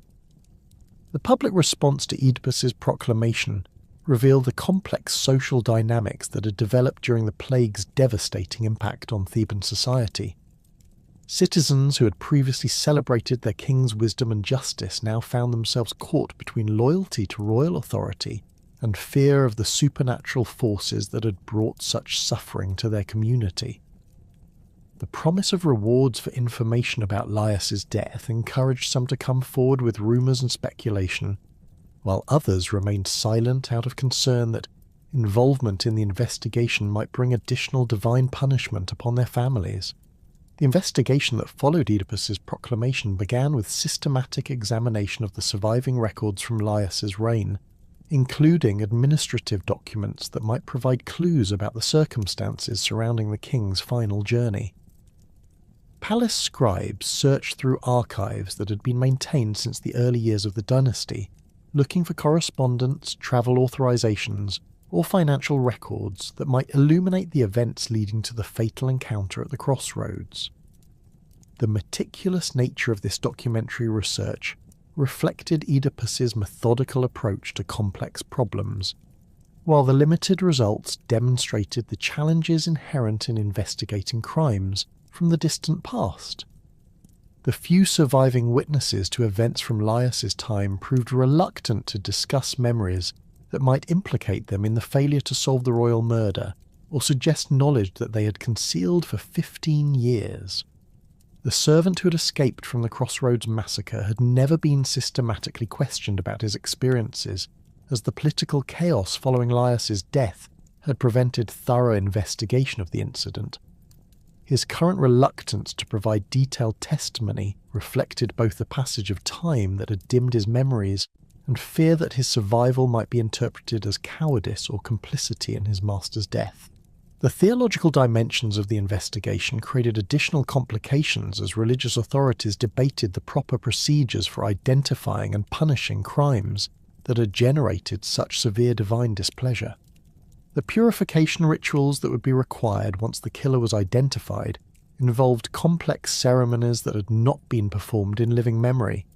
The public response to Oedipus's proclamation revealed the complex social dynamics that had developed during the plague's devastating impact on Theban society. Citizens who had previously celebrated their king's wisdom and justice now found themselves caught between loyalty to royal authority and fear of the supernatural forces that had brought such suffering to their community. The promise of rewards for information about Laius's death encouraged some to come forward with rumours and speculation, while others remained silent out of concern that involvement in the investigation might bring additional divine punishment upon their families. The investigation that followed Oedipus's proclamation began with systematic examination of the surviving records from Laius's reign, including administrative documents that might provide clues about the circumstances surrounding the king's final journey. Palace scribes searched through archives that had been maintained since the early years of the dynasty, looking for correspondence, travel authorizations, or financial records that might illuminate the events leading to the fatal encounter at the Crossroads. The meticulous nature of this documentary research reflected Oedipus's methodical approach to complex problems, while the limited results demonstrated the challenges inherent in investigating crimes from the distant past. The few surviving witnesses to events from Laius's time proved reluctant to discuss memories that might implicate them in the failure to solve the royal murder or suggest knowledge that they had concealed for 15 years. The servant who had escaped from the Crossroads massacre had never been systematically questioned about his experiences, as the political chaos following Laius's death had prevented thorough investigation of the incident. His current reluctance to provide detailed testimony reflected both the passage of time that had dimmed his memories and fear that his survival might be interpreted as cowardice or complicity in his master's death. The theological dimensions of the investigation created additional complications as religious authorities debated the proper procedures for identifying and punishing crimes that had generated such severe divine displeasure. The purification rituals that would be required once the killer was identified involved complex ceremonies that had not been performed in living memory,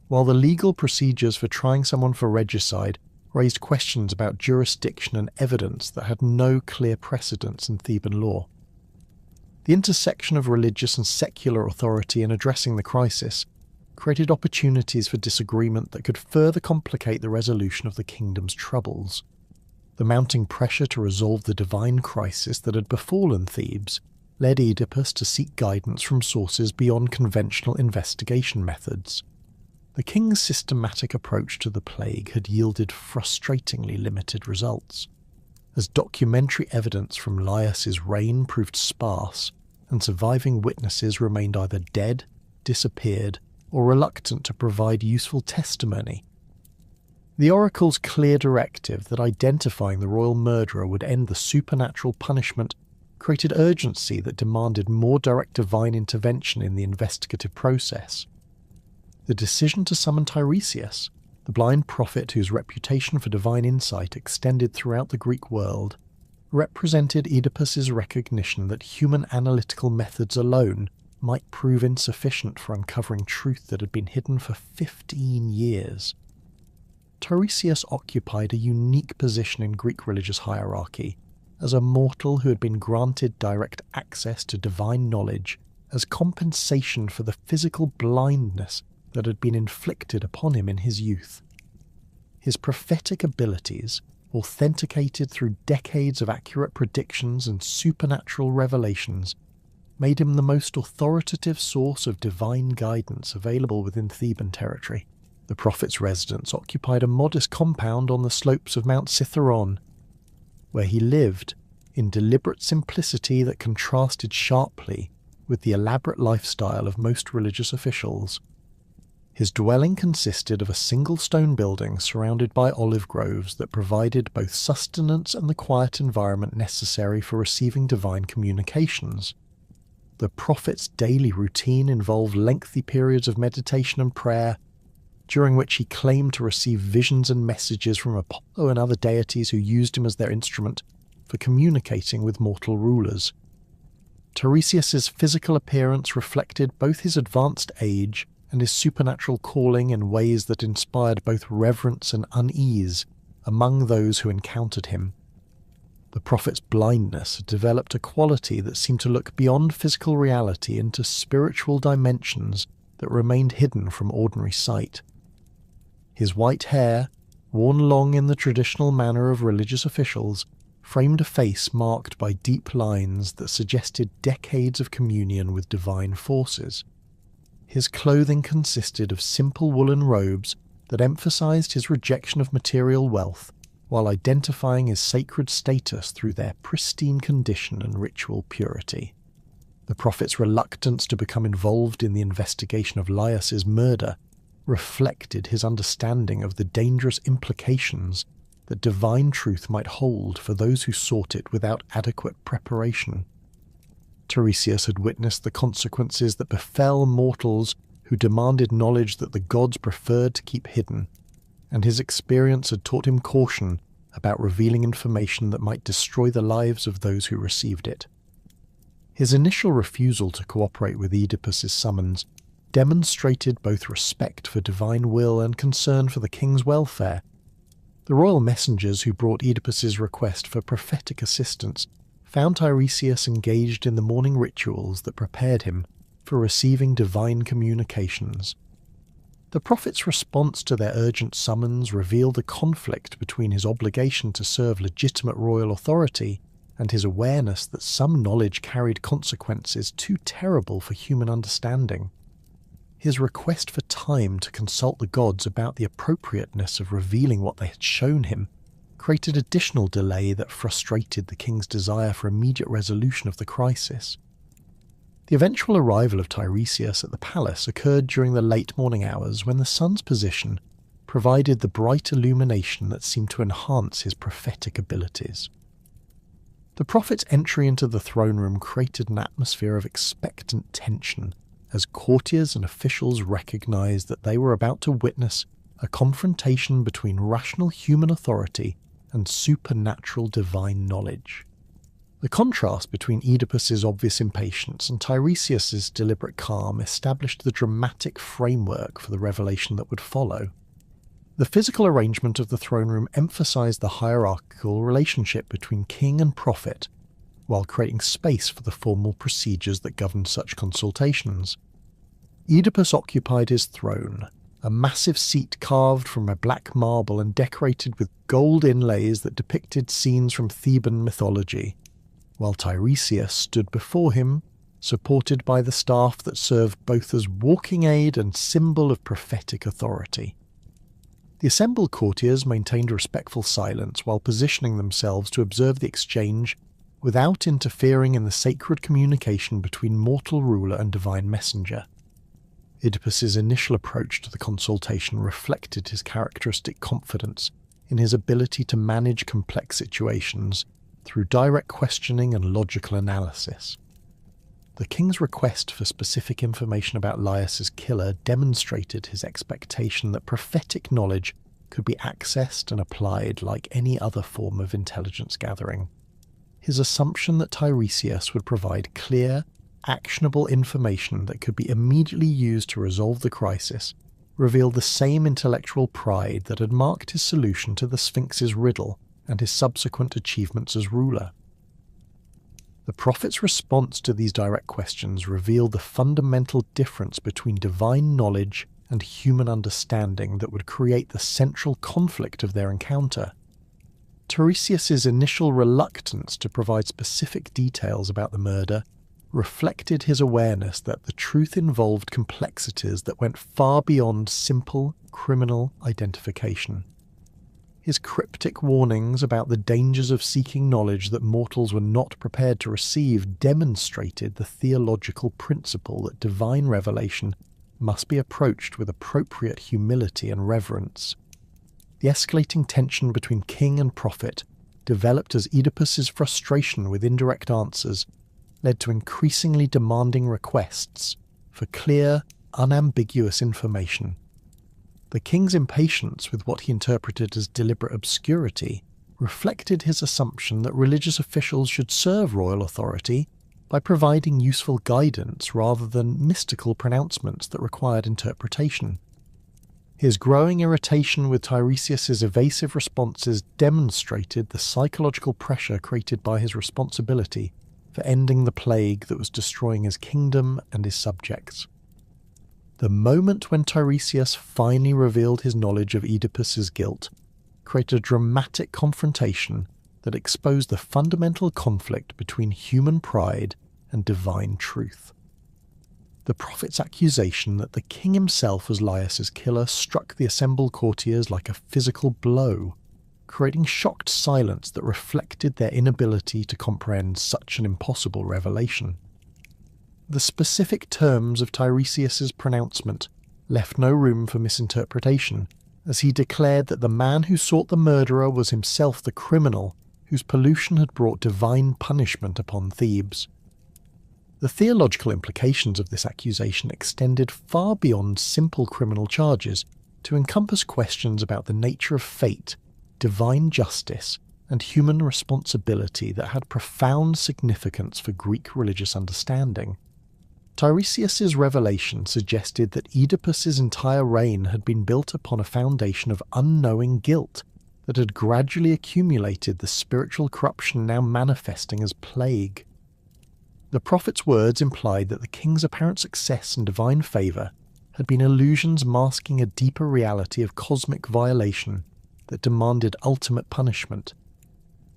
while the legal procedures for trying someone for regicide raised questions about jurisdiction and evidence that had no clear precedents in Theban law. The intersection of religious and secular authority in addressing the crisis created opportunities for disagreement that could further complicate the resolution of the kingdom's troubles. The mounting pressure to resolve the divine crisis that had befallen Thebes led Oedipus to seek guidance from sources beyond conventional investigation methods. The king's systematic approach to the plague had yielded frustratingly limited results, as documentary evidence from Laius's reign proved sparse and surviving witnesses remained either dead, disappeared, or reluctant to provide useful testimony. The oracle's clear directive that identifying the royal murderer would end the supernatural punishment created urgency that demanded more direct divine intervention in the investigative process. The decision to summon Tiresias, the blind prophet whose reputation for divine insight extended throughout the Greek world, represented Oedipus's recognition that human analytical methods alone might prove insufficient for uncovering truth that had been hidden for 15 years. Tiresias occupied a unique position in Greek religious hierarchy, as a mortal who had been granted direct access to divine knowledge as compensation for the physical blindness that had been inflicted upon him in his youth. His prophetic abilities, authenticated through decades of accurate predictions and supernatural revelations, made him the most authoritative source of divine guidance available within Theban territory. The prophet's residence occupied a modest compound on the slopes of Mount Cithaeron, where he lived in deliberate simplicity that contrasted sharply with the elaborate lifestyle of most religious officials. His dwelling consisted of a single stone building surrounded by olive groves that provided both sustenance and the quiet environment necessary for receiving divine communications. The prophet's daily routine involved lengthy periods of meditation and prayer, during which he claimed to receive visions and messages from Apollo and other deities who used him as their instrument for communicating with mortal rulers. Tiresias's physical appearance reflected both his advanced age and his supernatural calling in ways that inspired both reverence and unease among those who encountered him. The prophet's blindness had developed a quality that seemed to look beyond physical reality into spiritual dimensions that remained hidden from ordinary sight. His white hair, worn long in the traditional manner of religious officials, framed a face marked by deep lines that suggested decades of communion with divine forces. His clothing consisted of simple woolen robes that emphasized his rejection of material wealth, while identifying his sacred status through their pristine condition and ritual purity. The prophet's reluctance to become involved in the investigation of Laius's murder reflected his understanding of the dangerous implications that divine truth might hold for those who sought it without adequate preparation. Tiresias had witnessed the consequences that befell mortals who demanded knowledge that the gods preferred to keep hidden, and his experience had taught him caution about revealing information that might destroy the lives of those who received it. His initial refusal to cooperate with Oedipus's summons demonstrated both respect for divine will and concern for the king's welfare. The royal messengers who brought Oedipus's request for prophetic assistance found Tiresias engaged in the morning rituals that prepared him for receiving divine communications. The prophet's response to their urgent summons revealed a conflict between his obligation to serve legitimate royal authority and his awareness that some knowledge carried consequences too terrible for human understanding. His request for time to consult the gods about the appropriateness of revealing what they had shown him created additional delay that frustrated the king's desire for immediate resolution of the crisis. The eventual arrival of Tiresias at the palace occurred during the late morning hours when the sun's position provided the bright illumination that seemed to enhance his prophetic abilities. The prophet's entry into the throne room created an atmosphere of expectant tension as courtiers and officials recognized that they were about to witness a confrontation between rational human authority and supernatural divine knowledge. The contrast between Oedipus's obvious impatience and Tiresias's deliberate calm established the dramatic framework for the revelation that would follow. The physical arrangement of the throne room emphasized the hierarchical relationship between king and prophet, while creating space for the formal procedures that governed such consultations. Oedipus occupied his throne, a massive seat carved from a black marble and decorated with gold inlays that depicted scenes from Theban mythology, while Tiresias stood before him, supported by the staff that served both as walking aid and symbol of prophetic authority. The assembled courtiers maintained a respectful silence while positioning themselves to observe the exchange without interfering in the sacred communication between mortal ruler and divine messenger. Oedipus's initial approach to the consultation reflected his characteristic confidence in his ability to manage complex situations through direct questioning and logical analysis. The king's request for specific information about Laius's killer demonstrated his expectation that prophetic knowledge could be accessed and applied like any other form of intelligence gathering. His assumption that Tiresias would provide clear, actionable information that could be immediately used to resolve the crisis revealed the same intellectual pride that had marked his solution to the Sphinx's riddle and his subsequent achievements as ruler. The prophet's response to these direct questions revealed the fundamental difference between divine knowledge and human understanding that would create the central conflict of their encounter. Tiresias's initial reluctance to provide specific details about the murder reflected his awareness that the truth involved complexities that went far beyond simple criminal identification. His cryptic warnings about the dangers of seeking knowledge that mortals were not prepared to receive demonstrated the theological principle that divine revelation must be approached with appropriate humility and reverence. The escalating tension between king and prophet, developed as Oedipus's frustration with indirect answers, led to increasingly demanding requests for clear, unambiguous information. The king's impatience with what he interpreted as deliberate obscurity reflected his assumption that religious officials should serve royal authority by providing useful guidance rather than mystical pronouncements that required interpretation. His growing irritation with Tiresias's evasive responses demonstrated the psychological pressure created by his responsibility for ending the plague that was destroying his kingdom and his subjects. The moment when Tiresias finally revealed his knowledge of Oedipus's guilt created a dramatic confrontation that exposed the fundamental conflict between human pride and divine truth. The prophet's accusation that the king himself was Laius's killer struck the assembled courtiers like a physical blow, creating shocked silence that reflected their inability to comprehend such an impossible revelation. The specific terms of Tiresias's pronouncement left no room for misinterpretation, as he declared that the man who sought the murderer was himself the criminal whose pollution had brought divine punishment upon Thebes. The theological implications of this accusation extended far beyond simple criminal charges to encompass questions about the nature of fate divine justice, and human responsibility that had profound significance for Greek religious understanding. Tiresias's revelation suggested that Oedipus's entire reign had been built upon a foundation of unknowing guilt that had gradually accumulated the spiritual corruption now manifesting as plague. The prophet's words implied that the king's apparent success and divine favour had been illusions masking a deeper reality of cosmic violation that demanded ultimate punishment.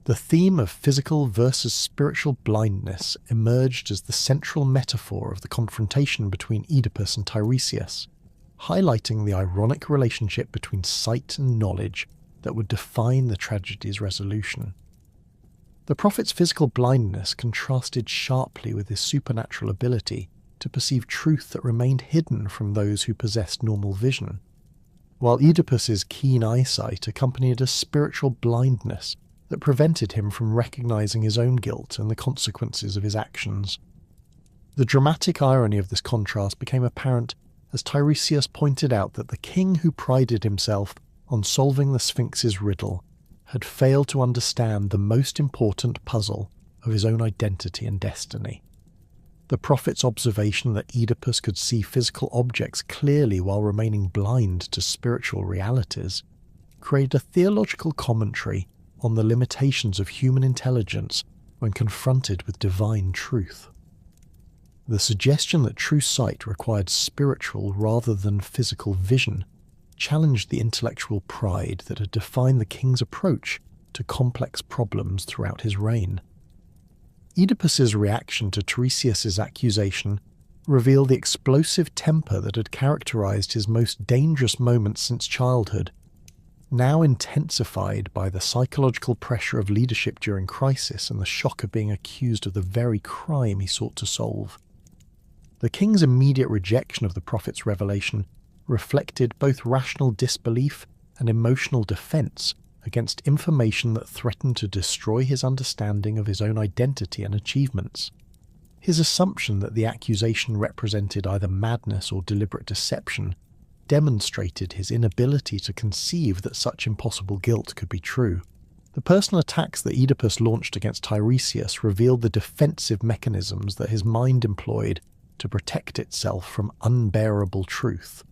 The theme of physical versus spiritual blindness emerged as the central metaphor of the confrontation between Oedipus and Tiresias, highlighting the ironic relationship between sight and knowledge that would define the tragedy's resolution. The prophet's physical blindness contrasted sharply with his supernatural ability to perceive truth that remained hidden from those who possessed normal vision, while Oedipus's keen eyesight accompanied a spiritual blindness that prevented him from recognizing his own guilt and the consequences of his actions. The dramatic irony of this contrast became apparent as Tiresias pointed out that the king who prided himself on solving the Sphinx's riddle had failed to understand the most important puzzle of his own identity and destiny. The prophet's observation that Oedipus could see physical objects clearly while remaining blind to spiritual realities created a theological commentary on the limitations of human intelligence when confronted with divine truth. The suggestion that true sight required spiritual rather than physical vision challenged the intellectual pride that had defined the king's approach to complex problems throughout his reign. Oedipus's reaction to Tiresias's accusation revealed the explosive temper that had characterized his most dangerous moments since childhood, now intensified by the psychological pressure of leadership during crisis and the shock of being accused of the very crime he sought to solve. The king's immediate rejection of the prophet's revelation reflected both rational disbelief and emotional defense against information that threatened to destroy his understanding of his own identity and achievements. His assumption that the accusation represented either madness or deliberate deception demonstrated his inability to conceive that such impossible guilt could be true. The personal attacks that Oedipus launched against Tiresias revealed the defensive mechanisms that his mind employed to protect itself from unbearable truth.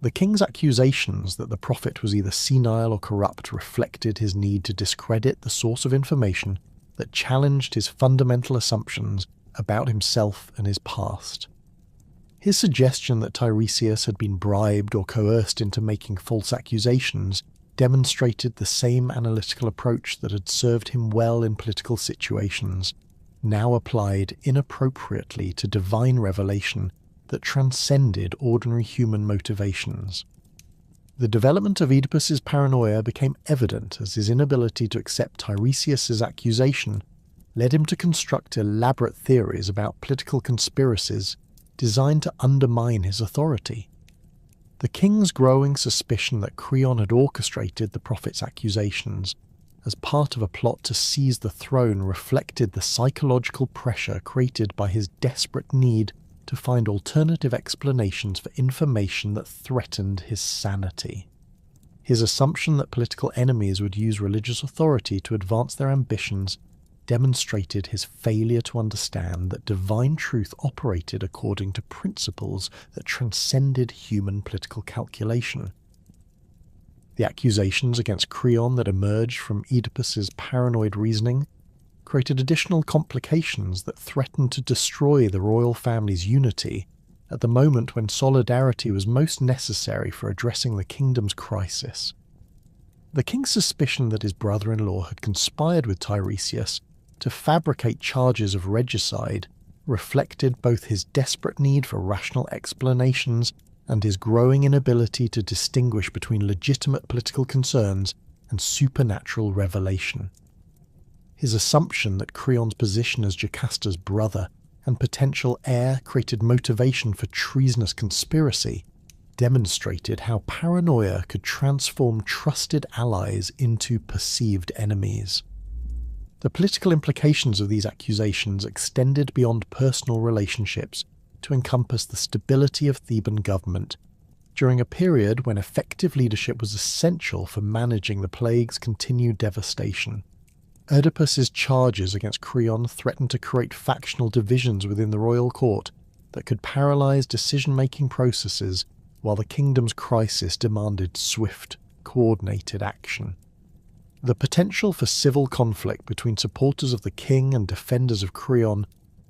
The king's accusations that the prophet was either senile or corrupt reflected his need to discredit the source of information that challenged his fundamental assumptions about himself and his past. His suggestion that Tiresias had been bribed or coerced into making false accusations demonstrated the same analytical approach that had served him well in political situations, now applied inappropriately to divine revelation that transcended ordinary human motivations. The development of Oedipus's paranoia became evident as his inability to accept Tiresias's accusation led him to construct elaborate theories about political conspiracies designed to undermine his authority. The king's growing suspicion that Creon had orchestrated the prophet's accusations as part of a plot to seize the throne reflected the psychological pressure created by his desperate need to find alternative explanations for information that threatened his sanity. His assumption that political enemies would use religious authority to advance their ambitions demonstrated his failure to understand that divine truth operated according to principles that transcended human political calculation. The accusations against Creon that emerged from Oedipus's paranoid reasoning created additional complications that threatened to destroy the royal family's unity at the moment when solidarity was most necessary for addressing the kingdom's crisis. The king's suspicion that his brother-in-law had conspired with Tiresias to fabricate charges of regicide reflected both his desperate need for rational explanations and his growing inability to distinguish between legitimate political concerns and supernatural revelation. His assumption that Creon's position as Jocasta's brother and potential heir created motivation for treasonous conspiracy demonstrated how paranoia could transform trusted allies into perceived enemies. The political implications of these accusations extended beyond personal relationships to encompass the stability of Theban government, during a period when effective leadership was essential for managing the plague's continued devastation. Oedipus's charges against Creon threatened to create factional divisions within the royal court that could paralyze decision-making processes, while the kingdom's crisis demanded swift, coordinated action. The potential for civil conflict between supporters of the king and defenders of Creon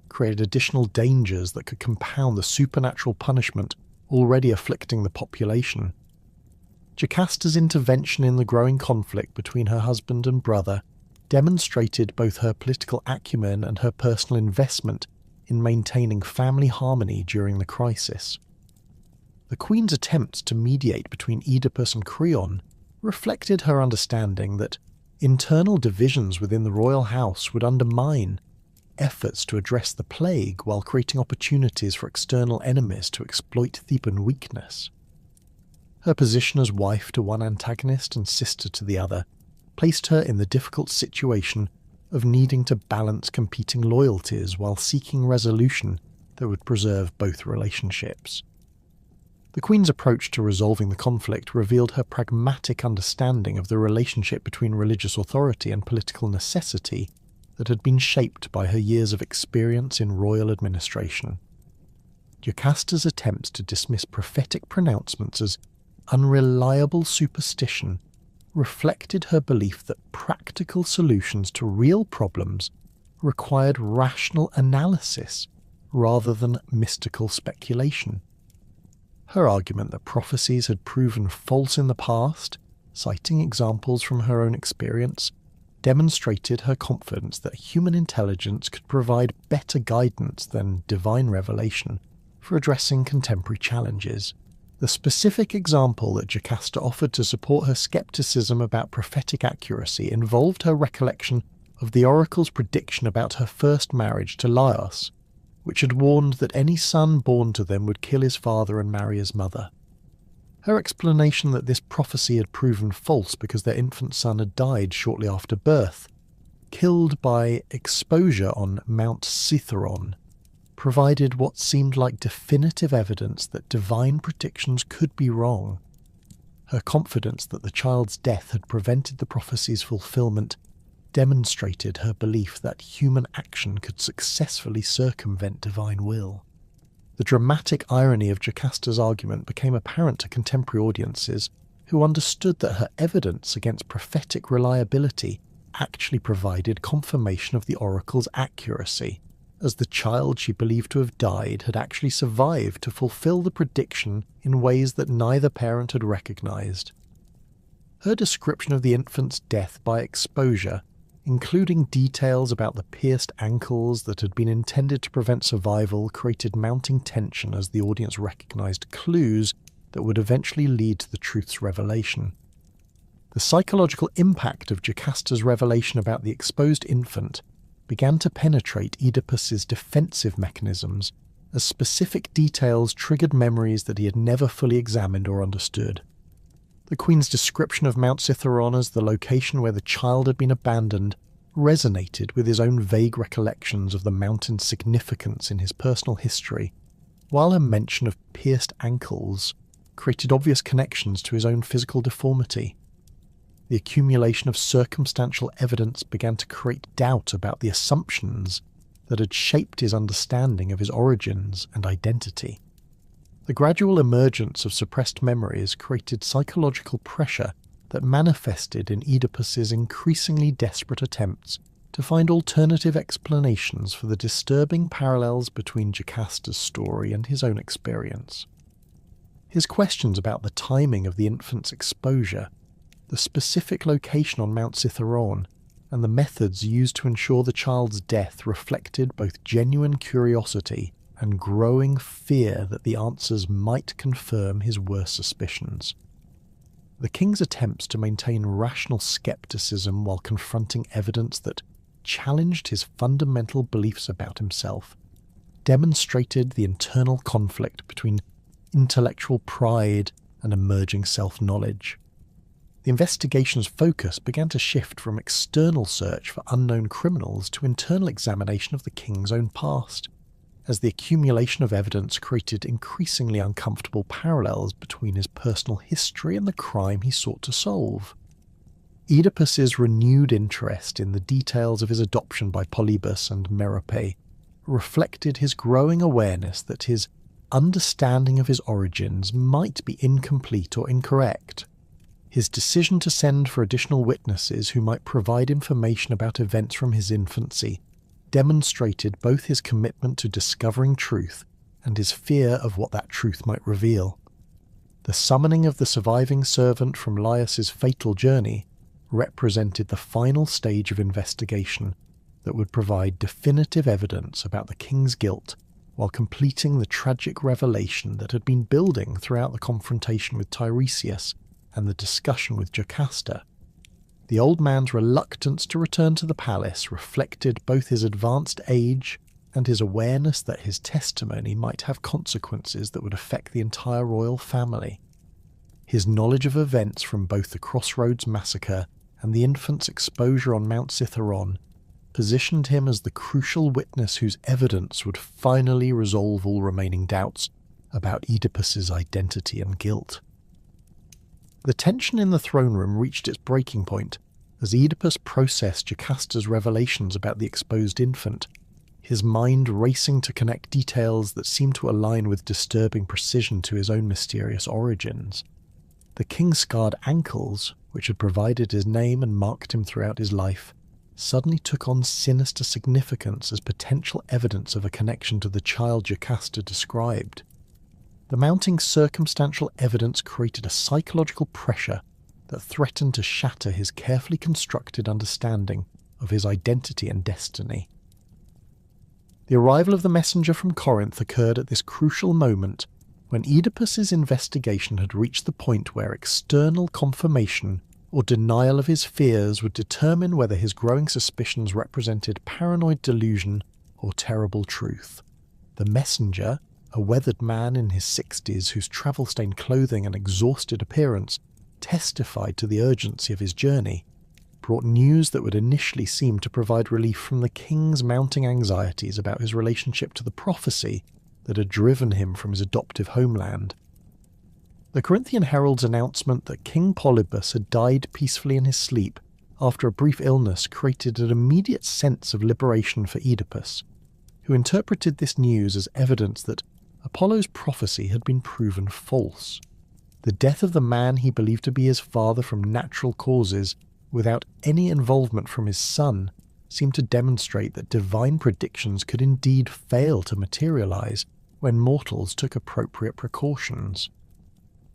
created additional dangers that could compound the supernatural punishment already afflicting the population. Jocasta's intervention in the growing conflict between her husband and brother demonstrated both her political acumen and her personal investment in maintaining family harmony during the crisis. The Queen's attempts to mediate between Oedipus and Creon reflected her understanding that internal divisions within the royal house would undermine efforts to address the plague while creating opportunities for external enemies to exploit Theban weakness. Her position as wife to one antagonist and sister to the other placed her in the difficult situation of needing to balance competing loyalties while seeking resolution that would preserve both relationships. The Queen's approach to resolving the conflict revealed her pragmatic understanding of the relationship between religious authority and political necessity that had been shaped by her years of experience in royal administration. Jocasta's attempts to dismiss prophetic pronouncements as unreliable superstition reflected her belief that practical solutions to real problems required rational analysis rather than mystical speculation. Her argument that prophecies had proven false in the past, citing examples from her own experience, demonstrated her confidence that human intelligence could provide better guidance than divine revelation for addressing contemporary challenges. The specific example that Jocasta offered to support her skepticism about prophetic accuracy involved her recollection of the oracle's prediction about her first marriage to Laius, which had warned that any son born to them would kill his father and marry his mother. Her explanation that this prophecy had proven false because their infant son had died shortly after birth, killed by exposure on Mount Cithaeron, provided what seemed like definitive evidence that divine predictions could be wrong. Her confidence that the child's death had prevented the prophecy's fulfillment demonstrated her belief that human action could successfully circumvent divine will. The dramatic irony of Jocasta's argument became apparent to contemporary audiences who understood that her evidence against prophetic reliability actually provided confirmation of the oracle's accuracy, as the child she believed to have died had actually survived to fulfill the prediction in ways that neither parent had recognized. Her description of the infant's death by exposure, including details about the pierced ankles that had been intended to prevent survival, created mounting tension as the audience recognized clues that would eventually lead to the truth's revelation. The psychological impact of Jocasta's revelation about the exposed infant began to penetrate Oedipus's defensive mechanisms as specific details triggered memories that he had never fully examined or understood. The Queen's description of Mount Cithaeron as the location where the child had been abandoned resonated with his own vague recollections of the mountain's significance in his personal history, while her mention of pierced ankles created obvious connections to his own physical deformity. The accumulation of circumstantial evidence began to create doubt about the assumptions that had shaped his understanding of his origins and identity. The gradual emergence of suppressed memories created psychological pressure that manifested in Oedipus's increasingly desperate attempts to find alternative explanations for the disturbing parallels between Jocasta's story and his own experience. His questions about the timing of the infant's exposure, the specific location on Mount Cithaeron, and the methods used to ensure the child's death reflected both genuine curiosity and growing fear that the answers might confirm his worst suspicions. The king's attempts to maintain rational skepticism while confronting evidence that challenged his fundamental beliefs about himself demonstrated the internal conflict between intellectual pride and emerging self-knowledge. The investigation's focus began to shift from external search for unknown criminals to internal examination of the king's own past, as the accumulation of evidence created increasingly uncomfortable parallels between his personal history and the crime he sought to solve. Oedipus's renewed interest in the details of his adoption by Polybus and Merope reflected his growing awareness that his understanding of his origins might be incomplete or incorrect. His decision to send for additional witnesses who might provide information about events from his infancy demonstrated both his commitment to discovering truth and his fear of what that truth might reveal. The summoning of the surviving servant from Laius's fatal journey represented the final stage of investigation that would provide definitive evidence about the king's guilt while completing the tragic revelation that had been building throughout the confrontation with Tiresias and the discussion with Jocasta. The old man's reluctance to return to the palace reflected both his advanced age and his awareness that his testimony might have consequences that would affect the entire royal family. His knowledge of events from both the Crossroads massacre and the infant's exposure on Mount Cithaeron positioned him as the crucial witness whose evidence would finally resolve all remaining doubts about Oedipus's identity and guilt. The tension in the throne room reached its breaking point as Oedipus processed Jocasta's revelations about the exposed infant, his mind racing to connect details that seemed to align with disturbing precision to his own mysterious origins. The king's scarred ankles, which had provided his name and marked him throughout his life, suddenly took on sinister significance as potential evidence of a connection to the child Jocasta described. The mounting circumstantial evidence created a psychological pressure that threatened to shatter his carefully constructed understanding of his identity and destiny. The arrival of the messenger from Corinth occurred at this crucial moment when Oedipus's investigation had reached the point where external confirmation or denial of his fears would determine whether his growing suspicions represented paranoid delusion or terrible truth. The messenger, a weathered man in his 60s whose travel-stained clothing and exhausted appearance testified to the urgency of his journey, brought news that would initially seem to provide relief from the king's mounting anxieties about his relationship to the prophecy that had driven him from his adoptive homeland. The Corinthian herald's announcement that King Polybus had died peacefully in his sleep after a brief illness created an immediate sense of liberation for Oedipus, who interpreted this news as evidence that Apollo's prophecy had been proven false. The death of the man he believed to be his father from natural causes, without any involvement from his son, seemed to demonstrate that divine predictions could indeed fail to materialize when mortals took appropriate precautions.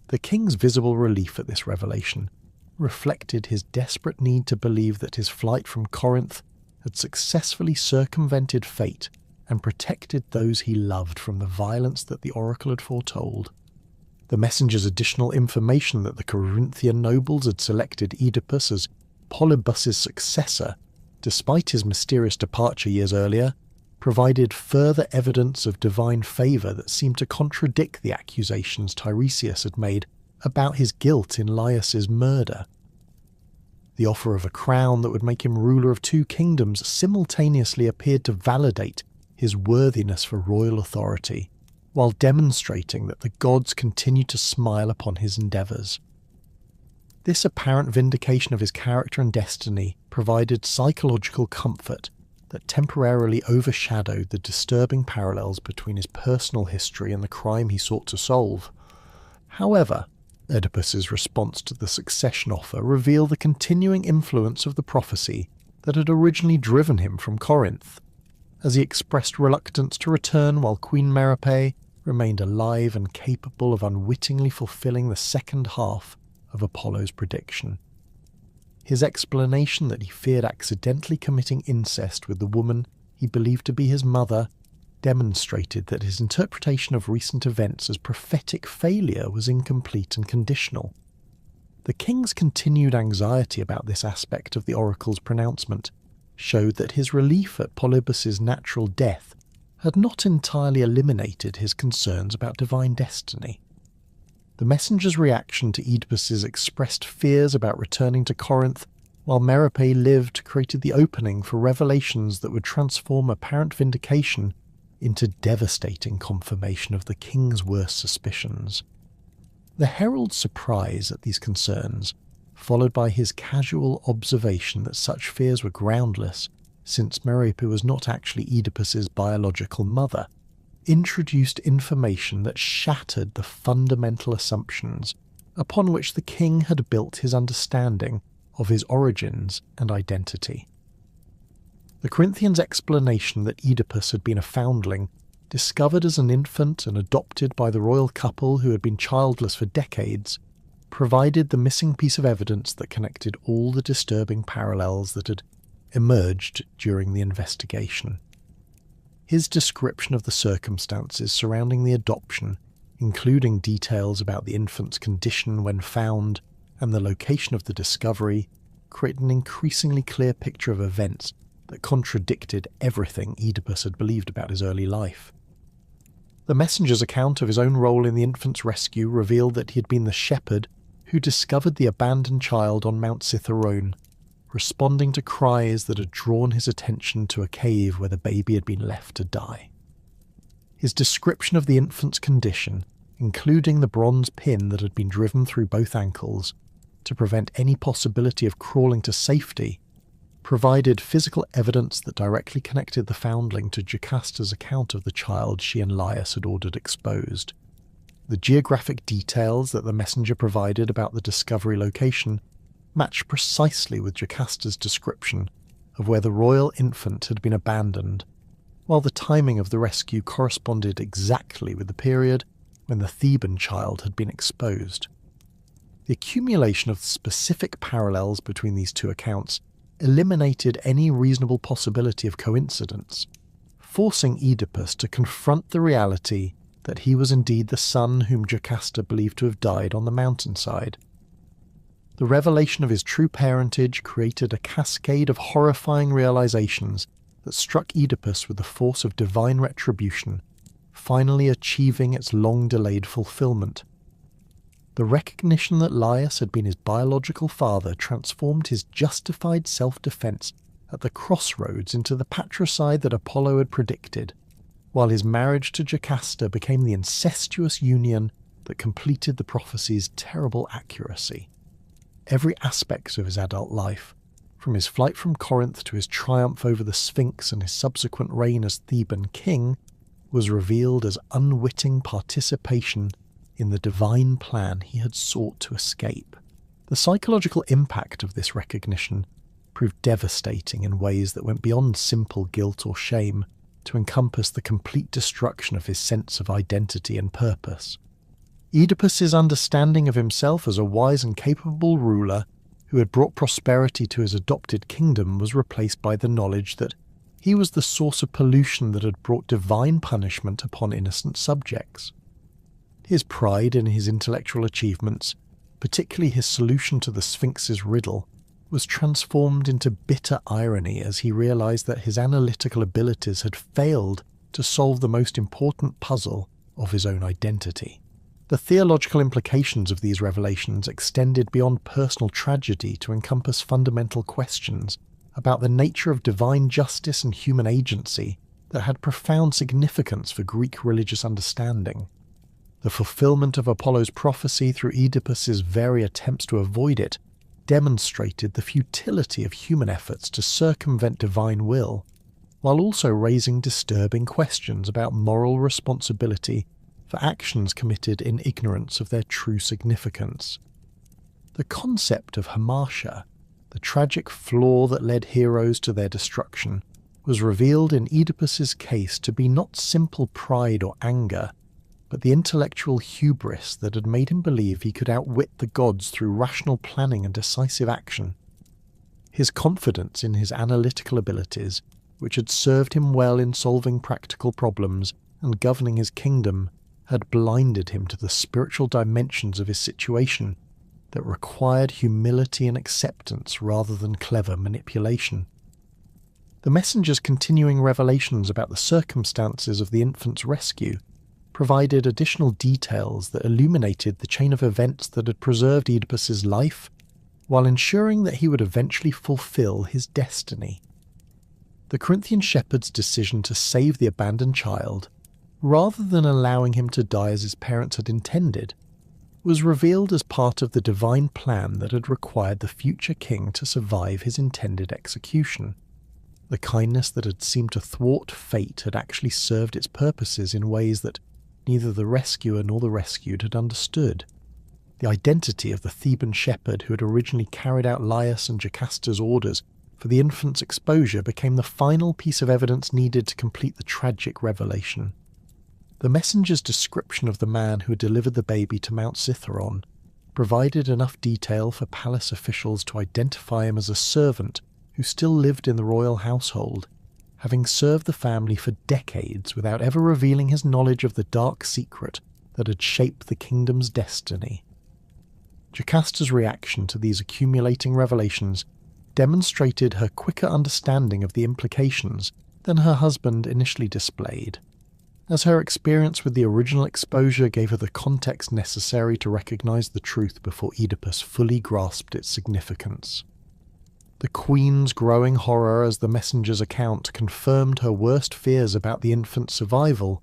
The king's visible relief at this revelation reflected his desperate need to believe that his flight from Corinth had successfully circumvented fate and protected those he loved from the violence that the oracle had foretold. The messenger's additional information that the Corinthian nobles had selected Oedipus as Polybus's successor, despite his mysterious departure years earlier, provided further evidence of divine favour that seemed to contradict the accusations Tiresias had made about his guilt in Laius's murder. The offer of a crown that would make him ruler of 2 kingdoms simultaneously appeared to validate his worthiness for royal authority, while demonstrating that the gods continued to smile upon his endeavours. This apparent vindication of his character and destiny provided psychological comfort that temporarily overshadowed the disturbing parallels between his personal history and the crime he sought to solve. However, Oedipus's response to the succession offer revealed the continuing influence of the prophecy that had originally driven him from Corinth, as he expressed reluctance to return while Queen Merope remained alive and capable of unwittingly fulfilling the second half of Apollo's prediction. His explanation that he feared accidentally committing incest with the woman he believed to be his mother demonstrated that his interpretation of recent events as prophetic failure was incomplete and conditional. The king's continued anxiety about this aspect of the oracle's pronouncement showed that his relief at Polybus's natural death had not entirely eliminated his concerns about divine destiny. The messenger's reaction to Oedipus's expressed fears about returning to Corinth while Merope lived created the opening for revelations that would transform apparent vindication into devastating confirmation of the king's worst suspicions. The herald's surprise at these concerns, followed by his casual observation that such fears were groundless, since Merope was not actually Oedipus's biological mother, introduced information that shattered the fundamental assumptions upon which the king had built his understanding of his origins and identity. The Corinthians' explanation that Oedipus had been a foundling, discovered as an infant and adopted by the royal couple who had been childless for decades, provided the missing piece of evidence that connected all the disturbing parallels that had emerged during the investigation. His description of the circumstances surrounding the adoption, including details about the infant's condition when found and the location of the discovery, created an increasingly clear picture of events that contradicted everything Oedipus had believed about his early life. The messenger's account of his own role in the infant's rescue revealed that he had been the shepherd who discovered the abandoned child on Mount Cithaeron, responding to cries that had drawn his attention to a cave where the baby had been left to die. His description of the infant's condition, including the bronze pin that had been driven through both ankles to prevent any possibility of crawling to safety, provided physical evidence that directly connected the foundling to Jocasta's account of the child she and Laius had ordered exposed. The geographic details that the messenger provided about the discovery location matched precisely with Jocasta's description of where the royal infant had been abandoned, while the timing of the rescue corresponded exactly with the period when the Theban child had been exposed. The accumulation of specific parallels between these two accounts eliminated any reasonable possibility of coincidence, forcing Oedipus to confront the reality that he was indeed the son whom Jocasta believed to have died on the mountainside. The revelation of his true parentage created a cascade of horrifying realizations that struck Oedipus with the force of divine retribution, finally achieving its long-delayed fulfillment. The recognition that Laius had been his biological father transformed his justified self-defense at the Crossroads into the patricide that Apollo had predicted, while his marriage to Jocasta became the incestuous union that completed the prophecy's terrible accuracy. Every aspect of his adult life, from his flight from Corinth to his triumph over the Sphinx and his subsequent reign as Theban king, was revealed as unwitting participation in the divine plan he had sought to escape. The psychological impact of this recognition proved devastating in ways that went beyond simple guilt or shame to encompass the complete destruction of his sense of identity and purpose. Oedipus's understanding of himself as a wise and capable ruler who had brought prosperity to his adopted kingdom was replaced by the knowledge that he was the source of pollution that had brought divine punishment upon innocent subjects. His pride in his intellectual achievements, particularly his solution to the Sphinx's riddle, was transformed into bitter irony as he realized that his analytical abilities had failed to solve the most important puzzle of his own identity. The theological implications of these revelations extended beyond personal tragedy to encompass fundamental questions about the nature of divine justice and human agency that had profound significance for Greek religious understanding. The fulfillment of Apollo's prophecy through Oedipus's very attempts to avoid it demonstrated the futility of human efforts to circumvent divine will, while also raising disturbing questions about moral responsibility for actions committed in ignorance of their true significance. The concept of hamartia, the tragic flaw that led heroes to their destruction, was revealed in Oedipus's case to be not simple pride or anger, but the intellectual hubris that had made him believe he could outwit the gods through rational planning and decisive action. His confidence in his analytical abilities, which had served him well in solving practical problems and governing his kingdom, had blinded him to the spiritual dimensions of his situation that required humility and acceptance rather than clever manipulation. The messenger's continuing revelations about the circumstances of the infant's rescue provided additional details that illuminated the chain of events that had preserved Oedipus's life, while ensuring that he would eventually fulfill his destiny. the Corinthian shepherd's decision to save the abandoned child, rather than allowing him to die as his parents had intended, was revealed as part of the divine plan that had required the future king to survive his intended execution. The kindness that had seemed to thwart fate had actually served its purposes in ways that neither the rescuer nor the rescued had understood. The identity of the Theban shepherd who had originally carried out Laius and Jocasta's orders for the infant's exposure became the final piece of evidence needed to complete the tragic revelation. The messenger's description of the man who had delivered the baby to Mount Cithaeron provided enough detail for palace officials to identify him as a servant who still lived in the royal household, having served the family for decades without ever revealing his knowledge of the dark secret that had shaped the kingdom's destiny. Jocasta's reaction to these accumulating revelations demonstrated her quicker understanding of the implications than her husband initially displayed, as her experience with the original exposure gave her the context necessary to recognize the truth before Oedipus fully grasped its significance. The queen's growing horror as the messenger's account confirmed her worst fears about the infant's survival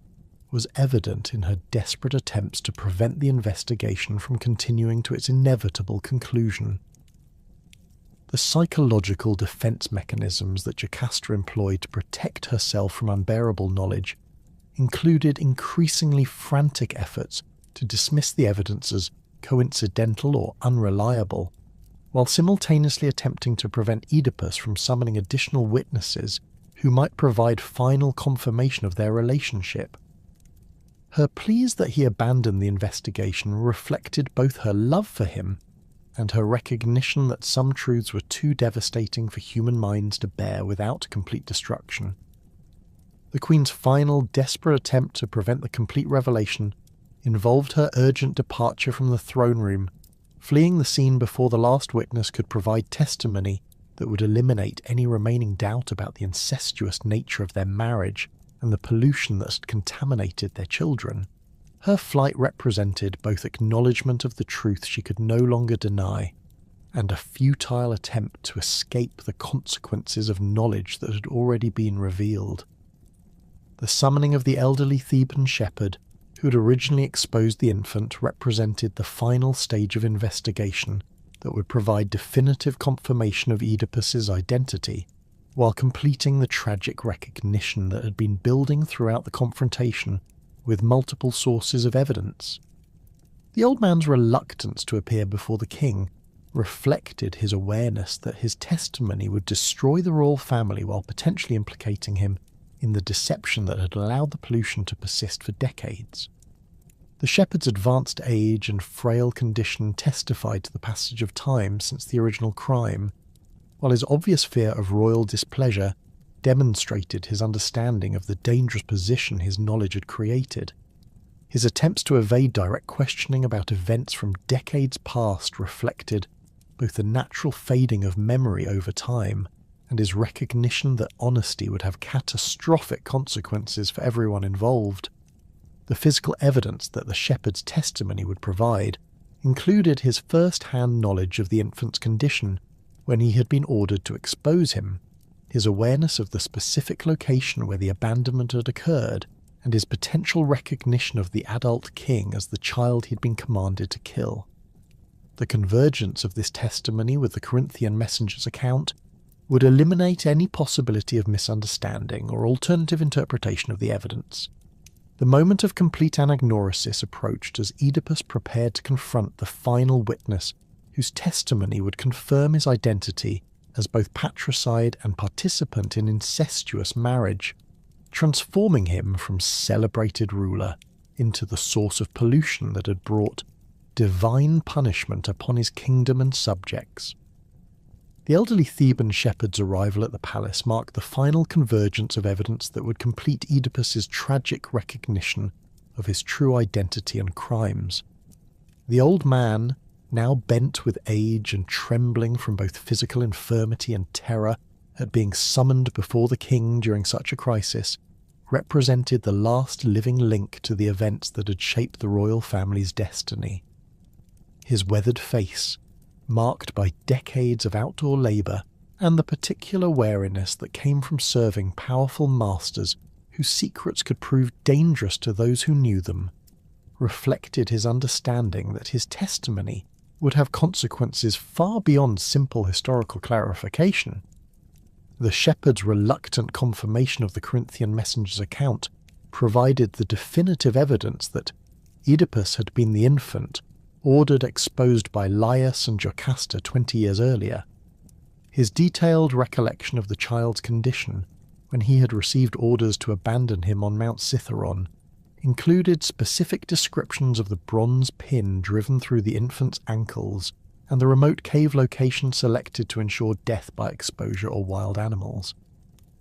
was evident in her desperate attempts to prevent the investigation from continuing to its inevitable conclusion. The psychological defense mechanisms that Jocasta employed to protect herself from unbearable knowledge included increasingly frantic efforts to dismiss the evidence as coincidental or unreliable, while simultaneously attempting to prevent Oedipus from summoning additional witnesses who might provide final confirmation of their relationship. Her pleas that he abandon the investigation reflected both her love for him and her recognition that some truths were too devastating for human minds to bear without complete destruction. The Queen's final desperate attempt to prevent the complete revelation involved her urgent departure from the throne room, fleeing the scene before the last witness could provide testimony that would eliminate any remaining doubt about the incestuous nature of their marriage and the pollution that had contaminated their children. Her flight represented both acknowledgement of the truth she could no longer deny and a futile attempt to escape the consequences of knowledge that had already been revealed. The summoning of the elderly Theban shepherd who had originally exposed the infant represented the final stage of investigation that would provide definitive confirmation of Oedipus's identity, while completing the tragic recognition that had been building throughout the confrontation with multiple sources of evidence. The old man's reluctance to appear before the king reflected his awareness that his testimony would destroy the royal family while potentially implicating him in the deception that had allowed the pollution to persist for decades. The shepherd's advanced age and frail condition testified to the passage of time since the original crime, while his obvious fear of royal displeasure demonstrated his understanding of the dangerous position his knowledge had created. His attempts to evade direct questioning about events from decades past reflected both the natural fading of memory over time and his recognition that honesty would have catastrophic consequences for everyone involved. The physical evidence that the shepherd's testimony would provide included his first-hand knowledge of the infant's condition when he had been ordered to expose him, his awareness of the specific location where the abandonment had occurred, and his potential recognition of the adult king as the child he'd been commanded to kill. The convergence of this testimony with the Corinthian messenger's account would eliminate any possibility of misunderstanding or alternative interpretation of the evidence. The moment of complete anagnorisis approached as Oedipus prepared to confront the final witness whose testimony would confirm his identity as both patricide and participant in incestuous marriage, transforming him from celebrated ruler into the source of pollution that had brought divine punishment upon his kingdom and subjects. The elderly Theban shepherd's arrival at the palace marked the final convergence of evidence that would complete Oedipus's tragic recognition of his true identity and crimes. The old man, now bent with age and trembling from both physical infirmity and terror at being summoned before the king during such a crisis, represented the last living link to the events that had shaped the royal family's destiny. His weathered face, marked by decades of outdoor labour and the particular wariness that came from serving powerful masters whose secrets could prove dangerous to those who knew them, reflected his understanding that his testimony would have consequences far beyond simple historical clarification. The shepherd's reluctant confirmation of the Corinthian messenger's account provided the definitive evidence that Oedipus had been the infant ordered exposed by Laius and Jocasta 20 years earlier. His detailed recollection of the child's condition when he had received orders to abandon him on Mount Cithaeron included specific descriptions of the bronze pin driven through the infant's ankles and the remote cave location selected to ensure death by exposure or wild animals.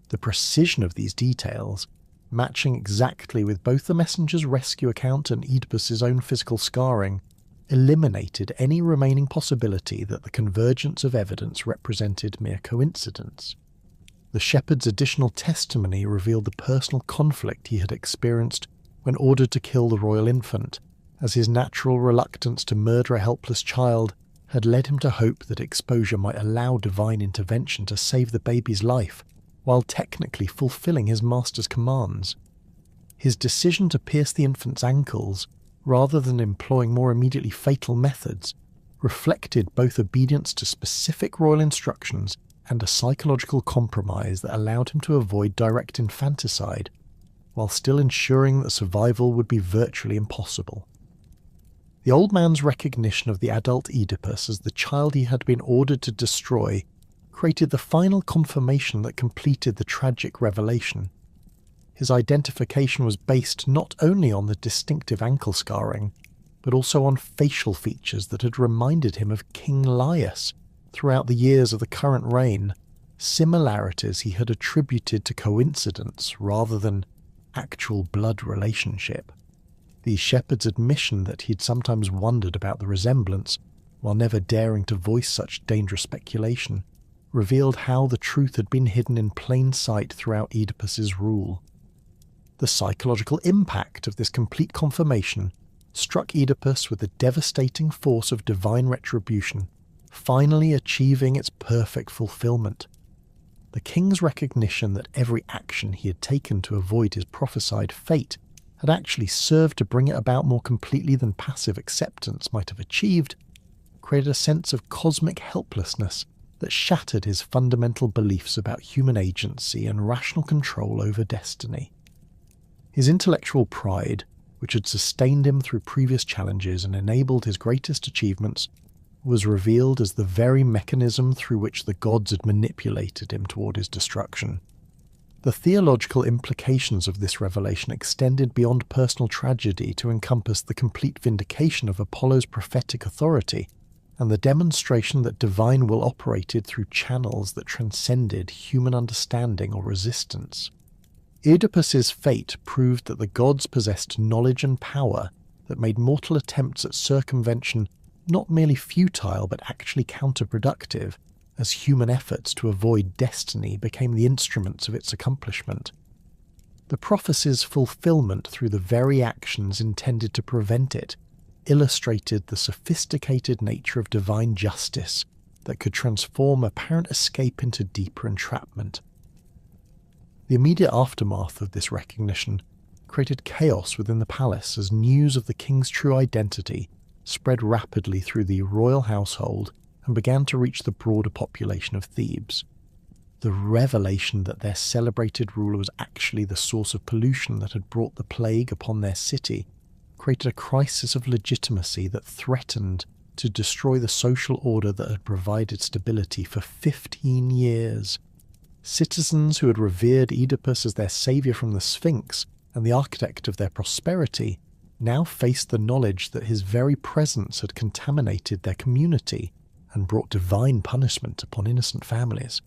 The precision of these details, matching exactly with both the messenger's rescue account and Oedipus's own physical scarring, eliminated any remaining possibility that the convergence of evidence represented mere coincidence. The shepherd's additional testimony revealed the personal conflict he had experienced when ordered to kill the royal infant, as his natural reluctance to murder a helpless child had led him to hope that exposure might allow divine intervention to save the baby's life, while technically fulfilling his master's commands. His decision to pierce the infant's ankles, rather than employing more immediately fatal methods, reflected both obedience to specific royal instructions and a psychological compromise that allowed him to avoid direct infanticide, while still ensuring that survival would be virtually impossible. The old man's recognition of the adult Oedipus as the child he had been ordered to destroy created the final confirmation that completed the tragic revelation. His identification was based not only on the distinctive ankle scarring, but also on facial features that had reminded him of King Laius throughout the years of the current reign, similarities he had attributed to coincidence rather than actual blood relationship. The shepherd's admission that he'd sometimes wondered about the resemblance, while never daring to voice such dangerous speculation, revealed how the truth had been hidden in plain sight throughout Oedipus's rule. The psychological impact of this complete confirmation struck Oedipus with the devastating force of divine retribution, finally achieving its perfect fulfillment. The king's recognition that every action he had taken to avoid his prophesied fate had actually served to bring it about more completely than passive acceptance might have achieved, created a sense of cosmic helplessness that shattered his fundamental beliefs about human agency and rational control over destiny. His intellectual pride, which had sustained him through previous challenges and enabled his greatest achievements, was revealed as the very mechanism through which the gods had manipulated him toward his destruction. The theological implications of this revelation extended beyond personal tragedy to encompass the complete vindication of Apollo's prophetic authority and the demonstration that divine will operated through channels that transcended human understanding or resistance. Oedipus's fate proved that the gods possessed knowledge and power that made mortal attempts at circumvention not merely futile but actually counterproductive, as human efforts to avoid destiny became the instruments of its accomplishment. The prophecy's fulfillment through the very actions intended to prevent it illustrated the sophisticated nature of divine justice that could transform apparent escape into deeper entrapment. The immediate aftermath of this recognition created chaos within the palace as news of the king's true identity spread rapidly through the royal household and began to reach the broader population of Thebes. The revelation that their celebrated ruler was actually the source of pollution that had brought the plague upon their city created a crisis of legitimacy that threatened to destroy the social order that had provided stability for 15 years. Citizens who had revered Oedipus as their saviour from the Sphinx and the architect of their prosperity now faced the knowledge that his very presence had contaminated their community and brought divine punishment upon innocent families.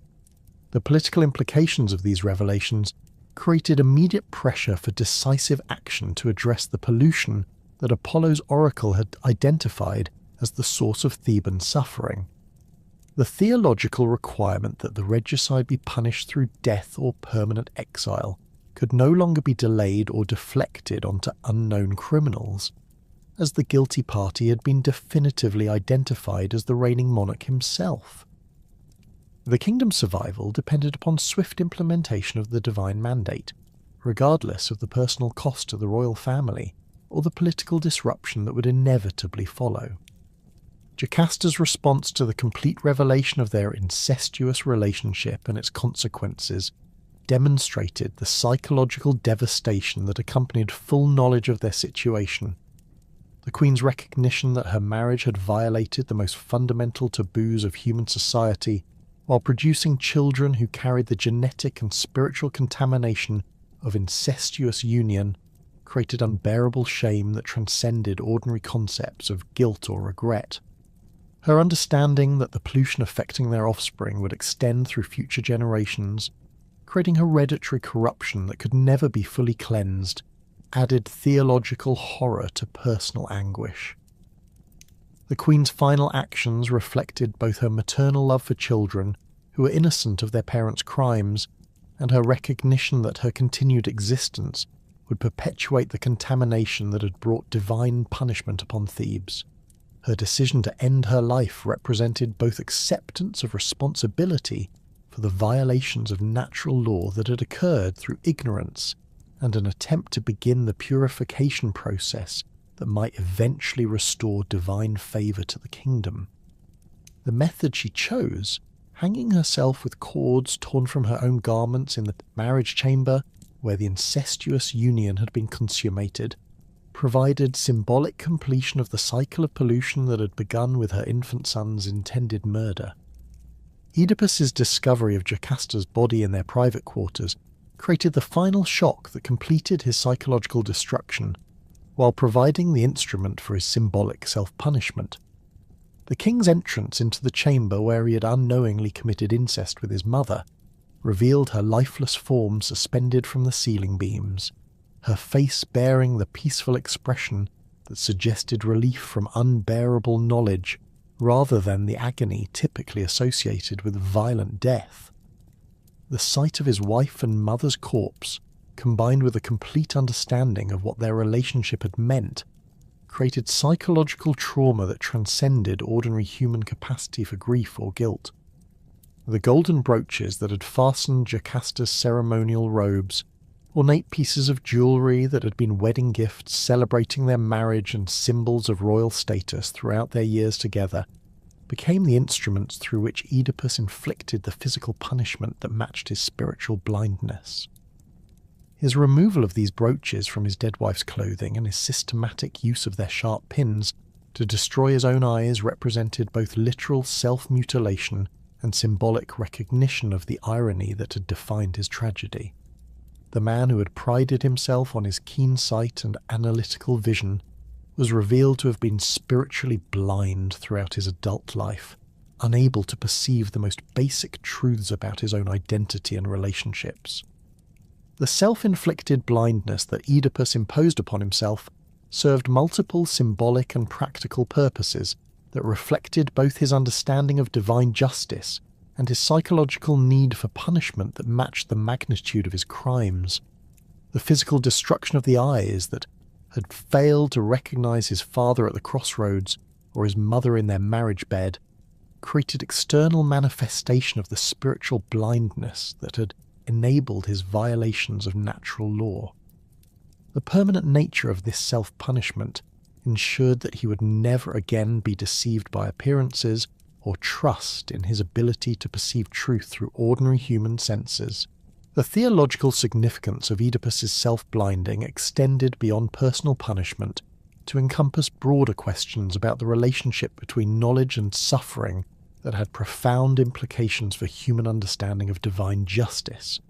The political implications of these revelations created immediate pressure for decisive action to address the pollution that Apollo's oracle had identified as the source of Theban suffering. The theological requirement that the regicide be punished through death or permanent exile could no longer be delayed or deflected onto unknown criminals, as the guilty party had been definitively identified as the reigning monarch himself. The kingdom's survival depended upon swift implementation of the divine mandate, regardless of the personal cost to the royal family or the political disruption that would inevitably follow. Jocasta's response to the complete revelation of their incestuous relationship and its consequences demonstrated the psychological devastation that accompanied full knowledge of their situation. The Queen's recognition that her marriage had violated the most fundamental taboos of human society, while producing children who carried the genetic and spiritual contamination of incestuous union, created unbearable shame that transcended ordinary concepts of guilt or regret. Her understanding that the pollution affecting their offspring would extend through future generations, creating hereditary corruption that could never be fully cleansed, added theological horror to personal anguish. The Queen's final actions reflected both her maternal love for children who were innocent of their parents' crimes, and her recognition that her continued existence would perpetuate the contamination that had brought divine punishment upon Thebes. Her decision to end her life represented both acceptance of responsibility for the violations of natural law that had occurred through ignorance and an attempt to begin the purification process that might eventually restore divine favour to the kingdom. The method she chose, hanging herself with cords torn from her own garments in the marriage chamber where the incestuous union had been consummated, provided symbolic completion of the cycle of pollution that had begun with her infant son's intended murder. Oedipus's discovery of Jocasta's body in their private quarters created the final shock that completed his psychological destruction, while providing the instrument for his symbolic self-punishment. The king's entrance into the chamber where he had unknowingly committed incest with his mother revealed her lifeless form suspended from the ceiling beams, her face bearing the peaceful expression that suggested relief from unbearable knowledge rather than the agony typically associated with violent death. The sight of his wife and mother's corpse, combined with a complete understanding of what their relationship had meant, created psychological trauma that transcended ordinary human capacity for grief or guilt. The golden brooches that had fastened Jocasta's ceremonial robes, ornate pieces of jewellery that had been wedding gifts celebrating their marriage and symbols of royal status throughout their years together, became the instruments through which Oedipus inflicted the physical punishment that matched his spiritual blindness. His removal of these brooches from his dead wife's clothing and his systematic use of their sharp pins to destroy his own eyes represented both literal self-mutilation and symbolic recognition of the irony that had defined his tragedy. The man who had prided himself on his keen sight and analytical vision was revealed to have been spiritually blind throughout his adult life, unable to perceive the most basic truths about his own identity and relationships. The self-inflicted blindness that Oedipus imposed upon himself served multiple symbolic and practical purposes that reflected both his understanding of divine justice and his psychological need for punishment that matched the magnitude of his crimes. The physical destruction of the eyes that had failed to recognize his father at the crossroads or his mother in their marriage bed created external manifestation of the spiritual blindness that had enabled his violations of natural law. The permanent nature of this self-punishment ensured that he would never again be deceived by appearances or trust in his ability to perceive truth through ordinary human senses. The theological significance of Oedipus's self-blinding extended beyond personal punishment to encompass broader questions about the relationship between knowledge and suffering that had profound implications for human understanding of divine justice.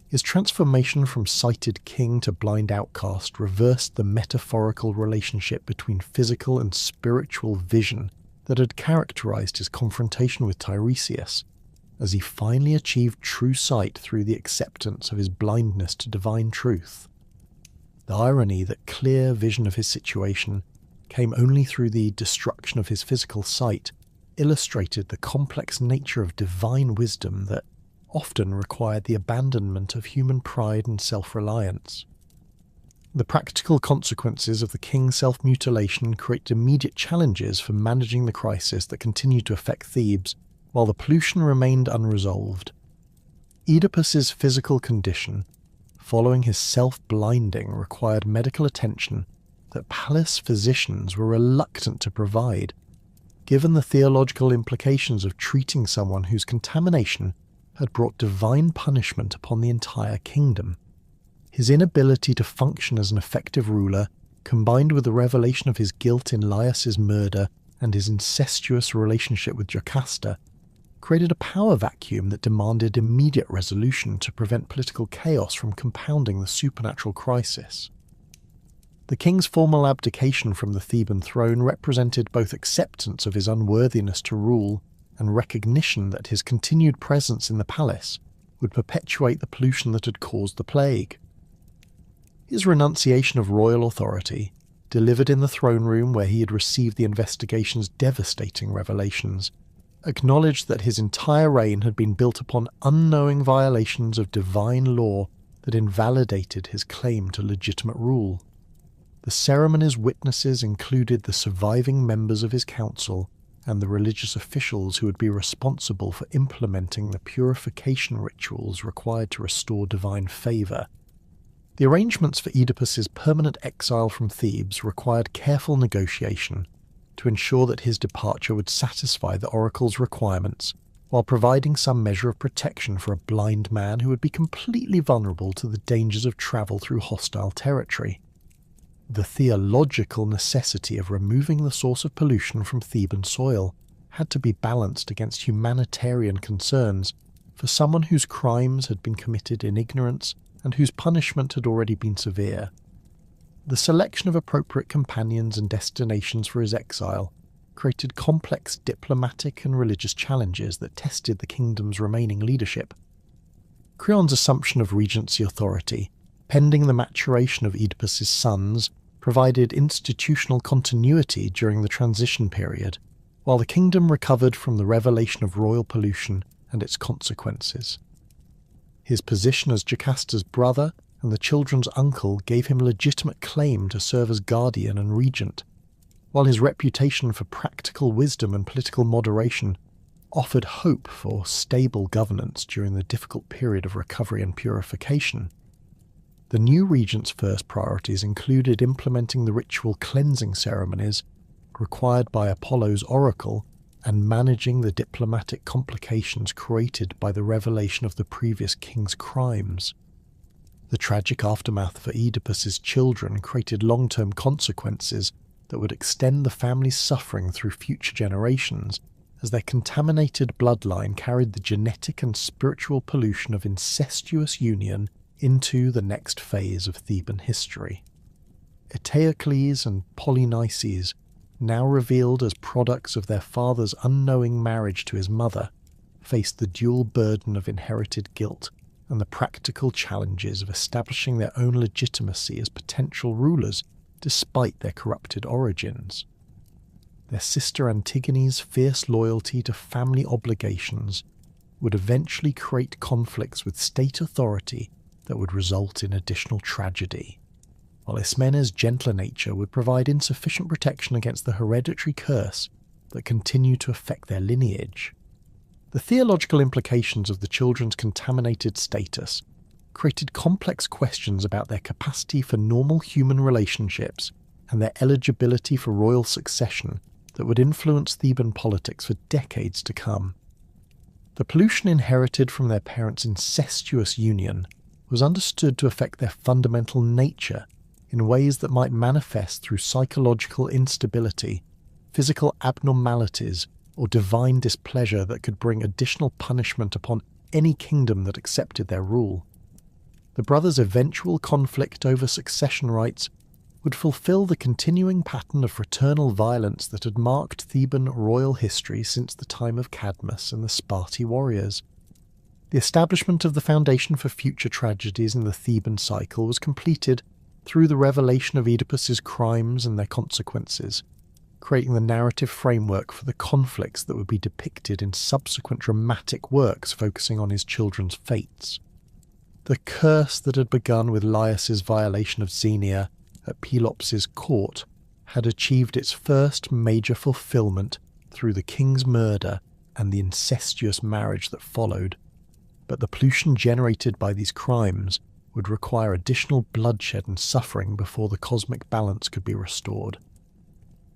His transformation from sighted king to blind outcast reversed the metaphorical relationship between physical and spiritual vision that had characterized his confrontation with Tiresias, as he finally achieved true sight through the acceptance of his blindness to divine truth. The irony that clear vision of his situation came only through the destruction of his physical sight illustrated the complex nature of divine wisdom that often required the abandonment of human pride and self-reliance. The practical consequences of the king's self-mutilation created immediate challenges for managing the crisis that continued to affect Thebes while the pollution remained unresolved. Oedipus's physical condition, following his self-blinding, required medical attention that palace physicians were reluctant to provide, given the theological implications of treating someone whose contamination had brought divine punishment upon the entire kingdom. His inability to function as an effective ruler, combined with the revelation of his guilt in Laius's murder and his incestuous relationship with Jocasta, created a power vacuum that demanded immediate resolution to prevent political chaos from compounding the supernatural crisis. The king's formal abdication from the Theban throne represented both acceptance of his unworthiness to rule and recognition that his continued presence in the palace would perpetuate the pollution that had caused the plague. His renunciation of royal authority, delivered in the throne room where he had received the investigation's devastating revelations, acknowledged that his entire reign had been built upon unknowing violations of divine law that invalidated his claim to legitimate rule. The ceremony's witnesses included the surviving members of his council and the religious officials who would be responsible for implementing the purification rituals required to restore divine favour. The arrangements for Oedipus's permanent exile from Thebes required careful negotiation to ensure that his departure would satisfy the oracle's requirements, while providing some measure of protection for a blind man who would be completely vulnerable to the dangers of travel through hostile territory. The theological necessity of removing the source of pollution from Theban soil had to be balanced against humanitarian concerns for someone whose crimes had been committed in ignorance and whose punishment had already been severe. The selection of appropriate companions and destinations for his exile created complex diplomatic and religious challenges that tested the kingdom's remaining leadership. Creon's assumption of regency authority, pending the maturation of Oedipus's sons, provided institutional continuity during the transition period, while the kingdom recovered from the revelation of royal pollution and its consequences. His position as Jocasta's brother and the children's uncle gave him legitimate claim to serve as guardian and regent, while his reputation for practical wisdom and political moderation offered hope for stable governance during the difficult period of recovery and purification. The new regent's first priorities included implementing the ritual cleansing ceremonies required by Apollo's oracle and managing the diplomatic complications created by the revelation of the previous king's crimes. The tragic aftermath for Oedipus's children created long-term consequences that would extend the family's suffering through future generations, as their contaminated bloodline carried the genetic and spiritual pollution of incestuous union into the next phase of Theban history. Eteocles and Polynices, now revealed as products of their father's unknowing marriage to his mother, faced the dual burden of inherited guilt and the practical challenges of establishing their own legitimacy as potential rulers despite their corrupted origins. Their sister Antigone's fierce loyalty to family obligations would eventually create conflicts with state authority that would result in additional tragedy, while Ismene's gentler nature would provide insufficient protection against the hereditary curse that continued to affect their lineage. The theological implications of the children's contaminated status created complex questions about their capacity for normal human relationships and their eligibility for royal succession that would influence Theban politics for decades to come. The pollution inherited from their parents' incestuous union was understood to affect their fundamental nature in ways that might manifest through psychological instability, physical abnormalities, or divine displeasure that could bring additional punishment upon any kingdom that accepted their rule. The brothers' eventual conflict over succession rights would fulfill the continuing pattern of fraternal violence that had marked Theban royal history since the time of Cadmus and the Spartan warriors. The establishment of the foundation for future tragedies in the Theban cycle was completed through the revelation of Oedipus's crimes and their consequences, creating the narrative framework for the conflicts that would be depicted in subsequent dramatic works focusing on his children's fates. The curse that had begun with Laius's violation of Xenia at Pelops's court had achieved its first major fulfillment through the king's murder and the incestuous marriage that followed, but the pollution generated by these crimes would require additional bloodshed and suffering before the cosmic balance could be restored.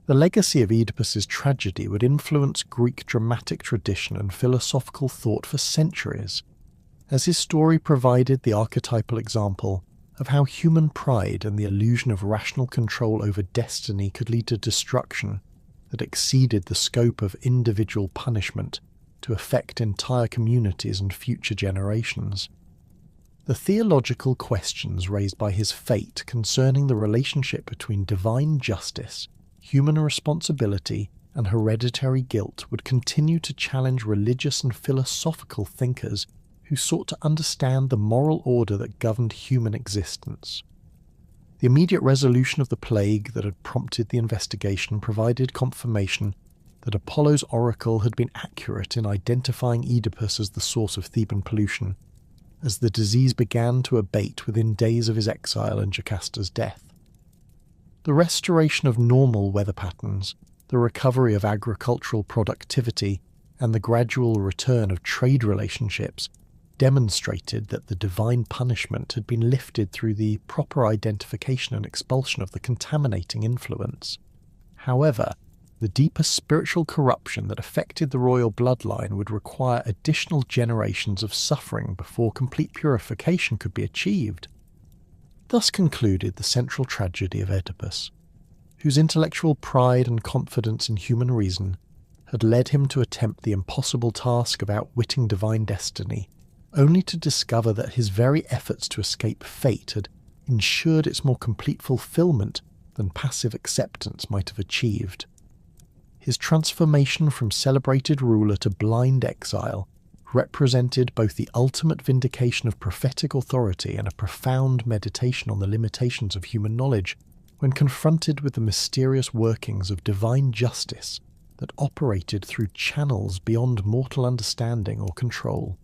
The legacy of Oedipus's tragedy would influence Greek dramatic tradition and philosophical thought for centuries, as his story provided the archetypal example of how human pride and the illusion of rational control over destiny could lead to destruction that exceeded the scope of individual punishment to affect entire communities and future generations. The theological questions raised by his fate concerning the relationship between divine justice, human responsibility, and hereditary guilt would continue to challenge religious and philosophical thinkers who sought to understand the moral order that governed human existence. The immediate resolution of the plague that had prompted the investigation provided confirmation that Apollo's oracle had been accurate in identifying Oedipus as the source of Theban pollution, as the disease began to abate within days of his exile and Jocasta's death. The restoration of normal weather patterns, the recovery of agricultural productivity, and the gradual return of trade relationships demonstrated that the divine punishment had been lifted through the proper identification and expulsion of the contaminating influence. However, the deeper spiritual corruption that affected the royal bloodline would require additional generations of suffering before complete purification could be achieved. Thus concluded the central tragedy of Oedipus, whose intellectual pride and confidence in human reason had led him to attempt the impossible task of outwitting divine destiny, only to discover that his very efforts to escape fate had ensured its more complete fulfillment than passive acceptance might have achieved. His transformation from celebrated ruler to blind exile represented both the ultimate vindication of prophetic authority and a profound meditation on the limitations of human knowledge when confronted with the mysterious workings of divine justice that operated through channels beyond mortal understanding or control.